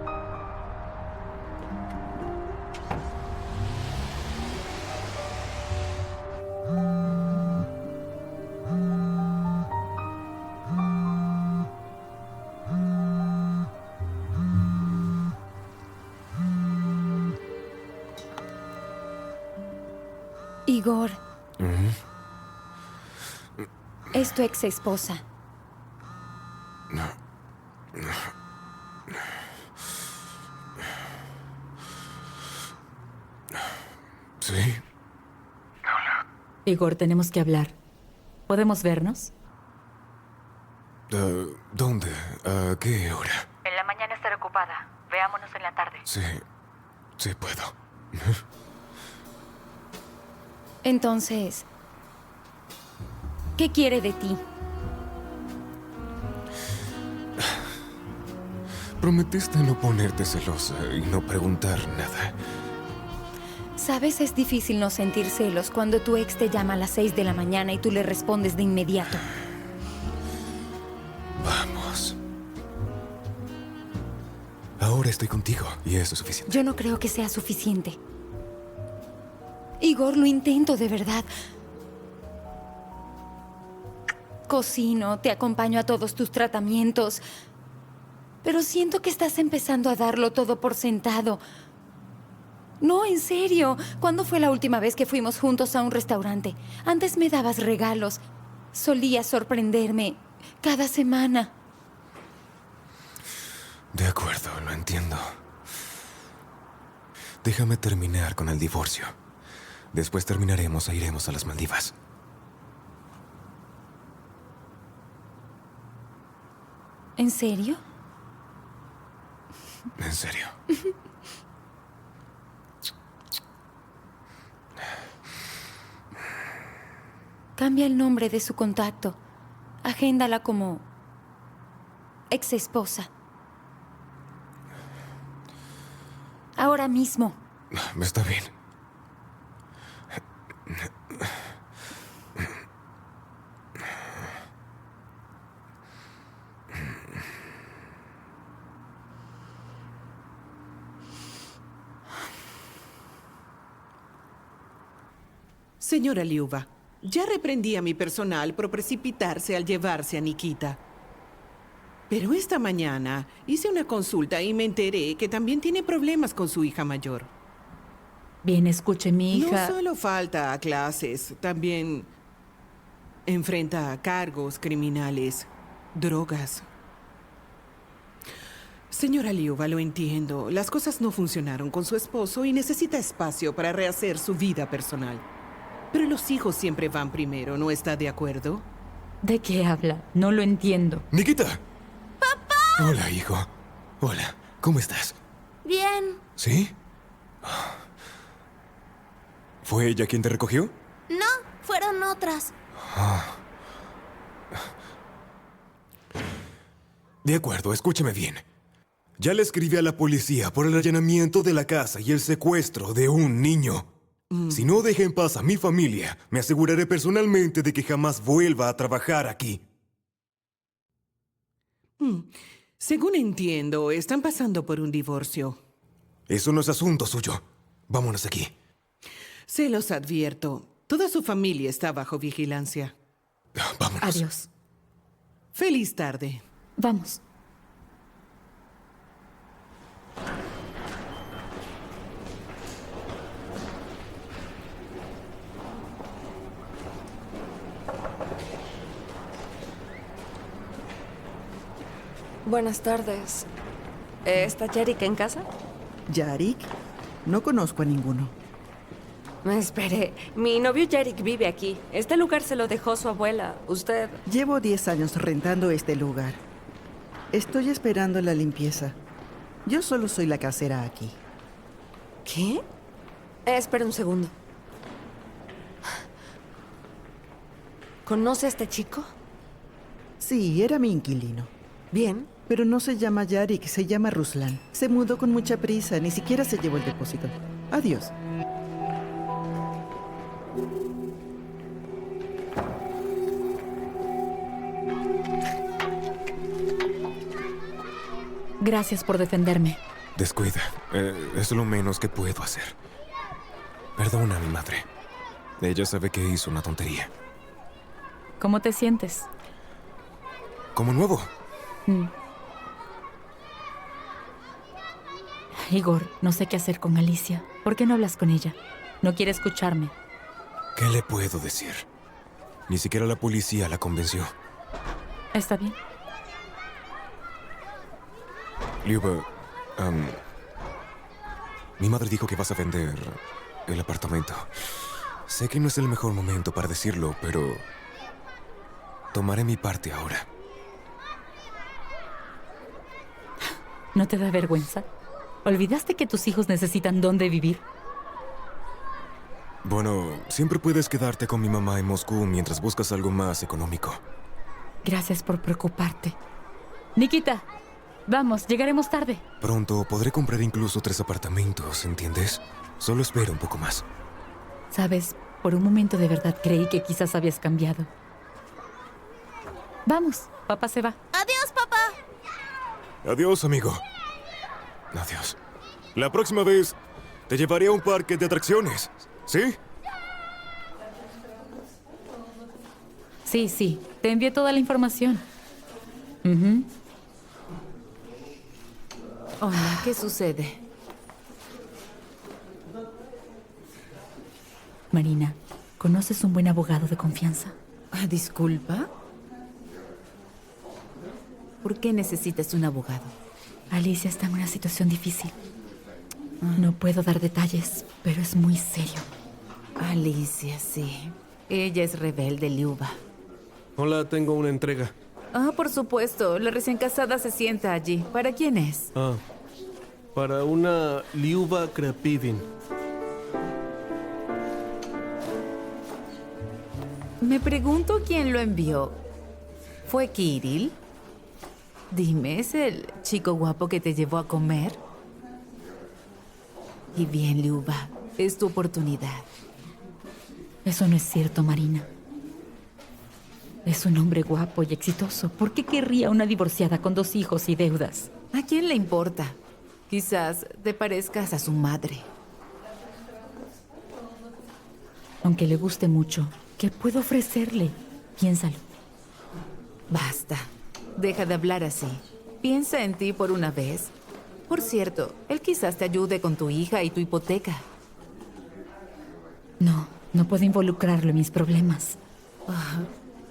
Igor, es tu ex esposa. ¿Sí? Igor, tenemos que hablar. ¿Podemos vernos? ¿Dónde? ¿A qué hora? En la mañana estaré ocupada. Veámonos en la tarde. Sí puedo. Entonces, ¿qué quiere de ti? Prometiste no ponerte celosa y no preguntar nada. Sabes, es difícil no sentir celos cuando tu ex te llama a las 6 de la mañana y tú le respondes de inmediato. Vamos. Ahora estoy contigo y eso es suficiente. Yo no creo que sea suficiente. Igor, lo intento de verdad. Cocino, te acompaño a todos tus tratamientos. Pero siento que estás empezando a darlo todo por sentado. No, en serio. ¿Cuándo fue la última vez que fuimos juntos a un restaurante? Antes me dabas regalos. Solías sorprenderme. cada semana. De acuerdo, lo entiendo. Déjame terminar con el divorcio. Después terminaremos e iremos a las Maldivas. ¿En serio? En serio. Cambia el nombre de su contacto. Agéndala como ex esposa. Ahora mismo. Está bien. Señora Liuba, ya reprendí a mi personal por precipitarse al llevarse a Nikita. Pero esta mañana hice una consulta y me enteré que también tiene problemas con su hija mayor. Bien, escuche, mi hija. No solo falta a clases, también enfrenta a cargos criminales, drogas. Señora Liuba, lo entiendo. Las cosas no funcionaron con su esposo y necesita espacio para rehacer su vida personal. Pero los hijos siempre van primero, ¿no está de acuerdo? ¿De qué habla? No lo entiendo. ¡Nikita! ¡Papá! Hola, hijo. Hola, ¿cómo estás? Bien. ¿Sí? ¿Fue ella quien te recogió? No, fueron otras. De acuerdo, escúcheme bien. Ya le escribí a la policía por el allanamiento de la casa y el secuestro de un niño. Si no deja en paz a mi familia, me aseguraré personalmente de que jamás vuelva a trabajar aquí. Según entiendo, están pasando por un divorcio. Eso no es asunto suyo. Vámonos aquí. Se los advierto. Toda su familia está bajo vigilancia. Vámonos. Adiós. Feliz tarde. Vamos. Buenas tardes. ¿Está Yarik en casa? ¿Yarik? No conozco a ninguno. Espere, mi novio Yarik vive aquí. Este lugar se lo dejó su abuela. ¿Usted? Llevo 10 años rentando este lugar. Estoy esperando la limpieza. Yo solo soy la casera aquí. ¿Qué? Espera un segundo. ¿Conoce a este chico? Sí, era mi inquilino. Bien. Pero no se llama Yarik, se llama Ruslan. Se mudó con mucha prisa, ni siquiera se llevó el depósito. Adiós. Gracias por defenderme. Descuida. Es lo menos que puedo hacer. Perdona a mi madre. Ella sabe que hizo una tontería. ¿Cómo te sientes? Como nuevo. Igor, no sé qué hacer con Alicia. ¿Por qué no hablas con ella? No quiere escucharme. ¿Qué le puedo decir? Ni siquiera la policía la convenció. Está bien. Liuba, mi madre dijo que vas a vender el apartamento. Sé que no es el mejor momento para decirlo, pero tomaré mi parte ahora. ¿No te da vergüenza? ¿Olvidaste que tus hijos necesitan dónde vivir? Bueno, siempre puedes quedarte con mi mamá en Moscú mientras buscas algo más económico. Gracias por preocuparte. Nikita, vamos, llegaremos tarde. Pronto podré comprar incluso 3 apartamentos, ¿entiendes? Solo espera un poco más. Sabes, por un momento de verdad creí que quizás habías cambiado. Vamos, papá se va. Adiós, papá. Adiós, amigo. Adiós. La próxima vez te llevaré a un parque de atracciones, ¿sí? Sí, te envié toda la información. Hola, ¿qué sucede? Marina, ¿conoces un buen abogado de confianza? Disculpa. ¿Por qué necesitas un abogado? Alicia está en una situación difícil. No puedo dar detalles, pero es muy serio. Alicia, sí. Ella es rebelde, Liuba. Hola, tengo una entrega. Ah, por supuesto. La recién casada se sienta allí. ¿Para quién es? Para una Liuba Krapivin. Me pregunto quién lo envió. ¿Fue Kirill? Dime, ¿es el chico guapo que te llevó a comer? Y bien, Liuba, es tu oportunidad. Eso no es cierto, Marina. Es un hombre guapo y exitoso. ¿Por qué querría una divorciada con 2 hijos y deudas? ¿A quién le importa? Quizás te parezcas a su madre. Aunque le guste mucho, ¿qué puedo ofrecerle? Piénsalo. Basta. Deja de hablar así. Piensa en ti por una vez. Por cierto, él quizás te ayude con tu hija y tu hipoteca. No puedo involucrarlo en mis problemas.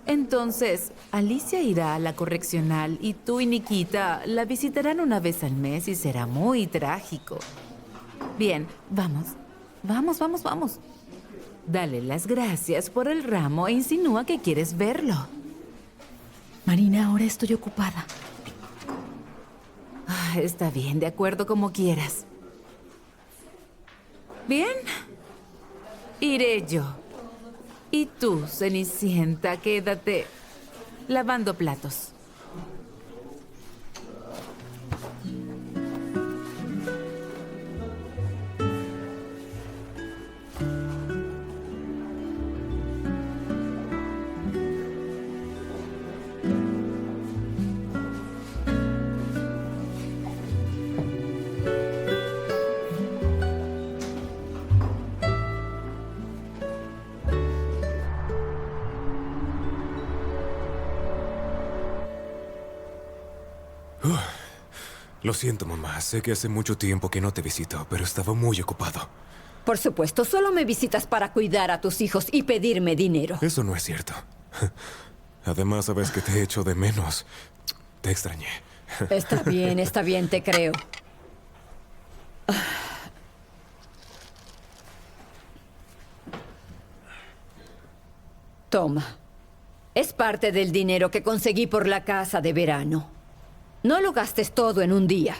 Entonces, Alicia irá a la correccional y tú y Nikita la visitarán una vez al mes y será muy trágico. Bien, vamos. Vamos. Dale las gracias por el ramo e insinúa que quieres verlo. Marina, ahora estoy ocupada. Está bien, de acuerdo, como quieras. Bien. Iré yo. Y tú, Cenicienta, quédate lavando platos. Lo siento, mamá. Sé que hace mucho tiempo que no te visito, pero estaba muy ocupado. Por supuesto, solo me visitas para cuidar a tus hijos y pedirme dinero. Eso no es cierto. Además, sabes que te echo de menos. Te extrañé. Está bien, te creo. Toma. Es parte del dinero que conseguí por la casa de verano. No lo gastes todo en un día.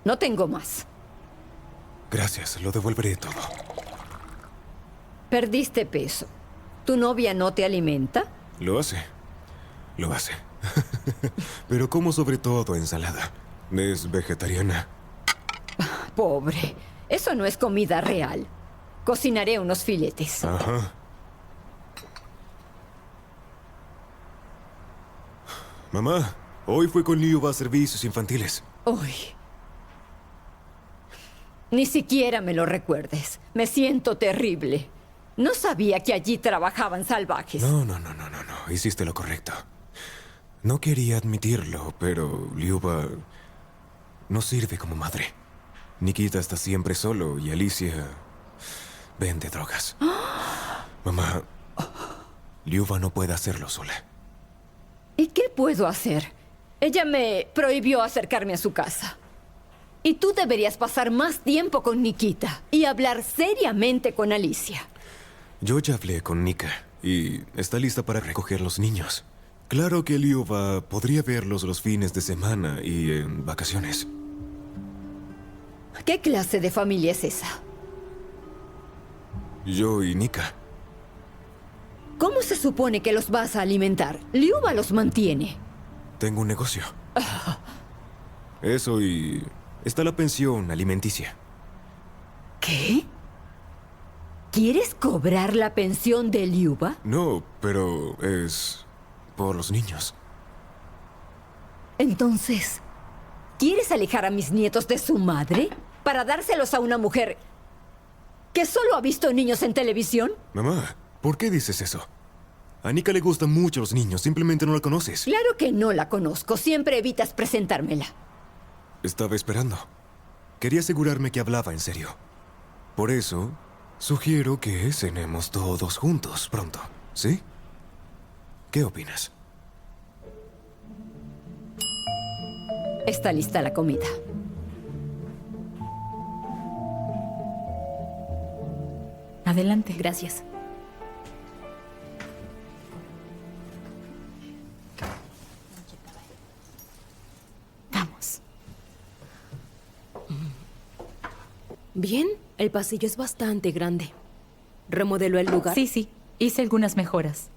No tengo más. Gracias, lo devolveré todo. Perdiste peso. ¿Tu novia no te alimenta? Lo hace. Pero como sobre todo ensalada. Es vegetariana. Pobre. Eso no es comida real. Cocinaré unos filetes. Ajá. Mamá, hoy fui con Liuba a servicios infantiles. Uy. Ni siquiera me lo recuerdes. Me siento terrible. No sabía que allí trabajaban salvajes. No. Hiciste lo correcto. No quería admitirlo, pero Liuba no sirve como madre. Nikita está siempre solo y Alicia vende drogas. Mamá, Liuba no puede hacerlo sola. ¿Y qué puedo hacer? Ella me prohibió acercarme a su casa. Y tú deberías pasar más tiempo con Nikita y hablar seriamente con Alicia. Yo ya hablé con Nika y está lista para recoger los niños. Claro que Liuba podría verlos los fines de semana y en vacaciones. ¿Qué clase de familia es esa? Yo y Nika. ¿Cómo se supone que los vas a alimentar? Liuba los mantiene. Tengo un negocio. Eso y está la pensión alimenticia. ¿Qué? ¿Quieres cobrar la pensión de Liuba? No, pero es por los niños. Entonces, ¿quieres alejar a mis nietos de su madre para dárselos a una mujer que solo ha visto niños en televisión? Mamá, ¿por qué dices eso? A Nika le gustan mucho los niños, simplemente no la conoces. Claro que no la conozco, siempre evitas presentármela. Estaba esperando. Quería asegurarme que hablaba en serio. Por eso, sugiero que cenemos todos juntos pronto, ¿sí? ¿Qué opinas? Está lista la comida. Adelante. Gracias. Vamos. Bien, el pasillo es bastante grande. ¿Remodeló el lugar? Sí. Hice algunas mejoras.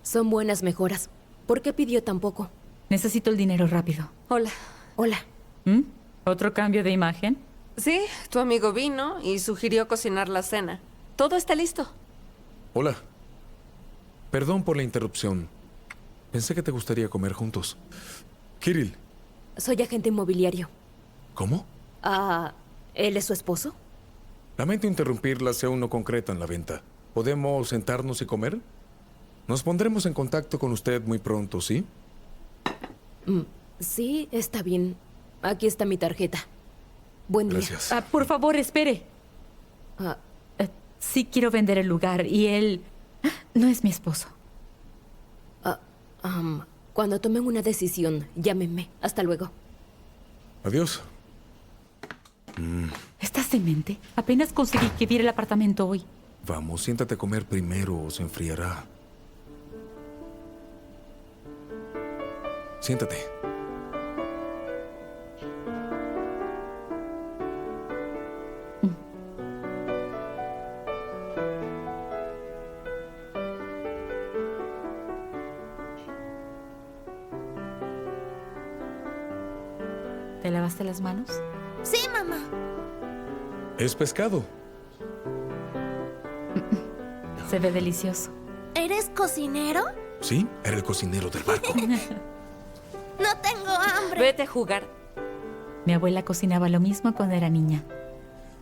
Son buenas mejoras. ¿Por qué pidió tan poco? Necesito el dinero rápido. Hola. Hola. ¿Otro cambio de imagen? Sí, tu amigo vino y sugirió cocinar la cena. Todo está listo. Hola. Perdón por la interrupción. Pensé que te gustaría comer juntos. Kirill. Soy agente inmobiliario. ¿Cómo? ¿Él es su esposo? Lamento interrumpirla si aún no concretan la venta. ¿Podemos sentarnos y comer? Nos pondremos en contacto con usted muy pronto, ¿sí? Sí, está bien. Aquí está mi tarjeta. Buen día. Gracias. Por favor, espere. Sí quiero vender el lugar y él no es mi esposo. Cuando tomen una decisión, llámenme. Hasta luego. Adiós. ¿Estás demente? Apenas conseguí que viera el apartamento hoy. Vamos, siéntate a comer primero o se enfriará. Siéntate. ¿Te lavaste las manos? Sí, mamá. Es pescado. Se ve delicioso. ¿Eres cocinero? Sí, era el cocinero del barco. No tengo hambre. Vete a jugar. Mi abuela cocinaba lo mismo cuando era niña.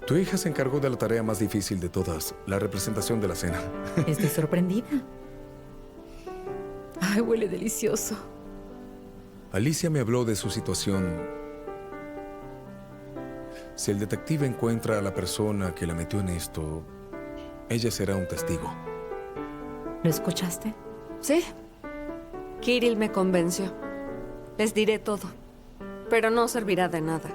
Tu hija se encargó de la tarea más difícil de todas, la representación de la cena. Estoy sorprendida. Ay, huele delicioso. Alicia me habló de su situación. Si el detective encuentra a la persona que la metió en esto, ella será un testigo. ¿Lo escuchaste? Sí. Kirill me convenció. Les diré todo. Pero no servirá de nada.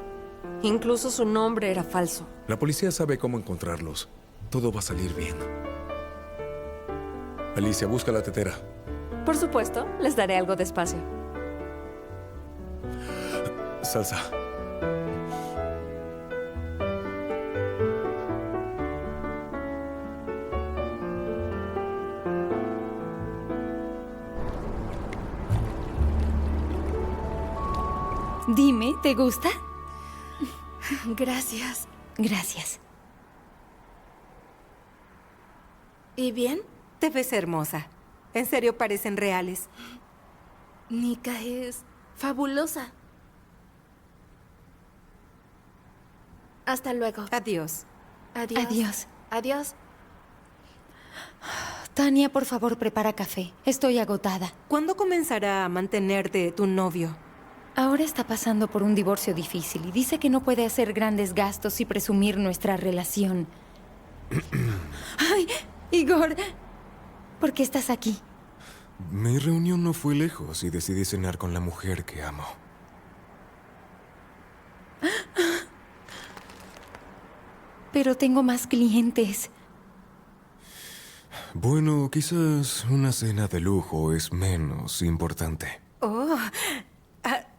Incluso su nombre era falso. La policía sabe cómo encontrarlos. Todo va a salir bien. Alicia, busca la tetera. Por supuesto, les daré algo de espacio. Salsa. Dime, ¿te gusta? Gracias. Gracias. ¿Y bien? Te ves hermosa. En serio, parecen reales. Nika es fabulosa. Hasta luego. Adiós. Adiós. Adiós. Adiós. Tania, por favor, prepara café. Estoy agotada. ¿Cuándo comenzará a mantenerte tu novio? Ahora está pasando por un divorcio difícil y dice que no puede hacer grandes gastos y presumir nuestra relación. ¡Ay, Igor! ¿Por qué estás aquí? Mi reunión no fue lejos y decidí cenar con la mujer que amo. Pero tengo más clientes. Bueno, quizás una cena de lujo es menos importante. Oh,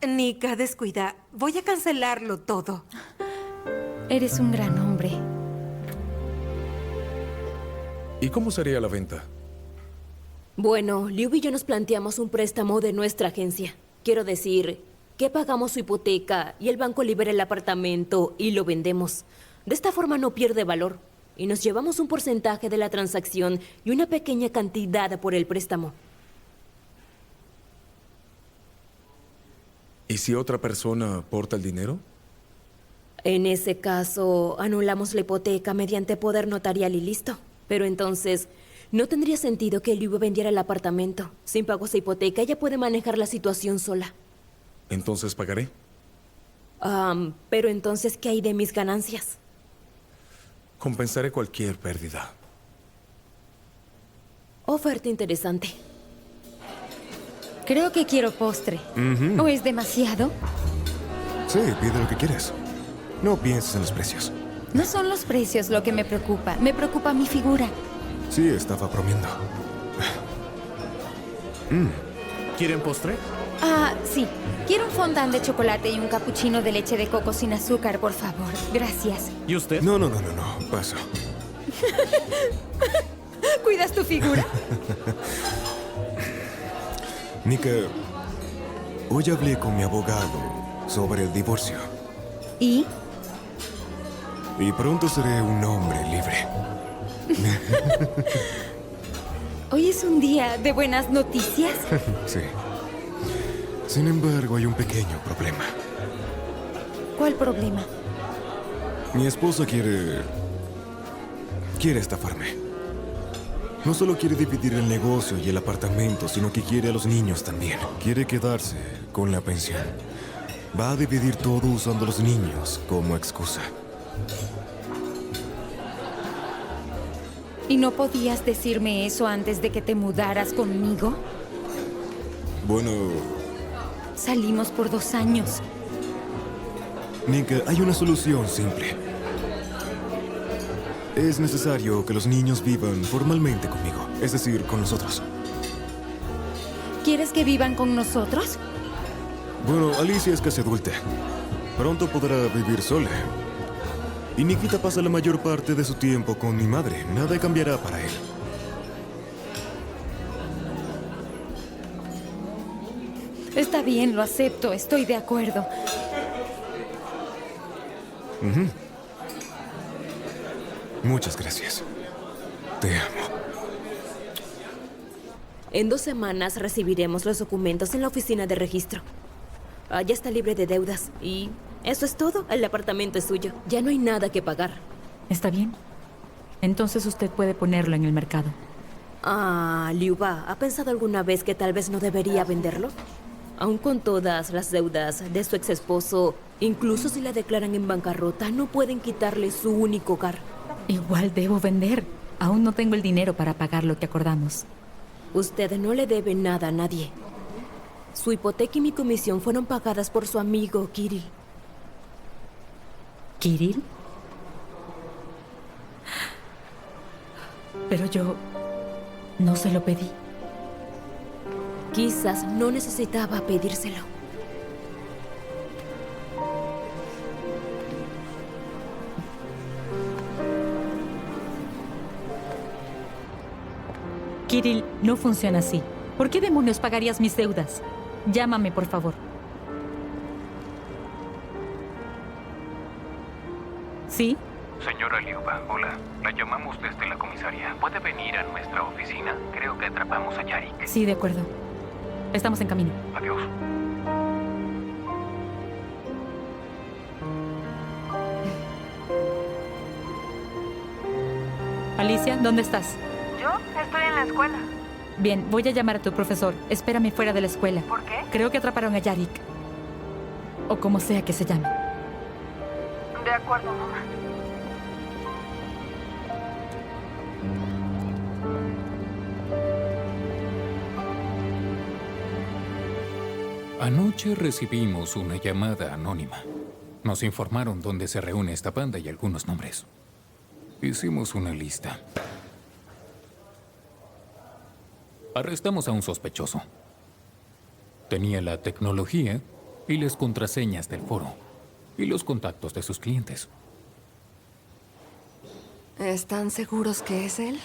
Nika, descuida. Voy a cancelarlo todo. Eres un gran hombre. ¿Y cómo sería la venta? Bueno, Liu y yo nos planteamos un préstamo de nuestra agencia. Quiero decir, que pagamos su hipoteca y el banco libera el apartamento y lo vendemos. De esta forma no pierde valor. Y nos llevamos un porcentaje de la transacción y una pequeña cantidad por el préstamo. ¿Y si otra persona aporta el dinero? En ese caso, anulamos la hipoteca mediante poder notarial y listo. Pero entonces, no tendría sentido que Liu vendiera el apartamento. Sin pagos de hipoteca, ella puede manejar la situación sola. Entonces pagaré. Pero entonces, ¿qué hay de mis ganancias? Compensaré cualquier pérdida. Oferta interesante. Creo que quiero postre. ¿O es demasiado? Sí, pide lo que quieras. No pienses en los precios. No son los precios lo que me preocupa. Me preocupa mi figura. Sí, estaba bromeando. ¿Quieren postre? Ah, sí. Quiero un fondant de chocolate y un cappuccino de leche de coco sin azúcar, por favor. Gracias. ¿Y usted? No. Paso. ¿Cuidas tu figura? Nika, hoy hablé con mi abogado sobre el divorcio. ¿Y? Y pronto seré un hombre libre. ¿Hoy es un día de buenas noticias? Sí. Sin embargo, hay un pequeño problema. ¿Cuál problema? Mi esposa quiere estafarme. No solo quiere dividir el negocio y el apartamento, sino que quiere a los niños también. Quiere quedarse con la pensión. Va a dividir todo usando a los niños como excusa. ¿Y no podías decirme eso antes de que te mudaras conmigo? Bueno, Salimos por 2 años. Nika, hay una solución simple. Es necesario que los niños vivan formalmente conmigo, es decir, con nosotros. ¿Quieres que vivan con nosotros? Bueno, Alicia es casi adulta. Pronto podrá vivir sola. Y Nikita pasa la mayor parte de su tiempo con mi madre. Nada cambiará para él. Está bien, lo acepto. Estoy de acuerdo. Muchas gracias. Te amo. En 2 semanas recibiremos los documentos en la oficina de registro. Ya está libre de deudas. Y eso es todo. El apartamento es suyo. Ya no hay nada que pagar. ¿Está bien? Entonces usted puede ponerlo en el mercado. Liuba, ¿ha pensado alguna vez que tal vez no debería venderlo? Aún con todas las deudas de su ex esposo, incluso si la declaran en bancarrota, no pueden quitarle su único hogar. Igual debo vender. Aún no tengo el dinero para pagar lo que acordamos. Usted no le debe nada a nadie. Su hipoteca y mi comisión fueron pagadas por su amigo Kirill. ¿Kirill? Pero yo no se lo pedí. Quizás no necesitaba pedírselo. Kirill, no funciona así. ¿Por qué demonios pagarías mis deudas? Llámame, por favor. ¿Sí? Señora Liuba, hola. La llamamos desde la comisaría. ¿Puede venir a nuestra oficina? Creo que atrapamos a Yarik. Sí, de acuerdo. Estamos en camino. Adiós. Alicia, ¿dónde estás? Yo estoy en la escuela. Bien, voy a llamar a tu profesor. Espérame fuera de la escuela. ¿Por qué? Creo que atraparon a Yarik. O como sea que se llame. De acuerdo, mamá. Anoche recibimos una llamada anónima. Nos informaron dónde se reúne esta banda y algunos nombres. Hicimos una lista. Arrestamos a un sospechoso. Tenía la tecnología y las contraseñas del foro y los contactos de sus clientes. ¿Están seguros que es él?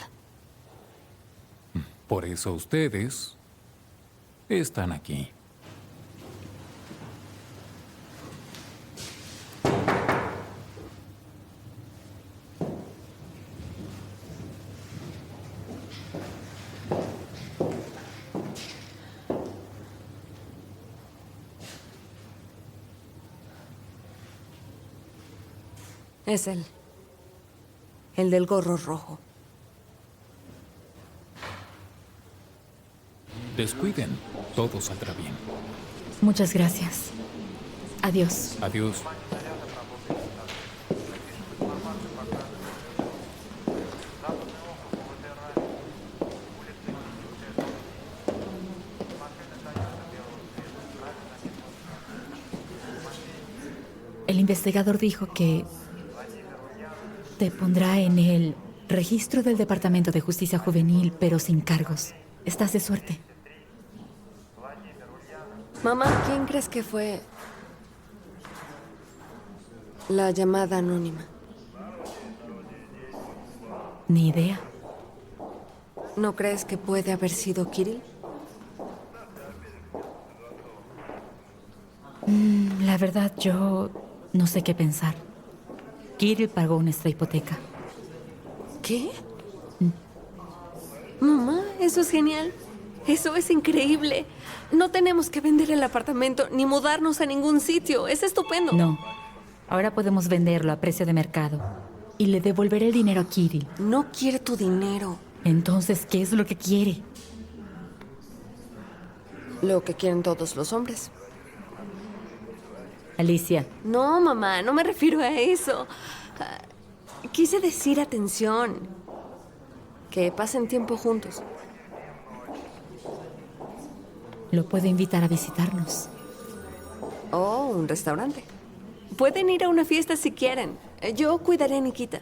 Por eso ustedes están aquí. Es él. El del gorro rojo. Descuiden, todo saldrá bien. Muchas gracias. Adiós. Adiós. El investigador dijo que te pondrá en el registro del Departamento de Justicia Juvenil, pero sin cargos. Estás de suerte. Mamá, ¿quién crees que fue la llamada anónima? Ni idea. ¿No crees que puede haber sido Kirill? La verdad, yo no sé qué pensar. Kirill pagó nuestra hipoteca. ¿Qué? Mamá, eso es genial. Eso es increíble. No tenemos que vender el apartamento ni mudarnos a ningún sitio. Es estupendo. No. Ahora podemos venderlo a precio de mercado. Y le devolveré el dinero a Kirill. No quiere tu dinero. Entonces, ¿qué es lo que quiere? Lo que quieren todos los hombres. Alicia. No, mamá, no me refiero a eso. Quise decir atención. Que pasen tiempo juntos. Lo puedo invitar a visitarnos. Oh, un restaurante. Pueden ir a una fiesta si quieren. Yo cuidaré a Nikita.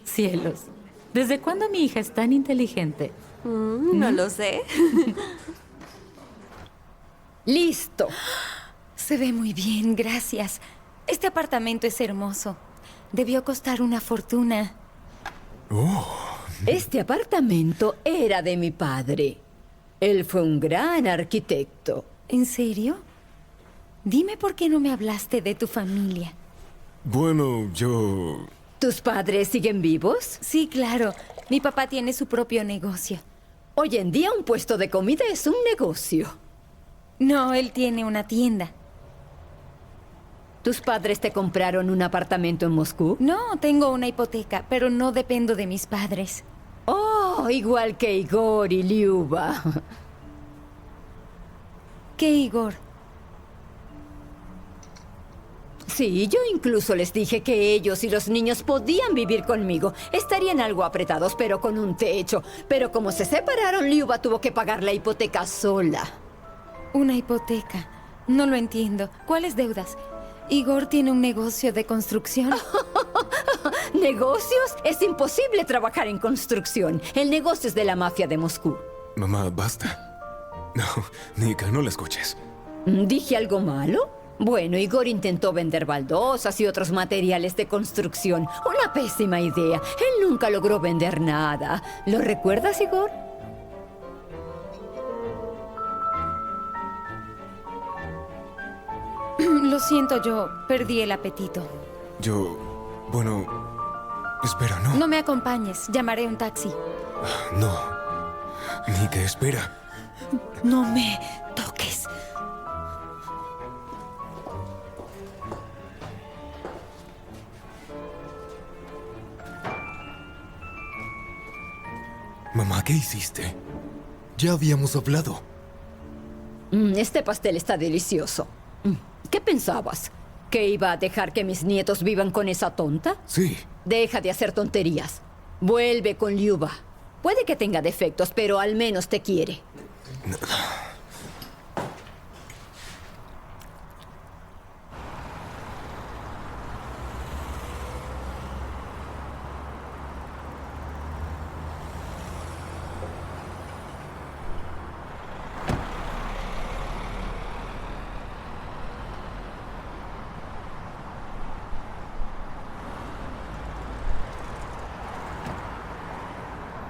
Cielos. ¿Desde cuándo mi hija es tan inteligente? No lo sé. Listo. Se ve muy bien, gracias. Este apartamento es hermoso. Debió costar una fortuna. Este apartamento era de mi padre. Él fue un gran arquitecto. ¿En serio? Dime por qué no me hablaste de tu familia. Bueno, yo... ¿Tus padres siguen vivos? Sí, claro. Mi papá tiene su propio negocio. Hoy en día un puesto de comida es un negocio. No, él tiene una tienda. ¿Tus padres te compraron un apartamento en Moscú? No, tengo una hipoteca, pero no dependo de mis padres. Oh, igual que Igor y Liuba. ¿Qué Igor? Sí, yo incluso les dije que ellos y los niños podían vivir conmigo. Estarían algo apretados, pero con un techo. Pero como se separaron, Liuba tuvo que pagar la hipoteca sola. ¿Una hipoteca? No lo entiendo. ¿Cuáles deudas? Igor tiene un negocio de construcción. ¿Negocios? Es imposible trabajar en construcción. El negocio es de la mafia de Moscú. Mamá, basta. No, Nika, no la escuches. ¿Dije algo malo? Bueno, Igor intentó vender baldosas y otros materiales de construcción. Una pésima idea. Él nunca logró vender nada. ¿Lo recuerdas, Igor? Lo siento, yo perdí el apetito. Bueno, espera, no. No me acompañes, llamaré un taxi. No. Nika, espera. No me toques. Mamá, ¿qué hiciste? Ya habíamos hablado. Este pastel está delicioso. ¿Qué pensabas? ¿Que iba a dejar que mis nietos vivan con esa tonta? Sí. Deja de hacer tonterías. Vuelve con Liuba. Puede que tenga defectos, pero al menos te quiere. No.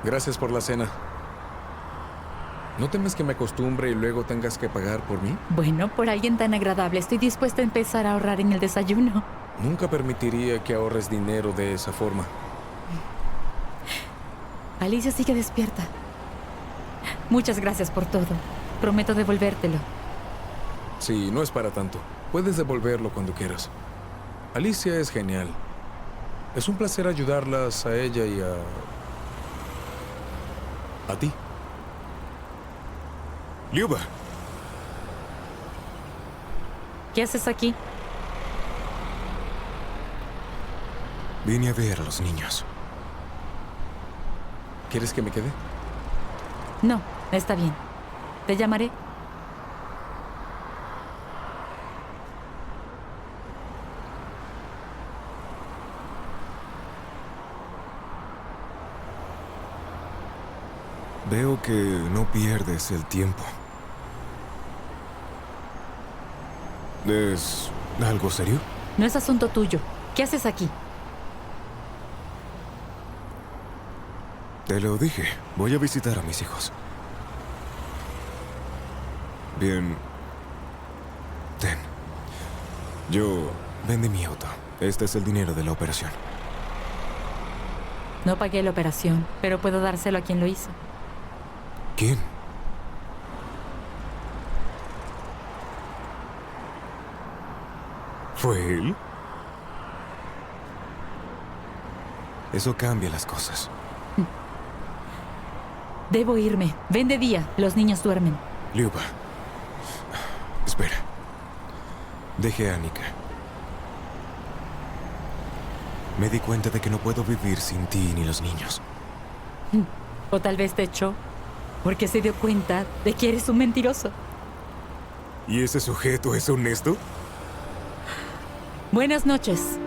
Gracias por la cena. ¿No temes que me acostumbre y luego tengas que pagar por mí? Bueno, por alguien tan agradable estoy dispuesta a empezar a ahorrar en el desayuno. Nunca permitiría que ahorres dinero de esa forma. Alicia sigue despierta. Muchas gracias por todo. Prometo devolvértelo. Sí, no es para tanto. Puedes devolverlo cuando quieras. Alicia es genial. Es un placer ayudarlas a ella y a ti. Liuba. ¿Qué haces aquí? Vine a ver a los niños. ¿Quieres que me quede? No, está bien. Te llamaré. Veo que no pierdes el tiempo. ¿Es algo serio? No es asunto tuyo. ¿Qué haces aquí? Te lo dije. Voy a visitar a mis hijos. Bien. Ten. Yo vendí mi auto. Este es el dinero de la operación. No pagué la operación, pero puedo dárselo a quien lo hizo. ¿Quién? ¿Fue él? Eso cambia las cosas. Debo irme. Ven de día. Los niños duermen. Liuba. Espera. Dejé a Nika. Me di cuenta de que no puedo vivir sin ti ni los niños. O tal vez te echó porque se dio cuenta de que eres un mentiroso. ¿Y ese sujeto es honesto? Buenas noches.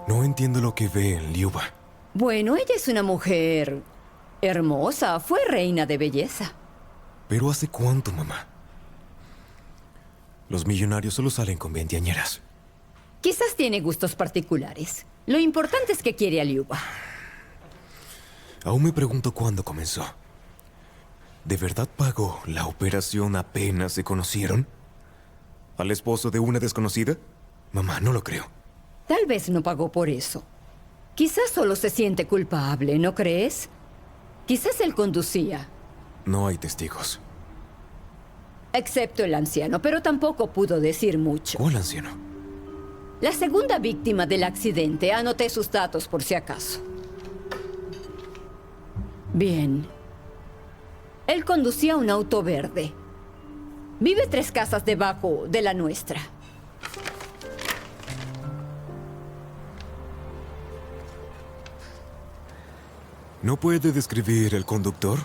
No entiendo lo que ve en Liuba. Bueno, ella es una mujer hermosa. Fue reina de belleza. ¿Pero hace cuánto, mamá? Los millonarios solo salen con veinteañeras. Quizás tiene gustos particulares. Lo importante es que quiere a Liuba. Aún me pregunto cuándo comenzó. ¿De verdad pagó la operación apenas se conocieron? ¿Al esposo de una desconocida? Mamá, no lo creo. Tal vez no pagó por eso. Quizás solo se siente culpable, ¿no crees? Quizás él conducía. No hay testigos. Excepto el anciano, pero tampoco pudo decir mucho. ¿Cuál anciano? La segunda víctima del accidente. Anoté sus datos por si acaso. Bien. Él conducía un auto verde. Vive 3 casas debajo de la nuestra. ¿No puede describir el conductor?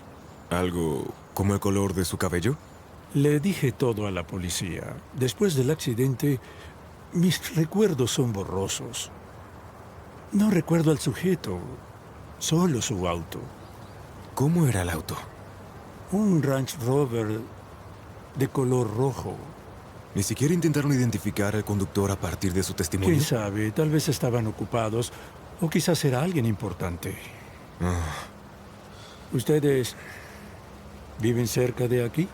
¿Algo como el color de su cabello? Le dije todo a la policía. Después del accidente, mis recuerdos son borrosos. No recuerdo al sujeto, solo su auto. ¿Cómo era el auto? Un Range Rover de color rojo. ¿Ni siquiera intentaron identificar al conductor a partir de su testimonio? ¿Quién sabe? Tal vez estaban ocupados o quizás era alguien importante. ¿Ustedes viven cerca de aquí?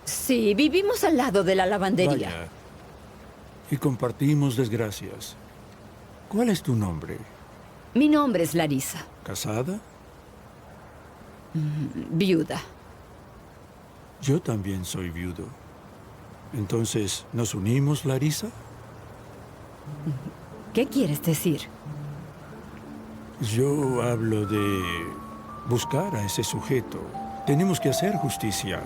Sí, vivimos al lado de la lavandería. Vaya. Y compartimos desgracias. ¿Cuál es tu nombre? Mi nombre es Larissa. ¿Casada? Viuda. Yo también soy viudo. Entonces, ¿nos unimos, Larissa? ¿Qué quieres decir? Yo hablo de buscar a ese sujeto. Tenemos que hacer justicia.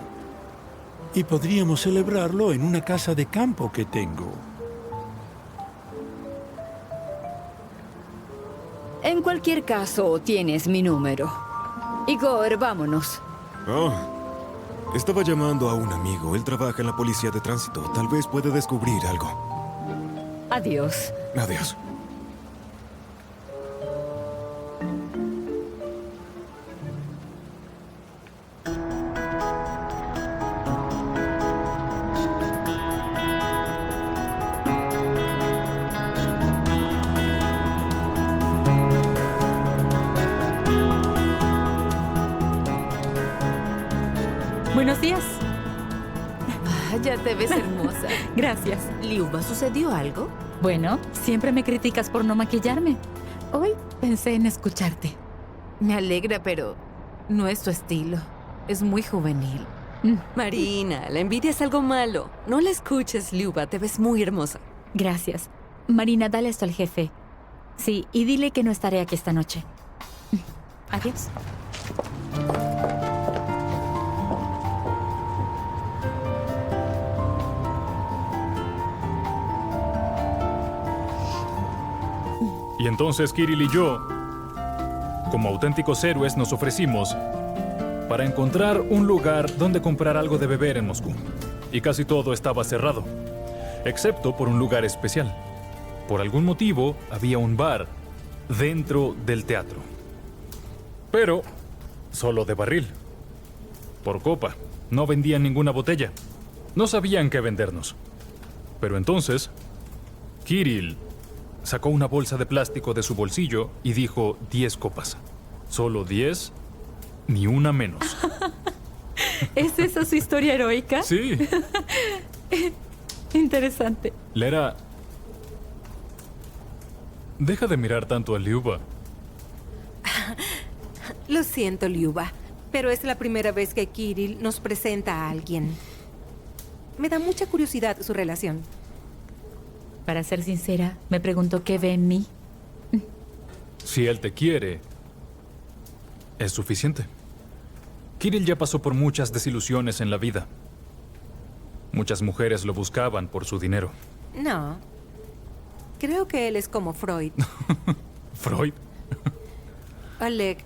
Y podríamos celebrarlo en una casa de campo que tengo. En cualquier caso, tienes mi número. Igor, vámonos. Estaba llamando a un amigo. Él trabaja en la policía de tránsito. Tal vez puede descubrir algo. Adiós. Adiós. Buenos días. Ya te ves hermosa. Gracias. Liuba, ¿sucedió algo? Bueno, siempre me criticas por no maquillarme. Hoy pensé en escucharte. Me alegra, pero no es tu estilo. Es muy juvenil. Marina, la envidia es algo malo. No la escuches, Liuba. Te ves muy hermosa. Gracias. Marina, dale esto al jefe. Sí, y dile que no estaré aquí esta noche. Adiós. Y entonces Kirill y yo, como auténticos héroes, nos ofrecimos para encontrar un lugar donde comprar algo de beber en Moscú. Y casi todo estaba cerrado, excepto por un lugar especial. Por algún motivo, había un bar dentro del teatro. Pero solo de barril. Por copa. No vendían ninguna botella. No sabían qué vendernos. Pero entonces, Kirill sacó una bolsa de plástico de su bolsillo y dijo 10 copas. Solo 10, ni una menos. ¿Es esa su historia heroica? Sí. Interesante. Lera, deja de mirar tanto a Liuba. Lo siento, Liuba, pero es la primera vez que Kirill nos presenta a alguien. Me da mucha curiosidad su relación. Para ser sincera, me preguntó qué ve en mí. Si él te quiere, es suficiente. Kirill ya pasó por muchas desilusiones en la vida. Muchas mujeres lo buscaban por su dinero. No. Creo que él es como Freud. ¿Freud? Oleg,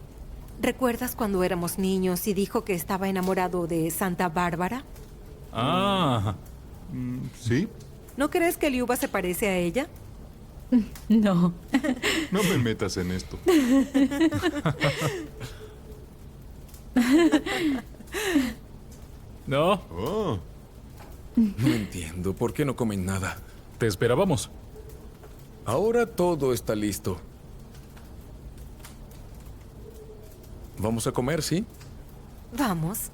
¿recuerdas cuando éramos niños y dijo que estaba enamorado de Santa Bárbara? Ah. ¿Sí? ¿No crees que Liuba se parece a ella? No. No me metas en esto. No. Oh. No entiendo. ¿Por qué no comen nada? Te esperábamos. Ahora todo está listo. ¿Vamos a comer, sí? Vamos.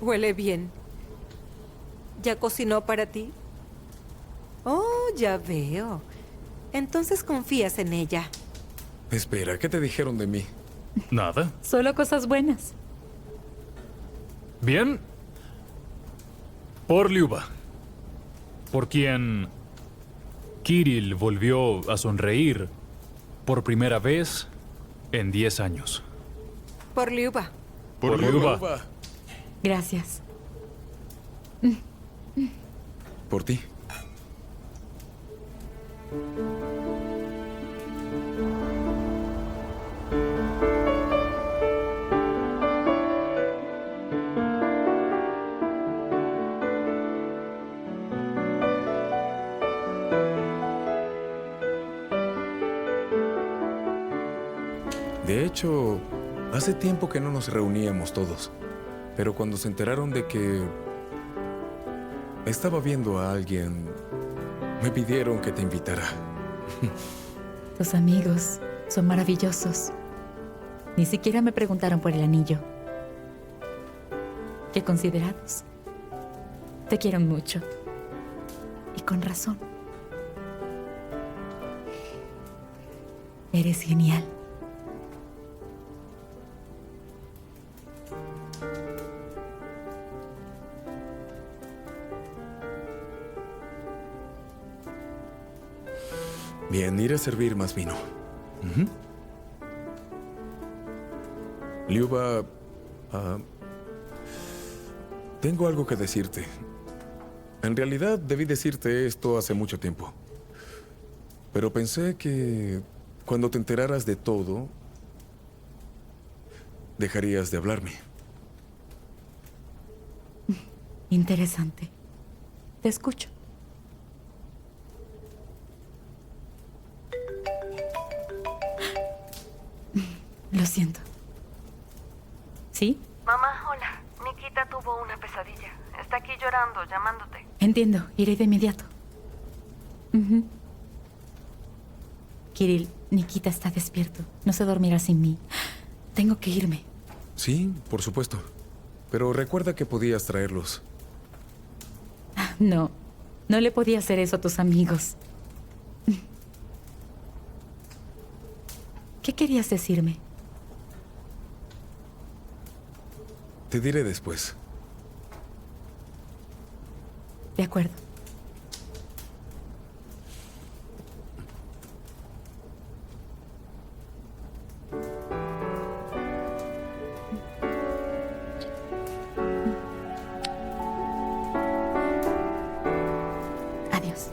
Huele bien. ¿Ya cocinó para ti? Oh, ya veo. Entonces confías en ella. Espera, ¿qué te dijeron de mí? Nada. Solo cosas buenas. Bien. Por Liuba. Por quien Kirill volvió a sonreír por primera vez en 10 años. Por Liuba. Por Liuba. Gracias. Por ti. De hecho, hace tiempo que no nos reuníamos todos. Pero cuando se enteraron de que estaba viendo a alguien, me pidieron que te invitara. Tus amigos son maravillosos. Ni siquiera me preguntaron por el anillo. Qué considerados. Te quiero mucho. Y con razón. Eres genial. Bien, iré a servir más vino. Liuba, tengo algo que decirte. En realidad, debí decirte esto hace mucho tiempo. Pero pensé que cuando te enteraras de todo, dejarías de hablarme. Interesante. Te escucho. Lo siento. ¿Sí? Mamá, hola. Nikita tuvo una pesadilla. Está aquí llorando, llamándote. Entiendo. Iré de inmediato. Kirill, Nikita está despierto. No se dormirá sin mí. Tengo que irme. Sí, por supuesto. Pero recuerda que podías traerlos. No, no le podía hacer eso a tus amigos. ¿Qué querías decirme? Te diré después. De acuerdo. Adiós.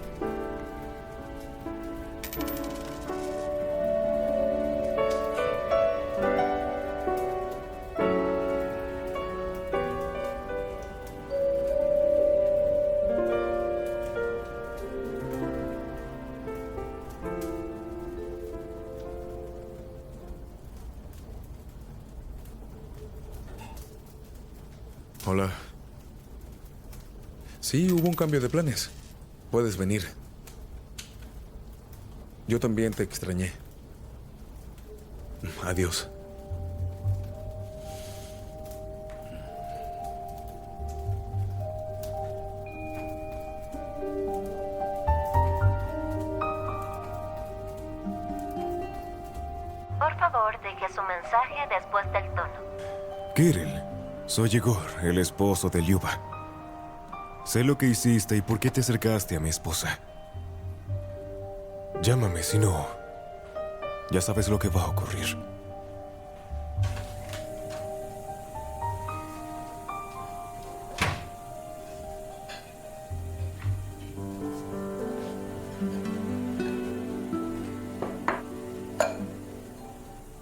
Hola. Sí, hubo un cambio de planes. Puedes venir. Yo también te extrañé. Adiós. Por favor, deje su mensaje después del tono. Kirill, soy Igor, el esposo de Lyuba. Sé lo que hiciste y por qué te acercaste a mi esposa. Llámame, si no, ya sabes lo que va a ocurrir.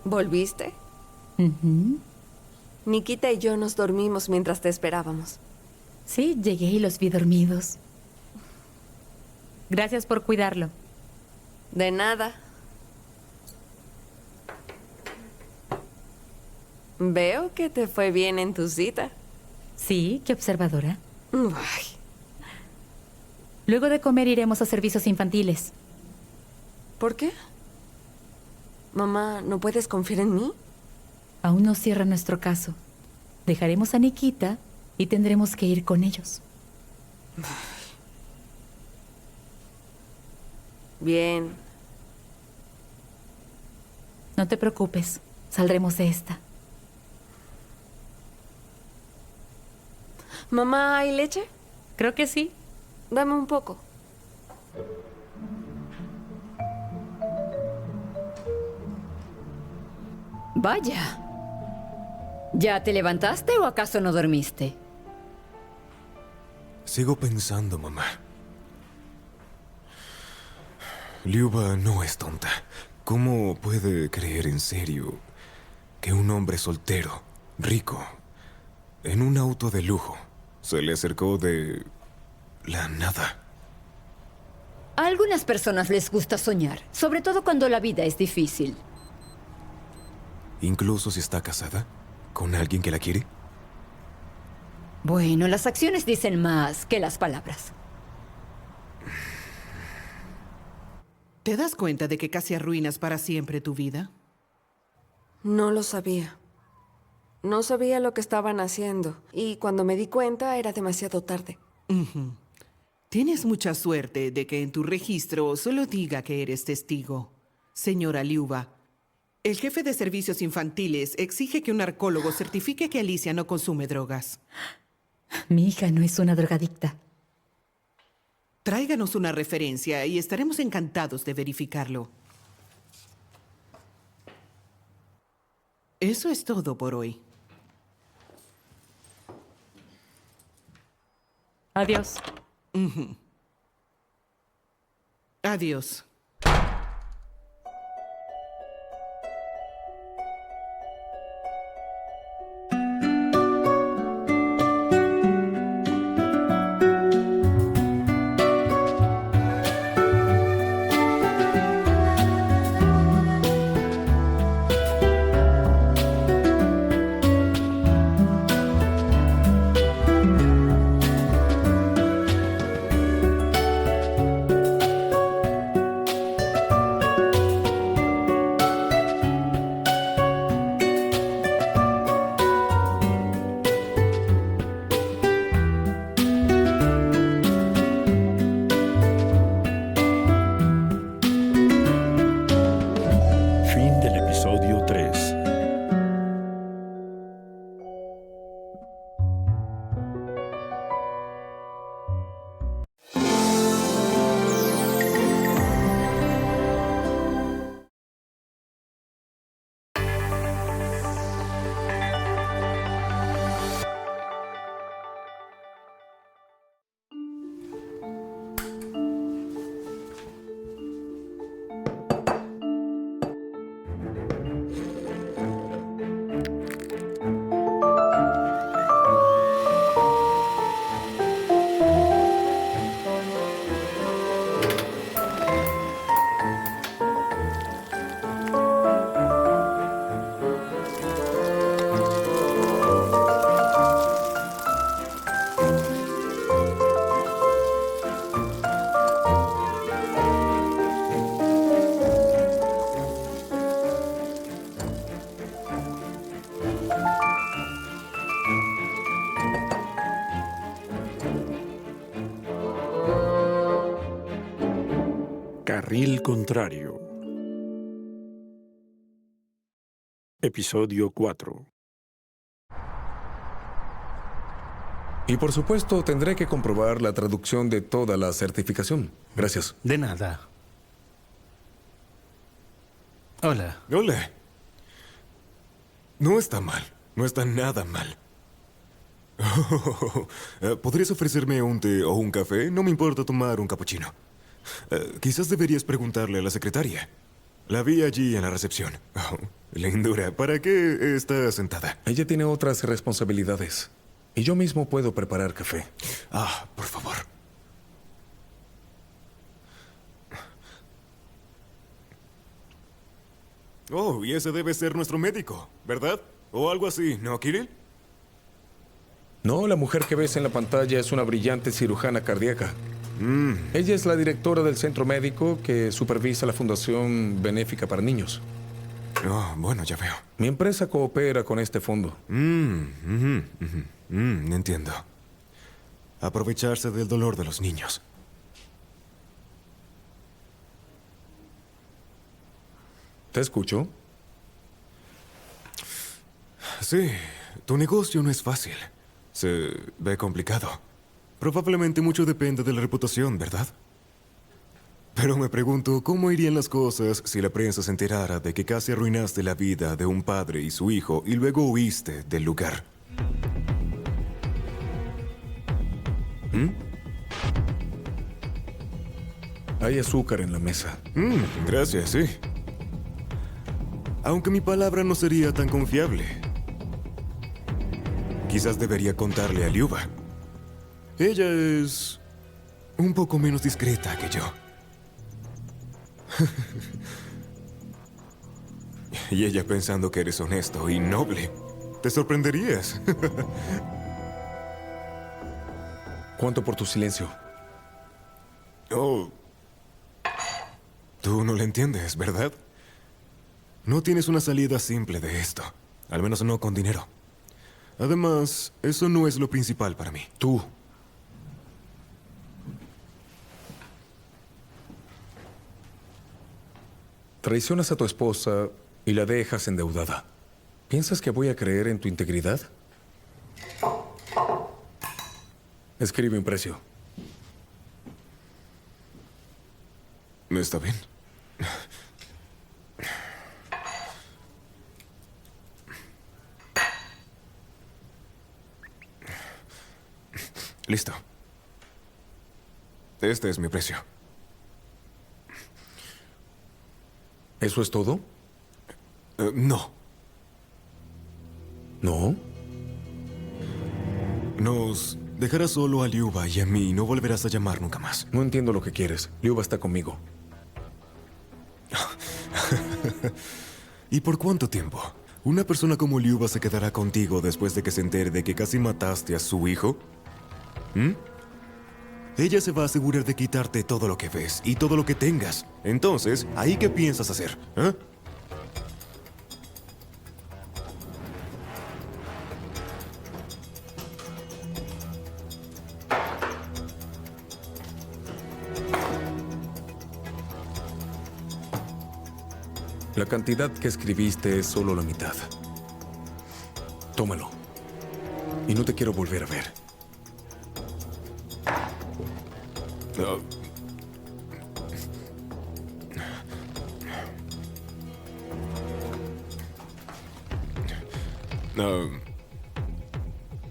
¿Volviste? Nikita y yo nos dormimos mientras te esperábamos. Sí, llegué y los vi dormidos. Gracias por cuidarlo. De nada. Veo que te fue bien en tu cita. Sí, qué observadora. Ay. Luego de comer iremos a servicios infantiles. ¿Por qué? Mamá, ¿no puedes confiar en mí? Aún no cierra nuestro caso. Dejaremos a Nikita y tendremos que ir con ellos. Bien. No te preocupes, saldremos de esta. Mamá, ¿hay leche? Creo que sí. Dame un poco. Vaya. ¿Ya te levantaste o acaso no dormiste? Sigo pensando, mamá. Lyuba no es tonta. ¿Cómo puede creer en serio que un hombre soltero, rico, en un auto de lujo, se le acercó de la nada? A algunas personas les gusta soñar, sobre todo cuando la vida es difícil. ¿Incluso si está casada con alguien que la quiere? Bueno, las acciones dicen más que las palabras. ¿Te das cuenta de que casi arruinas para siempre tu vida? No lo sabía. No sabía lo que estaban haciendo. Y cuando me di cuenta era demasiado tarde. Tienes mucha suerte de que en tu registro solo diga que eres testigo. Señora Lyuba, el jefe de servicios infantiles exige que un narcólogo certifique que Alicia no consume drogas. Mi hija no es una drogadicta. Tráiganos una referencia y estaremos encantados de verificarlo. Eso es todo por hoy. Adiós. Adiós. Carril Contrario. Episodio 4. Y por supuesto, tendré que comprobar la traducción de toda la certificación. Gracias. De nada. Hola. Hola. No está mal. No está nada mal. ¿Podrías ofrecerme un té o un café? No me importa tomar un cappuccino. Quizás deberías preguntarle a la secretaria. La vi allí en la recepción. Oh, lindura, ¿para qué está sentada? Ella tiene otras responsabilidades. Y yo mismo puedo preparar café. Ah, por favor. Oh, y ese debe ser nuestro médico, ¿verdad? O algo así, ¿no, Kirill? No, la mujer que ves en la pantalla es una brillante cirujana cardíaca. Ella es la directora del centro médico que supervisa la Fundación Benéfica para Niños. Oh, bueno, ya veo. Mi empresa coopera con este fondo. Entiendo. Aprovecharse del dolor de los niños. ¿Te escucho? Sí, tu negocio no es fácil. Se ve complicado. Probablemente mucho depende de la reputación, ¿verdad? Pero me pregunto, ¿cómo irían las cosas si la prensa se enterara de que casi arruinaste la vida de un padre y su hijo y luego huiste del lugar? Hay azúcar en la mesa. Gracias, sí. Aunque mi palabra no sería tan confiable. Quizás debería contarle a Liuba. Ella es un poco menos discreta que yo. Y ella pensando que eres honesto y noble. Te sorprenderías. ¿Cuánto por tu silencio? Oh. Tú no lo entiendes, ¿verdad? No tienes una salida simple de esto. Al menos no con dinero. Además, eso no es lo principal para mí. Tú. Traicionas a tu esposa y la dejas endeudada. ¿Piensas que voy a creer en tu integridad? Escribe un precio. Está bien. Listo. Este es mi precio. ¿Eso es todo? No. ¿No? Nos dejarás solo a Liuba y a mí y no volverás a llamar nunca más. No entiendo lo que quieres. Liuba está conmigo. ¿Y por cuánto tiempo? ¿Una persona como Liuba se quedará contigo después de que se entere de que casi mataste a su hijo? Ella se va a asegurar de quitarte todo lo que ves y todo lo que tengas. Entonces, ¿ahí qué piensas hacer? La cantidad que escribiste es solo la mitad. Tómalo. Y no te quiero volver a ver.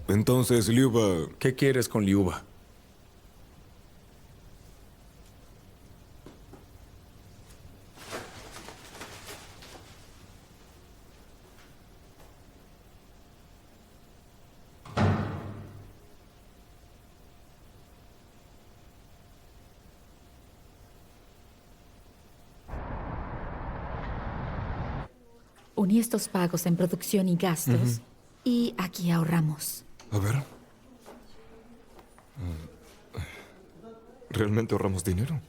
Entonces, Liuba... ¿Qué quieres con Liuba? Uní estos pagos en producción y gastos y aquí ahorramos. A ver. ¿Realmente ahorramos dinero?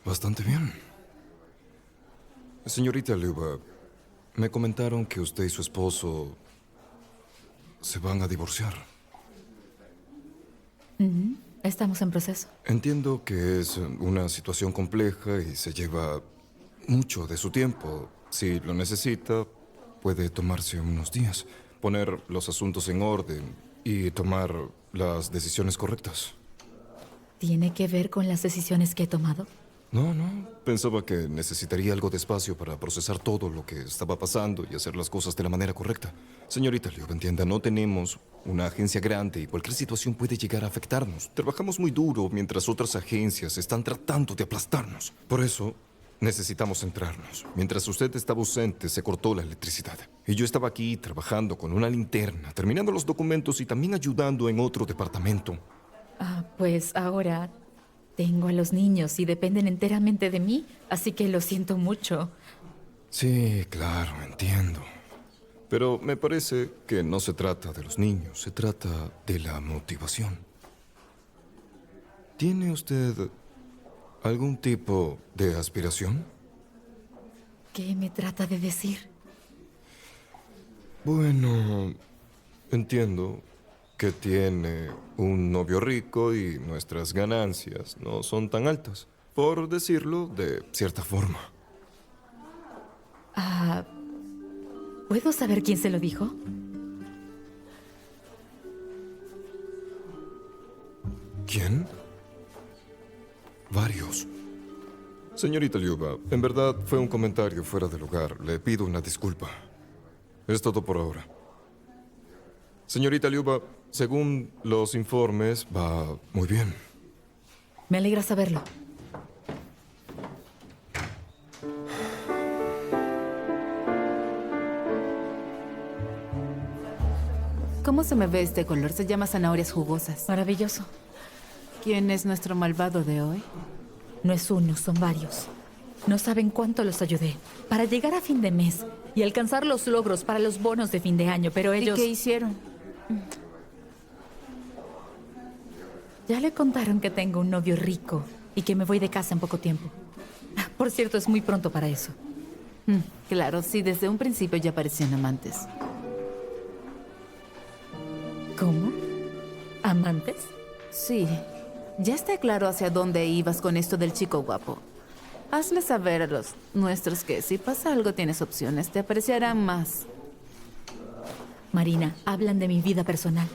Bastante bien. Señorita Liuba, me comentaron que usted y su esposo se van a divorciar. Estamos en proceso. Entiendo que es una situación compleja y se lleva mucho de su tiempo. Si lo necesita, puede tomarse unos días, poner los asuntos en orden y tomar las decisiones correctas. ¿Tiene que ver con las decisiones que he tomado? No, pensaba que necesitaría algo de espacio para procesar todo lo que estaba pasando y hacer las cosas de la manera correcta. Señorita Liuba, entienda, no tenemos una agencia grande y cualquier situación puede llegar a afectarnos. Trabajamos muy duro mientras otras agencias están tratando de aplastarnos. Por eso, necesitamos centrarnos. Mientras usted estaba ausente, se cortó la electricidad. Y yo estaba aquí trabajando con una linterna, terminando los documentos y también ayudando en otro departamento. Pues ahora tengo a los niños y dependen enteramente de mí, así que lo siento mucho. Sí, claro, entiendo. Pero me parece que no se trata de los niños, se trata de la motivación. ¿Tiene usted algún tipo de aspiración? ¿Qué me trata de decir? Bueno, entiendo que tiene un novio rico y nuestras ganancias no son tan altas, por decirlo de cierta forma. ¿Puedo saber quién se lo dijo? ¿Quién? Varios. Señorita Liuba, en verdad fue un comentario fuera de lugar. Le pido una disculpa. Es todo por ahora. Señorita Liuba, según los informes, va muy bien. Me alegra saberlo. ¿Cómo se me ve este color? Se llama zanahorias jugosas. Maravilloso. ¿Quién es nuestro malvado de hoy? No es uno, son varios. No saben cuánto los ayudé para llegar a fin de mes y alcanzar los logros para los bonos de fin de año, pero ellos... ¿Y qué hicieron? Ya le contaron que tengo un novio rico y que me voy de casa en poco tiempo. Por cierto, es muy pronto para eso. Claro, sí, desde un principio ya parecían amantes. ¿Cómo? ¿Amantes? Sí. Ya está claro hacia dónde ibas con esto del chico guapo. Hazle saber a los nuestros que si pasa algo tienes opciones, te apreciarán más. Marina, hablan de mi vida personal.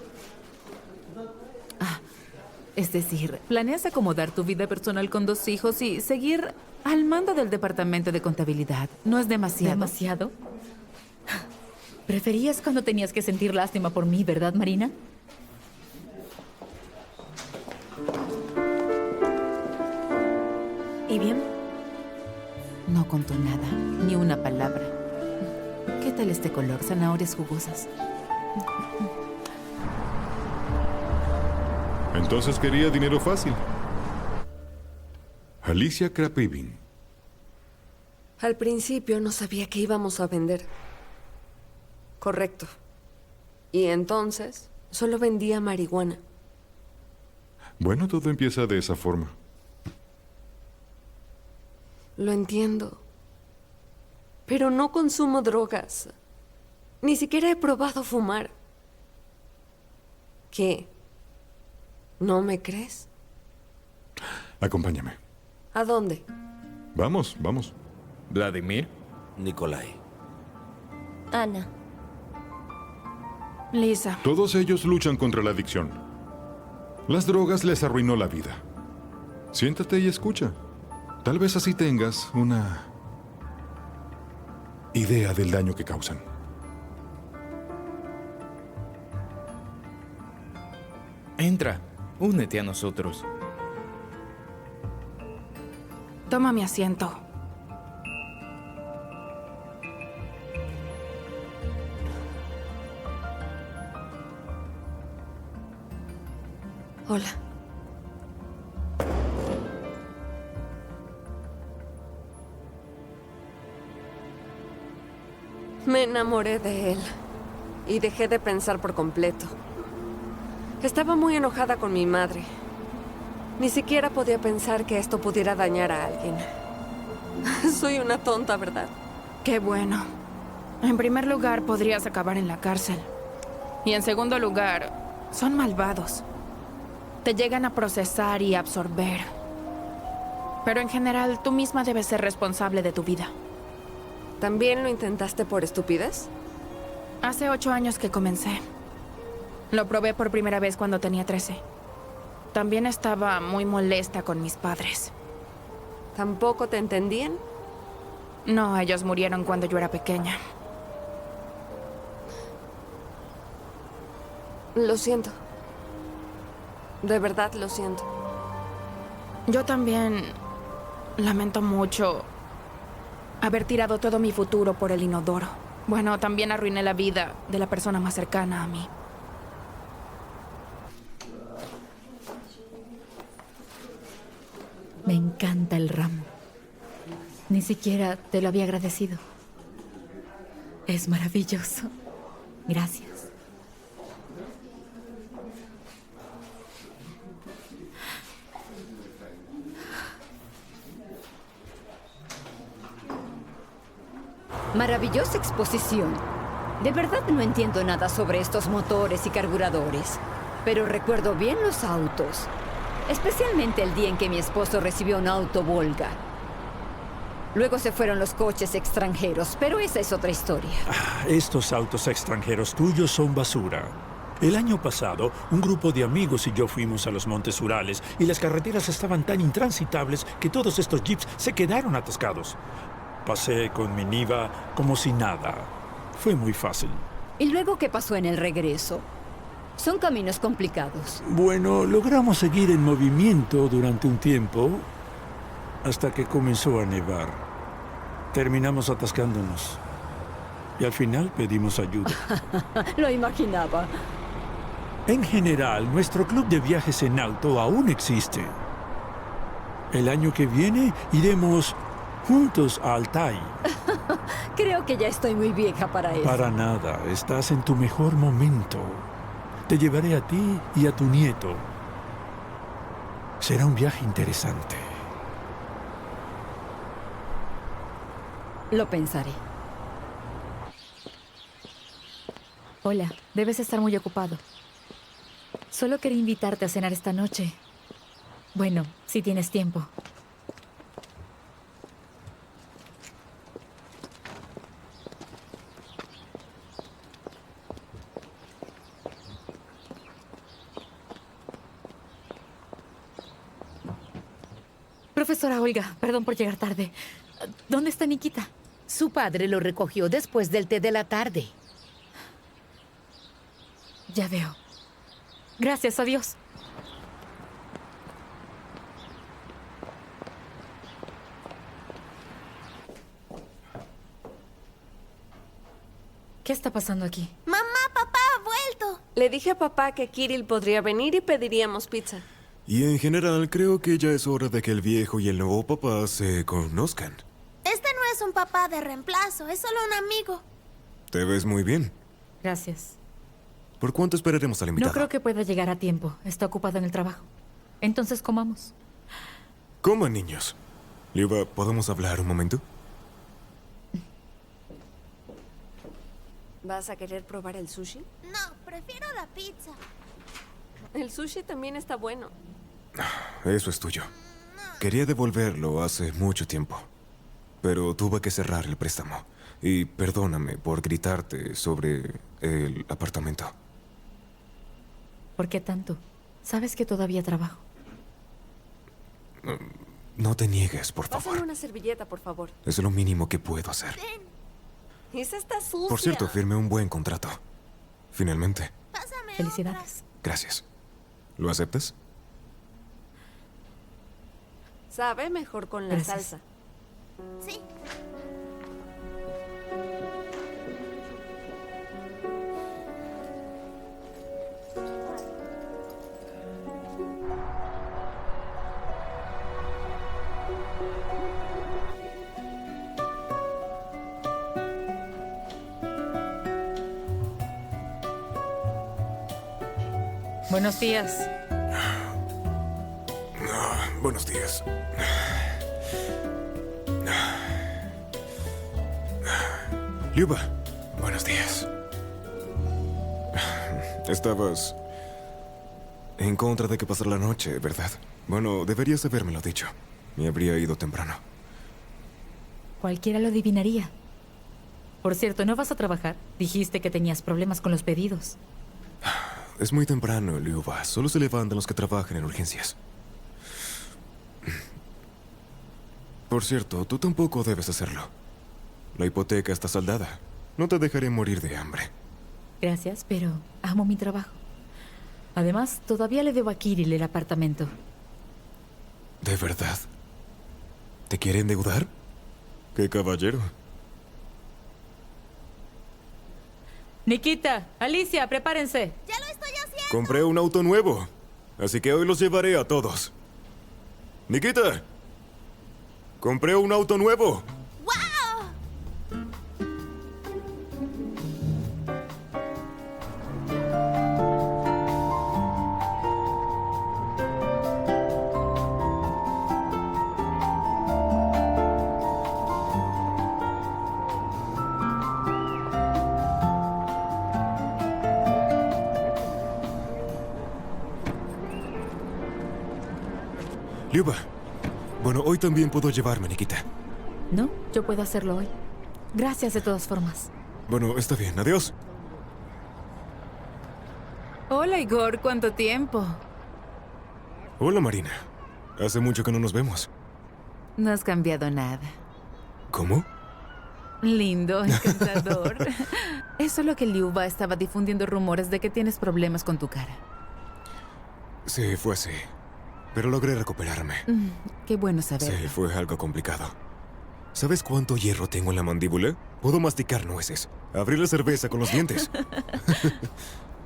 Es decir, ¿planeas acomodar tu vida personal con 2 hijos y seguir al mando del departamento de contabilidad? ¿No es demasiado? ¿Demasiado? Preferías cuando tenías que sentir lástima por mí, ¿verdad, Marina? ¿Y bien? No contó nada, ni una palabra. ¿Qué tal este color? Zanahorias jugosas. Entonces quería dinero fácil. Alicia Krapivin. Al principio no sabía qué íbamos a vender. Correcto. Y entonces solo vendía marihuana. Bueno, todo empieza de esa forma. Lo entiendo. Pero no consumo drogas. Ni siquiera he probado fumar. ¿Qué? ¿No me crees? Acompáñame. ¿A dónde? Vamos, vamos. Vladimir. Nikolai. Ana. Lisa. Todos ellos luchan contra la adicción. Las drogas les arruinó la vida. Siéntate y escucha. Tal vez así tengas una idea del daño que causan. Entra, únete a nosotros. Toma mi asiento. Hola. Me enamoré de él y dejé de pensar por completo. Estaba muy enojada con mi madre. Ni siquiera podía pensar que esto pudiera dañar a alguien. Soy una tonta, ¿verdad? Qué bueno. En primer lugar, podrías acabar en la cárcel. Y en segundo lugar, son malvados. Te llegan a procesar y absorber. Pero en general, tú misma debes ser responsable de tu vida. ¿También lo intentaste por estupidez? Hace 8 años que comencé. Lo probé por primera vez cuando tenía 13. También estaba muy molesta con mis padres. ¿Tampoco te entendían? No, ellos murieron cuando yo era pequeña. Lo siento. De verdad lo siento. Yo también lamento mucho haber tirado todo mi futuro por el inodoro. Bueno, también arruiné la vida de la persona más cercana a mí. Me encanta el ramo. Ni siquiera te lo había agradecido. Es maravilloso. Gracias. Maravillosa exposición. De verdad no entiendo nada sobre estos motores y carburadores, pero recuerdo bien los autos. Especialmente el día en que mi esposo recibió un auto Volga. Luego se fueron los coches extranjeros, pero esa es otra historia. Estos autos extranjeros tuyos son basura. El año pasado, un grupo de amigos y yo fuimos a los Montes Urales y las carreteras estaban tan intransitables que todos estos jeeps se quedaron atascados. Pasé con mi Niva como si nada. Fue muy fácil. ¿Y luego qué pasó en el regreso? Son caminos complicados. Bueno, logramos seguir en movimiento durante un tiempo hasta que comenzó a nevar. Terminamos atascándonos. Y al final pedimos ayuda. Lo imaginaba. En general, nuestro club de viajes en auto aún existe. El año que viene iremos juntos a Altai. Creo que ya estoy muy vieja para eso. Para nada. Estás en tu mejor momento. Te llevaré a ti y a tu nieto. Será un viaje interesante. Lo pensaré. Hola, debes estar muy ocupado. Solo quería invitarte a cenar esta noche. Bueno, si tienes tiempo. Profesora Olga, perdón por llegar tarde. ¿Dónde está Nikita? Su padre lo recogió después del té de la tarde. Ya veo. Gracias, adiós. ¿Qué está pasando aquí? Mamá, papá ha vuelto. Le dije a papá que Kirill podría venir y pediríamos pizza. Y en general creo que ya es hora de que el viejo y el nuevo papá se conozcan. Este no es un papá de reemplazo, es solo un amigo. Te ves muy bien. Gracias. ¿Por cuánto esperaremos al invitado? No creo que pueda llegar a tiempo. Está ocupado en el trabajo. Entonces comamos. Coman, niños. Liuba, ¿podemos hablar un momento? ¿Vas a querer probar el sushi? No, prefiero la pizza. El sushi también está bueno. Eso es tuyo. Quería devolverlo hace mucho tiempo, pero tuve que cerrar el préstamo. Y perdóname por gritarte sobre el apartamento. ¿Por qué tanto? Sabes que todavía trabajo. No te niegues, por Pásame favor. una servilleta, por favor. Es lo mínimo que puedo hacer. Esa está sucia. Por cierto, firmé un buen contrato. Finalmente. Felicidades. Gracias. ¿Lo aceptas? Sabe mejor con la Gracias. salsa. Sí. Buenos días. Buenos días. Liuba, buenos días. Estabas En contra de que pasar la noche, ¿verdad? Bueno, deberías habérmelo dicho. Me habría ido temprano. Cualquiera lo adivinaría. Por cierto, ¿no vas a trabajar? Dijiste que tenías problemas con los pedidos. Es muy temprano, Liuba. Solo se levantan los que trabajan en urgencias. Por cierto, tú tampoco debes hacerlo. La hipoteca está saldada. No te dejaré morir de hambre. Gracias, pero amo mi trabajo. Además, todavía le debo a Kirill el apartamento. ¿De verdad? ¿Te quiere endeudar? ¡Qué caballero! Nikita, Alicia, prepárense. ¡Ya lo estoy haciendo! Compré un auto nuevo, así que hoy los llevaré a todos. ¡Nikita! ¡Compré un auto nuevo! Liuba. Bueno, hoy también puedo llevarme, Nikita. No, yo puedo hacerlo hoy. Gracias de todas formas. Bueno, está bien. Adiós. Hola, Igor. ¿Cuánto tiempo? Hola, Marina. Hace mucho que no nos vemos. No has cambiado nada. ¿Cómo? Lindo, encantador. Es solo que Liuba estaba difundiendo rumores de que tienes problemas con tu cara. Sí, fue así. Pero logré recuperarme. Qué bueno saberlo. Sí, fue algo complicado. ¿Sabes cuánto hierro tengo en la mandíbula? Puedo masticar nueces, abrir la cerveza con los dientes.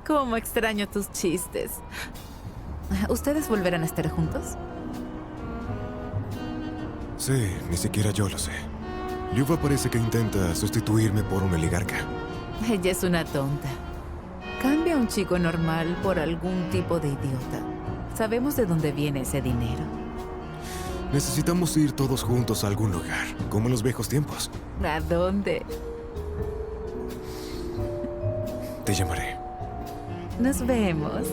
Cómo extraño tus chistes. ¿Ustedes volverán a estar juntos? Sí, ni siquiera yo lo sé. Liuba parece que intenta sustituirme por un oligarca. Ella es una tonta. Cambia a un chico normal por algún tipo de idiota. Sabemos de dónde viene ese dinero. Necesitamos ir todos juntos a algún lugar, como en los viejos tiempos. ¿A dónde? Te llamaré. Nos vemos.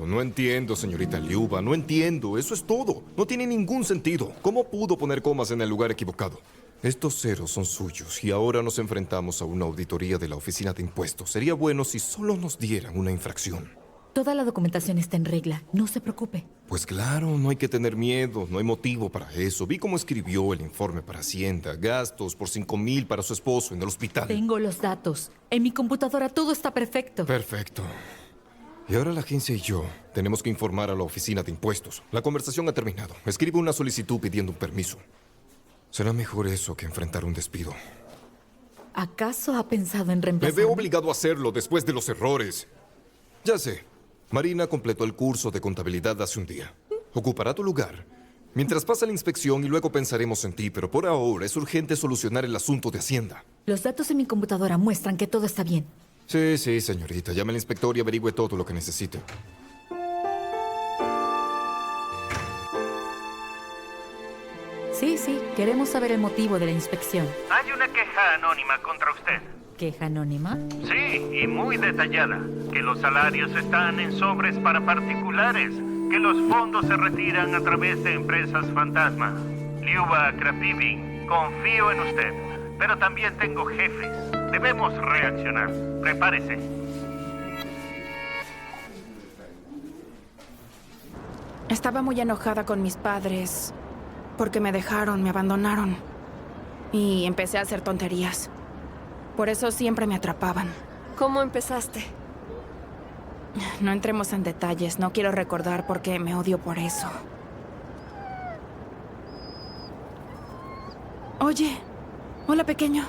No entiendo, señorita Liuba, no entiendo. Eso es todo. No tiene ningún sentido. ¿Cómo pudo poner comas en el lugar equivocado? Estos ceros son suyos y ahora nos enfrentamos a una auditoría de la Oficina de Impuestos. Sería bueno si solo nos dieran una infracción. Toda la documentación está en regla. No se preocupe. Pues claro, no hay que tener miedo. No hay motivo para eso. Vi cómo escribió el informe para Hacienda. Gastos por 5,000 para su esposo en el hospital. Tengo los datos. En mi computadora todo está perfecto. Perfecto. Y ahora la agencia y yo tenemos que informar a la Oficina de Impuestos. La conversación ha terminado. Escribe una solicitud pidiendo un permiso. Será mejor eso que enfrentar un despido. ¿Acaso ha pensado en Me reemplazarme? veo obligado a hacerlo después de los errores. Ya sé. Marina completó el curso de contabilidad hace un día. Ocupará tu lugar. Mientras pasa la inspección y luego pensaremos en ti, pero por ahora es urgente solucionar el asunto de Hacienda. Los datos en mi computadora muestran que todo está bien. Sí, señorita. Llame al inspector y averigüe todo lo que necesite. Sí, queremos saber el motivo de la inspección. Hay una queja anónima contra usted. ¿Queja anónima? Sí, y muy detallada. Que los salarios están en sobres para particulares. Que los fondos se retiran a través de empresas fantasma. Liuba Krapivin, confío en usted. Pero también tengo jefes. Debemos reaccionar. Prepárese. Estaba muy enojada con mis padres porque me dejaron, me abandonaron. Y empecé a hacer tonterías. Por eso siempre me atrapaban. ¿Cómo empezaste? No entremos en detalles. No quiero recordar porque me odio por eso. Oye, hola pequeño.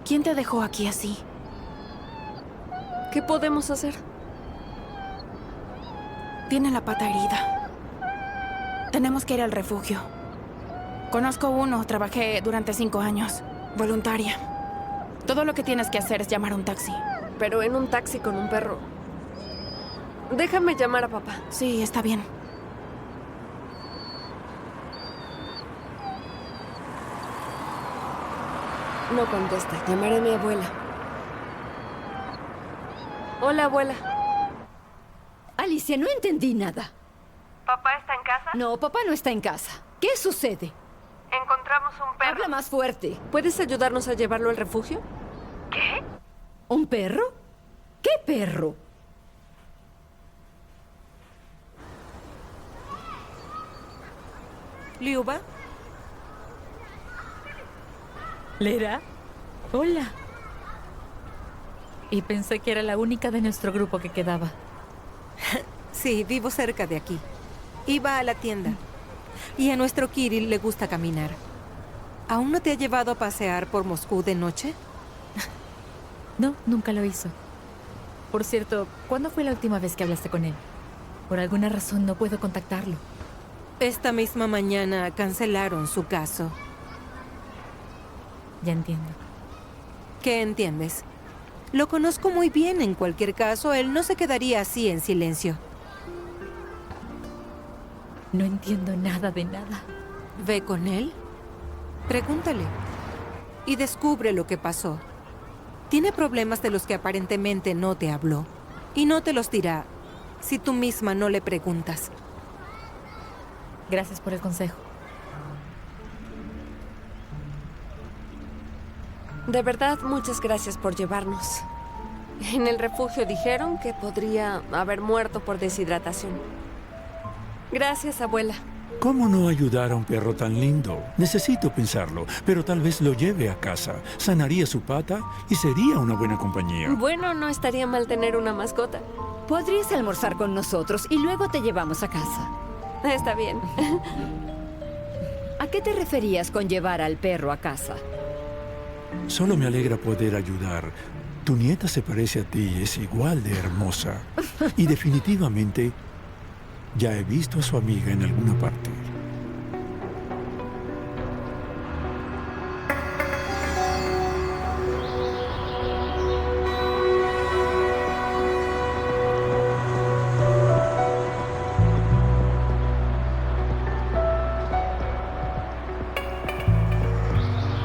¿Quién te dejó aquí así? ¿Qué podemos hacer? Tiene la pata herida. Tenemos que ir al refugio. Conozco uno, trabajé durante 5 años. Voluntaria. Todo lo que tienes que hacer es llamar a un taxi. Pero en un taxi con un perro. Déjame llamar a papá. Sí, está bien. No contesta. Llamaré a mi abuela. Hola, abuela. Alicia, no entendí nada. ¿Papá está en casa? No, papá no está en casa. ¿Qué sucede? Encontramos un perro. Habla más fuerte. ¿Puedes ayudarnos a llevarlo al refugio? ¿Qué? ¿Un perro? ¿Qué perro? Liuba, ¿Lera? Hola. Y pensé que era la única de nuestro grupo que quedaba. sí, vivo cerca de aquí. Iba a la tienda. Y a nuestro Kirill le gusta caminar. ¿Aún no te ha llevado a pasear por Moscú de noche? No, nunca lo hizo. Por cierto, ¿cuándo fue la última vez que hablaste con él? Por alguna razón no puedo contactarlo. Esta misma mañana cancelaron su caso. Ya entiendo. ¿Qué entiendes? Lo conozco muy bien. En cualquier caso, él no se quedaría así en silencio. No entiendo nada de nada. Ve con él. Pregúntale. Y descubre lo que pasó. Tiene problemas de los que aparentemente no te habló. Y no te los dirá si tú misma no le preguntas. Gracias por el consejo. De verdad, muchas gracias por llevarnos. En el refugio dijeron que podría haber muerto por deshidratación. Gracias, abuela. ¿Cómo no ayudar a un perro tan lindo? Necesito pensarlo, pero tal vez lo lleve a casa. Sanaría su pata y sería una buena compañía. Bueno, no estaría mal tener una mascota. Podrías almorzar con nosotros y luego te llevamos a casa. Está bien. ¿A qué te referías con llevar al perro a casa? Solo me alegra poder ayudar. Tu nieta se parece a ti, es igual de hermosa. Y definitivamente ya he visto a su amiga en alguna parte.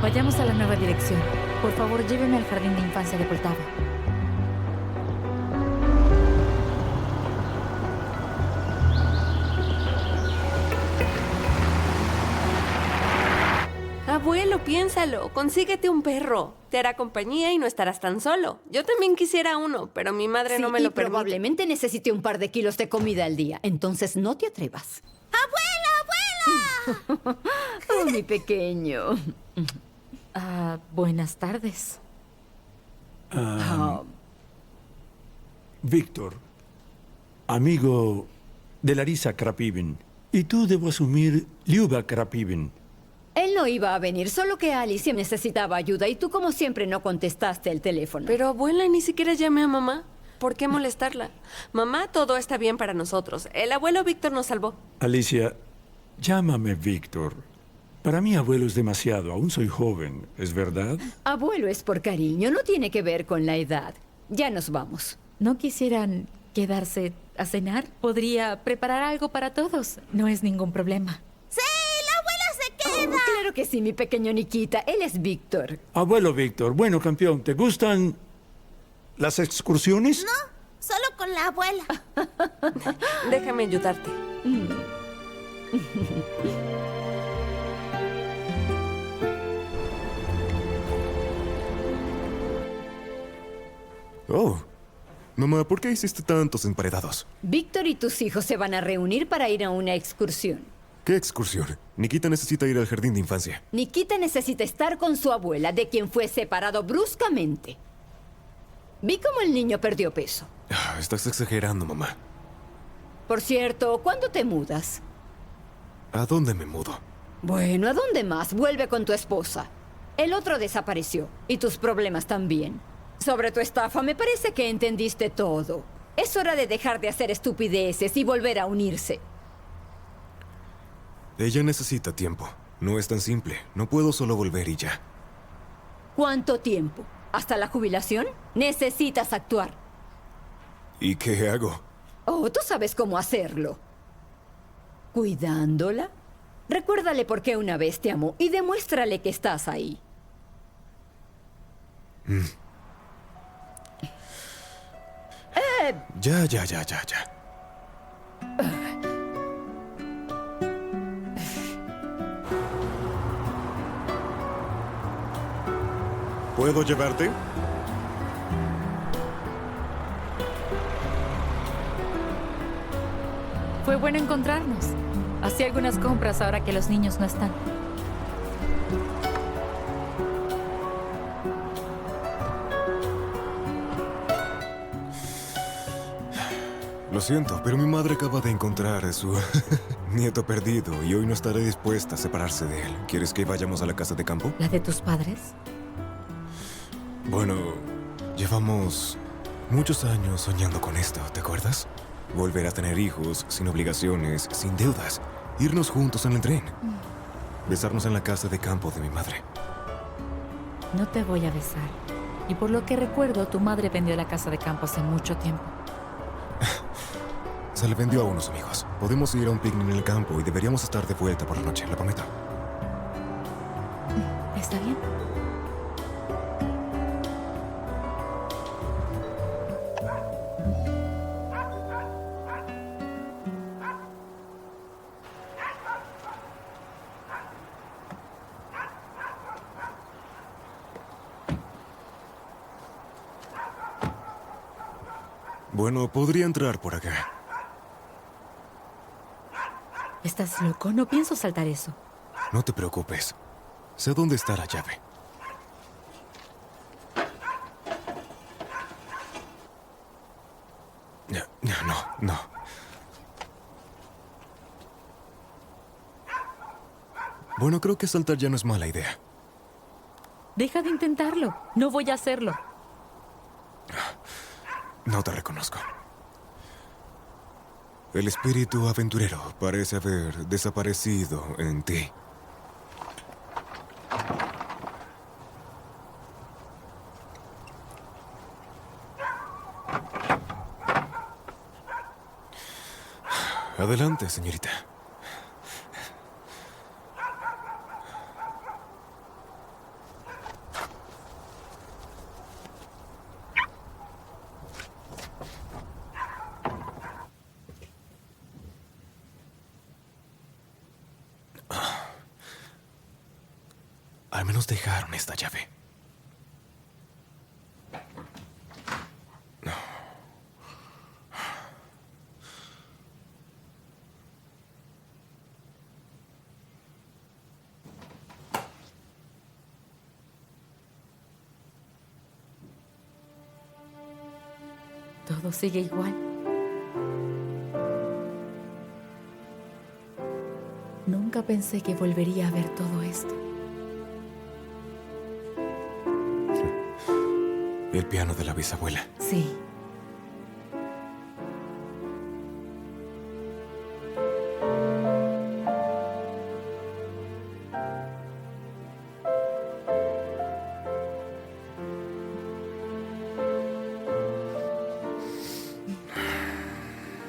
Vayamos a la nueva dirección. Por favor, lléveme al jardín de infancia de Poltava. Abuelo, piénsalo. Consíguete un perro. Te hará compañía y no estarás tan solo. Yo también quisiera uno, pero mi madre no me lo permite. Probablemente necesite un par de kilos de comida al día. Entonces no te atrevas. ¡Abuela, abuela! Oh, mi pequeño. Buenas tardes. Víctor, amigo de Larisa Krapivin. Y tú, debo asumir, Liuba Krapivin. Él no iba a venir, solo que Alicia necesitaba ayuda y tú, como siempre, no contestaste el teléfono. Pero, abuela, ni siquiera llamé a mamá. ¿Por qué molestarla? Mamá, todo está bien para nosotros. El abuelo Víctor nos salvó. Alicia, llámame Víctor. Para mí, abuelo es demasiado. Aún soy joven, ¿es verdad? Abuelo es por cariño, no tiene que ver con la edad. Ya nos vamos. ¿No quisieran quedarse a cenar? Podría preparar algo para todos. No es ningún problema. ¡Sí! ¡La abuela se queda! Oh, claro que sí, mi pequeño Nikita. Él es Víctor. Abuelo Víctor, bueno, campeón, ¿te gustan las excursiones? No, solo con la abuela. Déjame ayudarte. Oh, mamá, ¿por qué hiciste tantos emparedados? Víctor y tus hijos se van a reunir para ir a una excursión. ¿Qué excursión? Nikita necesita ir al jardín de infancia. Nikita necesita estar con su abuela, de quien fue separado bruscamente. Vi cómo el niño perdió peso. Estás exagerando, mamá. Por cierto, ¿cuándo te mudas? ¿A dónde me mudo? Bueno, ¿a dónde más? Vuelve con tu esposa. El otro desapareció, y tus problemas también. Sobre tu estafa, me parece que entendiste todo. Es hora de dejar de hacer estupideces y volver a unirse. Ella necesita tiempo. No es tan simple. No puedo solo volver y ya. ¿Cuánto tiempo? ¿Hasta la jubilación? Necesitas actuar. ¿Y qué hago? Oh, tú sabes cómo hacerlo. ¿Cuidándola? Recuérdale por qué una vez te amó y demuéstrale que estás ahí. Ya. ¿Puedo llevarte? Fue bueno encontrarnos. Hacía algunas compras ahora que los niños no están. Lo siento, pero mi madre acaba de encontrar a su nieto perdido y hoy no estaré dispuesta a separarse de él. ¿Quieres que vayamos a la casa de campo? ¿La de tus padres? Bueno, llevamos muchos años soñando con esto, ¿te acuerdas? Volver a tener hijos, sin obligaciones, sin deudas. Irnos juntos en el tren. Besarnos en la casa de campo de mi madre. No te voy a besar. Y por lo que recuerdo, tu madre vendió la casa de campo hace mucho tiempo. Se le vendió a unos amigos. Podemos ir a un picnic en el campo y deberíamos estar de vuelta por la noche, lo prometo. ¿Está bien? Bueno, podría entrar por acá. ¿Estás loco? No pienso saltar eso. No te preocupes. Sé dónde está la llave. No. Bueno, creo que saltar ya no es mala idea. Deja de intentarlo. No voy a hacerlo. No te reconozco. El espíritu aventurero parece haber desaparecido en ti. Adelante, señorita. Al menos dejaron esta llave. Todo sigue igual. Nunca pensé que volvería a ver todo esto. El piano de la bisabuela. Sí.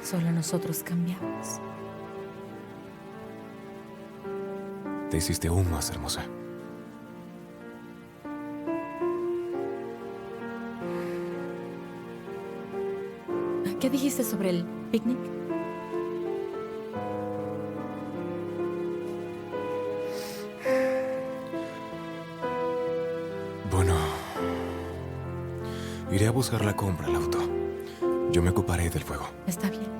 Solo nosotros cambiamos. Te hiciste aún más hermosa. ¿Qué dijiste sobre el picnic? Bueno, iré a buscar la compra al auto. Yo me ocuparé del fuego. Está bien.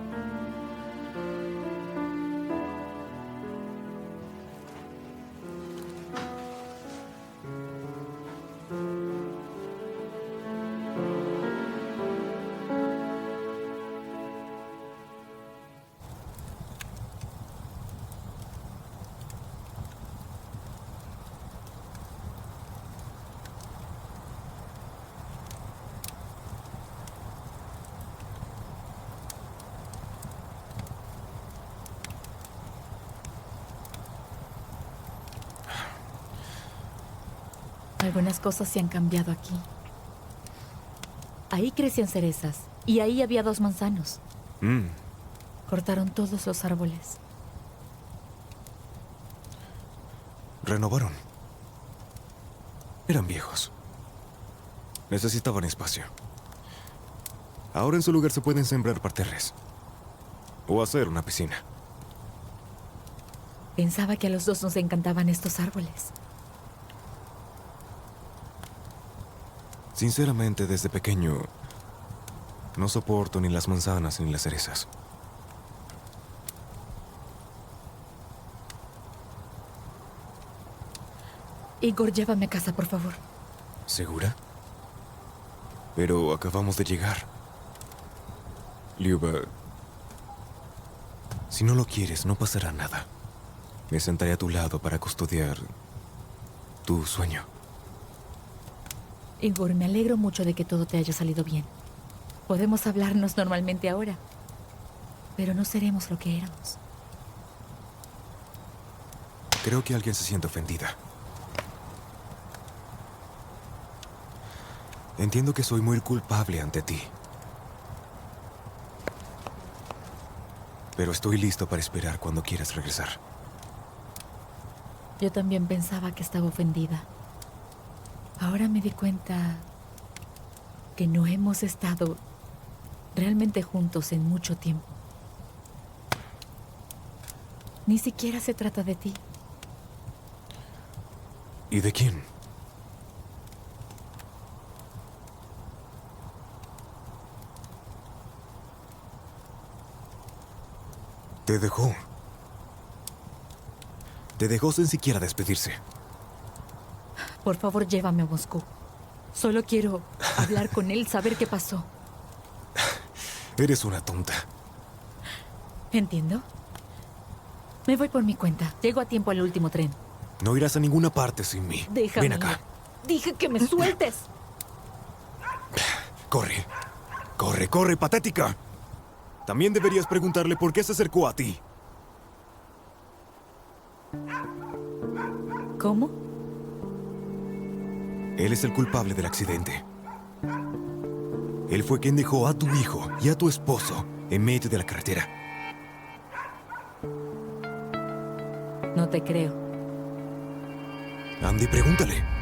Algunas cosas se han cambiado aquí. Ahí crecían cerezas y ahí había 2 manzanos. Cortaron todos los árboles. Renovaron. Eran viejos. Necesitaban espacio. Ahora en su lugar se pueden sembrar parterres. O hacer una piscina. Pensaba que a los 2 nos encantaban estos árboles. Sinceramente, desde pequeño, no soporto ni las manzanas ni las cerezas. Igor, llévame a casa, por favor. ¿Segura? Pero acabamos de llegar. Liuba, si no lo quieres, no pasará nada. Me sentaré a tu lado para custodiar tu sueño. Igor, me alegro mucho de que todo te haya salido bien. Podemos hablarnos normalmente ahora, pero no seremos lo que éramos. Creo que alguien se siente ofendida. Entiendo que soy muy culpable ante ti. Pero estoy listo para esperar cuando quieras regresar. Yo también pensaba que estaba ofendida. Ahora me di cuenta que no hemos estado realmente juntos en mucho tiempo. Ni siquiera se trata de ti. ¿Y de quién? Te dejó. Te dejó sin siquiera despedirse. Por favor, llévame a Moscú. Solo quiero hablar con él, saber qué pasó. Eres una tonta. Entiendo. Me voy por mi cuenta. Llego a tiempo al último tren. No irás a ninguna parte sin mí. Déjame. Ven acá. Dije que me sueltes. Corre. Corre, corre, patética. También deberías preguntarle por qué se acercó a ti. ¿Cómo? Él es el culpable del accidente. Él fue quien dejó a tu hijo y a tu esposo en medio de la carretera. No te creo. Andy, pregúntale.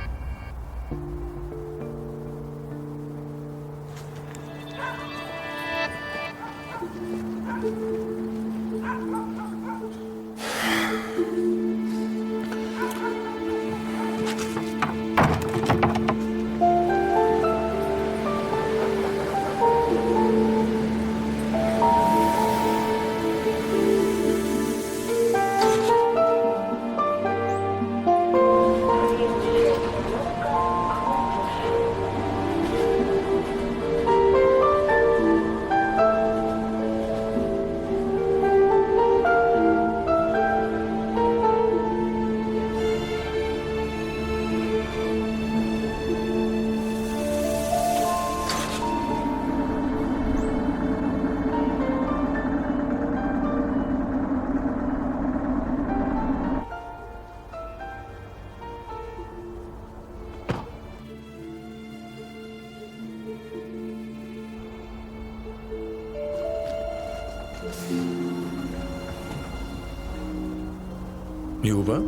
Liuba,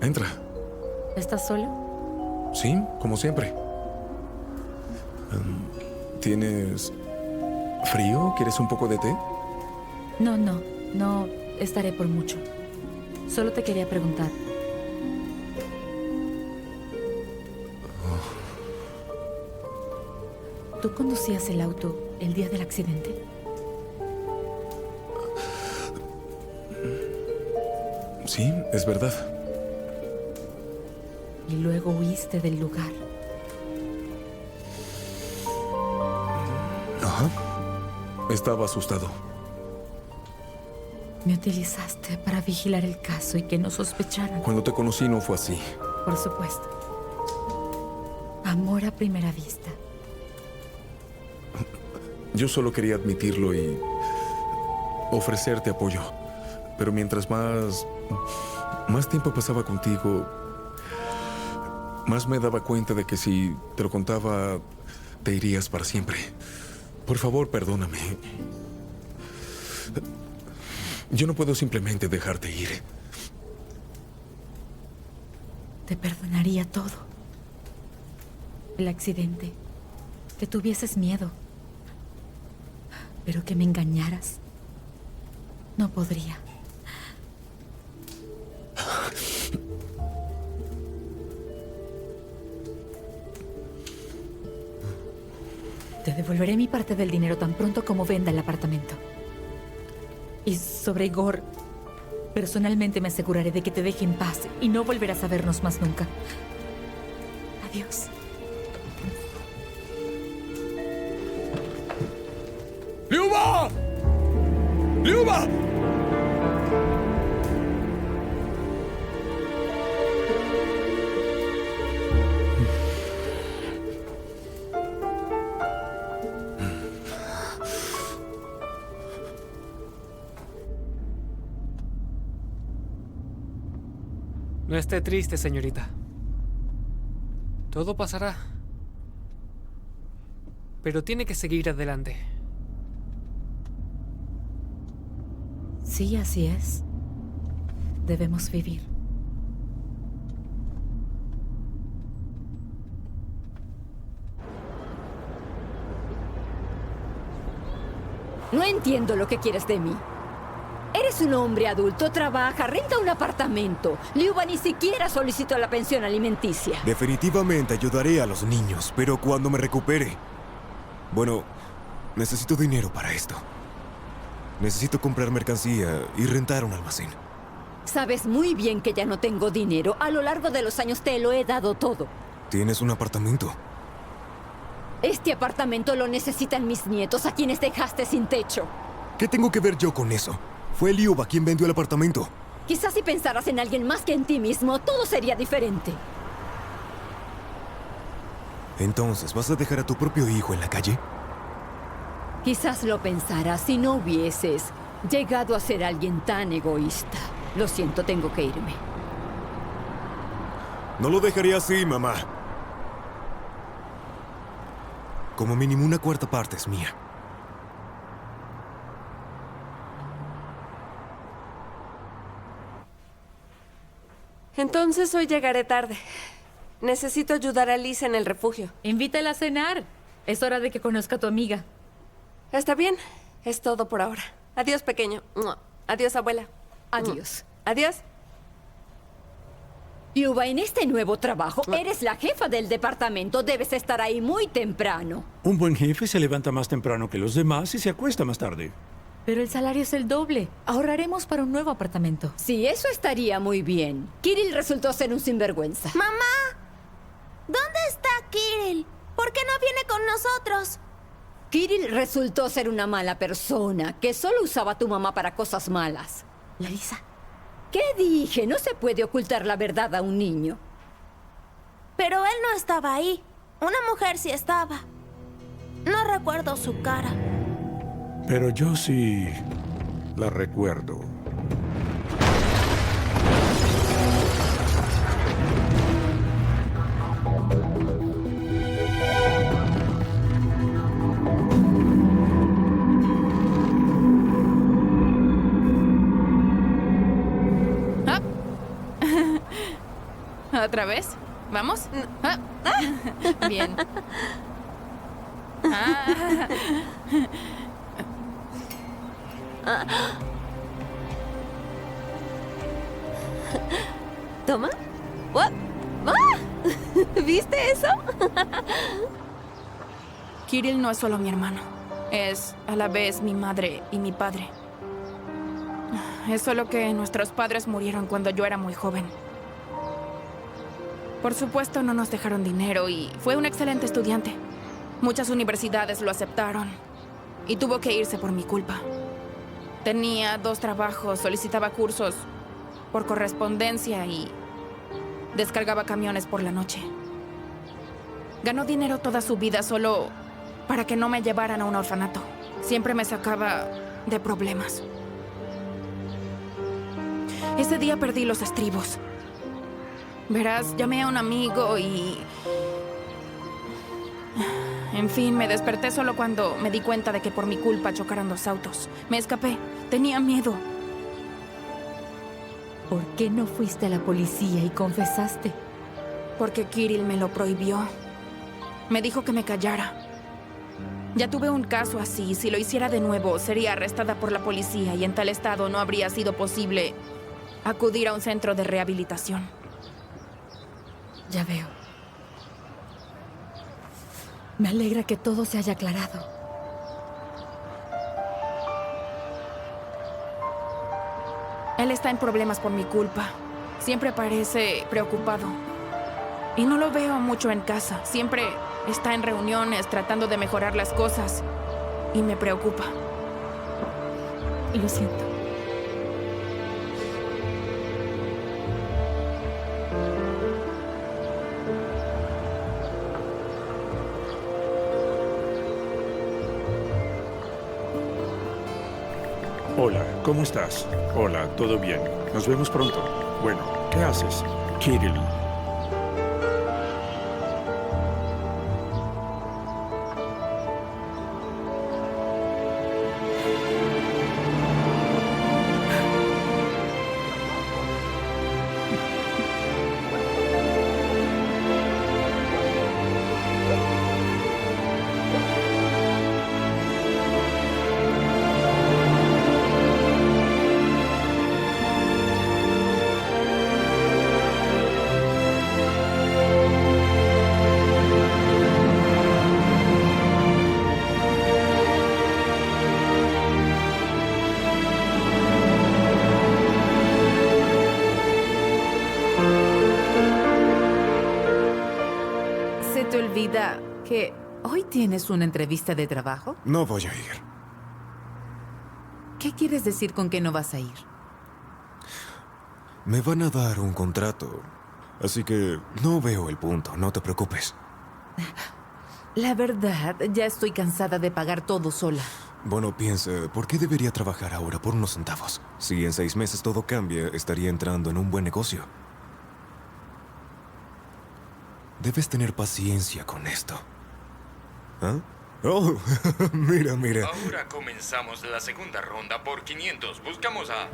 entra. ¿Estás solo? Sí, como siempre. ¿Tienes frío? ¿Quieres un poco de té? No estaré por mucho. Solo te quería preguntar. ¿Tú conducías el auto el día del accidente? Sí, es verdad. Y luego huiste del lugar. Ajá. Estaba asustado. Me utilizaste para vigilar el caso y que no sospecharan. Cuando te conocí no fue así. Por supuesto. Amor a primera vista. Yo solo quería admitirlo y ofrecerte apoyo. Pero mientras más tiempo pasaba contigo, más me daba cuenta de que si te lo contaba, te irías para siempre. Por favor, perdóname. Yo no puedo simplemente dejarte ir. Te perdonaría todo. El accidente. Que tuvieses miedo. Pero que me engañaras. No podría. Te devolveré mi parte del dinero tan pronto como venda el apartamento. Y sobre Igor, personalmente me aseguraré de que te deje en paz y no volverás a vernos más nunca. Adiós. ¡Liuba! ¡Liuba! No esté triste, señorita. Todo pasará. Pero tiene que seguir adelante. Sí, así es. Debemos vivir. No entiendo lo que quieres de mí. Eres un hombre adulto, trabaja, renta un apartamento. Liuba ni siquiera solicitó la pensión alimenticia. Definitivamente ayudaré a los niños, pero cuando me recupere... Bueno, necesito dinero para esto. Necesito comprar mercancía y rentar un almacén. Sabes muy bien que ya no tengo dinero. A lo largo de los años te lo he dado todo. ¿Tienes un apartamento? Este apartamento lo necesitan mis nietos, a quienes dejaste sin techo. ¿Qué tengo que ver yo con eso? Fue Liuba quien vendió el apartamento. Quizás si pensaras en alguien más que en ti mismo, todo sería diferente. Entonces, ¿vas a dejar a tu propio hijo en la calle? Quizás lo pensaras si no hubieses llegado a ser alguien tan egoísta. Lo siento, tengo que irme. No lo dejaré así, mamá. Como mínimo una cuarta parte es mía. Entonces hoy llegaré tarde. Necesito ayudar a Liz en el refugio. Invítala a cenar. Es hora de que conozca a tu amiga. Está bien. Es todo por ahora. Adiós, pequeño. Adiós, abuela. Adiós. Adiós. Liuba, en este nuevo trabajo, eres la jefa del departamento. Debes estar ahí muy temprano. Un buen jefe se levanta más temprano que los demás y se acuesta más tarde. Pero el salario es el doble. Ahorraremos para un nuevo apartamento. Sí, eso estaría muy bien. Kirill resultó ser un sinvergüenza. ¡Mamá! ¿Dónde está Kirill? ¿Por qué no viene con nosotros? Kirill resultó ser una mala persona, que solo usaba a tu mamá para cosas malas. Larisa. ¿Qué dije? No se puede ocultar la verdad a un niño. Pero él no estaba ahí. Una mujer sí estaba. No recuerdo su cara. Pero yo sí la recuerdo. ¿Otra vez? ¿Vamos? Bien. ¿Toma? ¿What? ¿Viste eso? Kirill no es solo mi hermano. Es a la vez mi madre y mi padre. Es solo que nuestros padres murieron cuando yo era muy joven. Por supuesto, no nos dejaron dinero y fue un excelente estudiante. Muchas universidades lo aceptaron y tuvo que irse por mi culpa. Tenía 2 trabajos, solicitaba cursos por correspondencia y descargaba camiones por la noche. Ganó dinero toda su vida solo para que no me llevaran a un orfanato. Siempre me sacaba de problemas. Ese día perdí los estribos. Verás, llamé a un amigo y... En fin, me desperté solo cuando me di cuenta de que por mi culpa chocaron 2 autos. Me escapé. Tenía miedo. ¿Por qué no fuiste a la policía y confesaste? Porque Kirill me lo prohibió. Me dijo que me callara. Ya tuve un caso así. Si lo hiciera de nuevo, sería arrestada por la policía y en tal estado no habría sido posible acudir a un centro de rehabilitación. Ya veo. Me alegra que todo se haya aclarado. Él está en problemas por mi culpa. Siempre parece preocupado. Y no lo veo mucho en casa. Siempre está en reuniones tratando de mejorar las cosas. Y me preocupa. Lo siento. Hola, ¿cómo estás? Hola, ¿todo bien? Nos vemos pronto. Bueno, ¿qué haces? Kirill. ¿Se te olvida que hoy tienes una entrevista de trabajo? No voy a ir. ¿Qué quieres decir con que no vas a ir? Me van a dar un contrato. Así que no veo el punto, no te preocupes. La verdad, ya estoy cansada de pagar todo sola. Bueno, piensa, ¿por qué debería trabajar ahora por unos centavos? Si en 6 meses todo cambia, estaría entrando en un buen negocio. Debes tener paciencia con esto. ¿Ah? Oh, mira, mira. Ahora comenzamos la segunda ronda por 500. Buscamos a...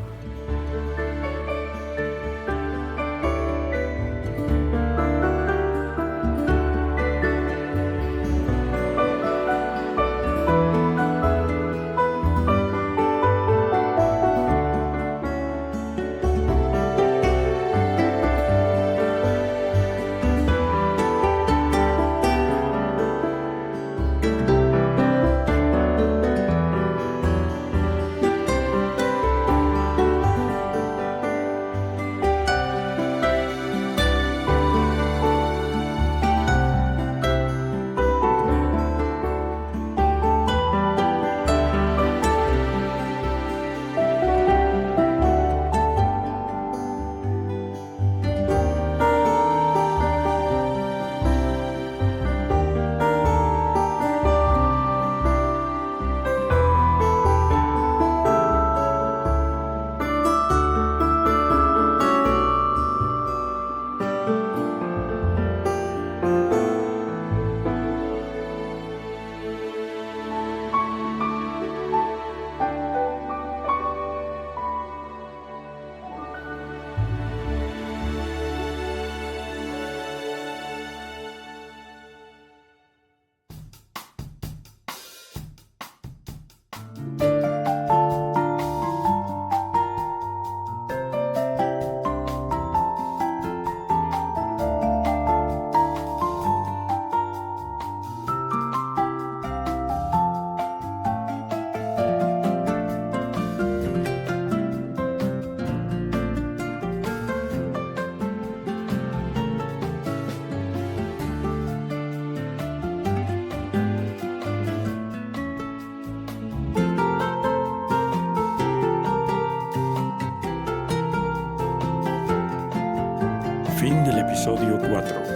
Fin del episodio 4.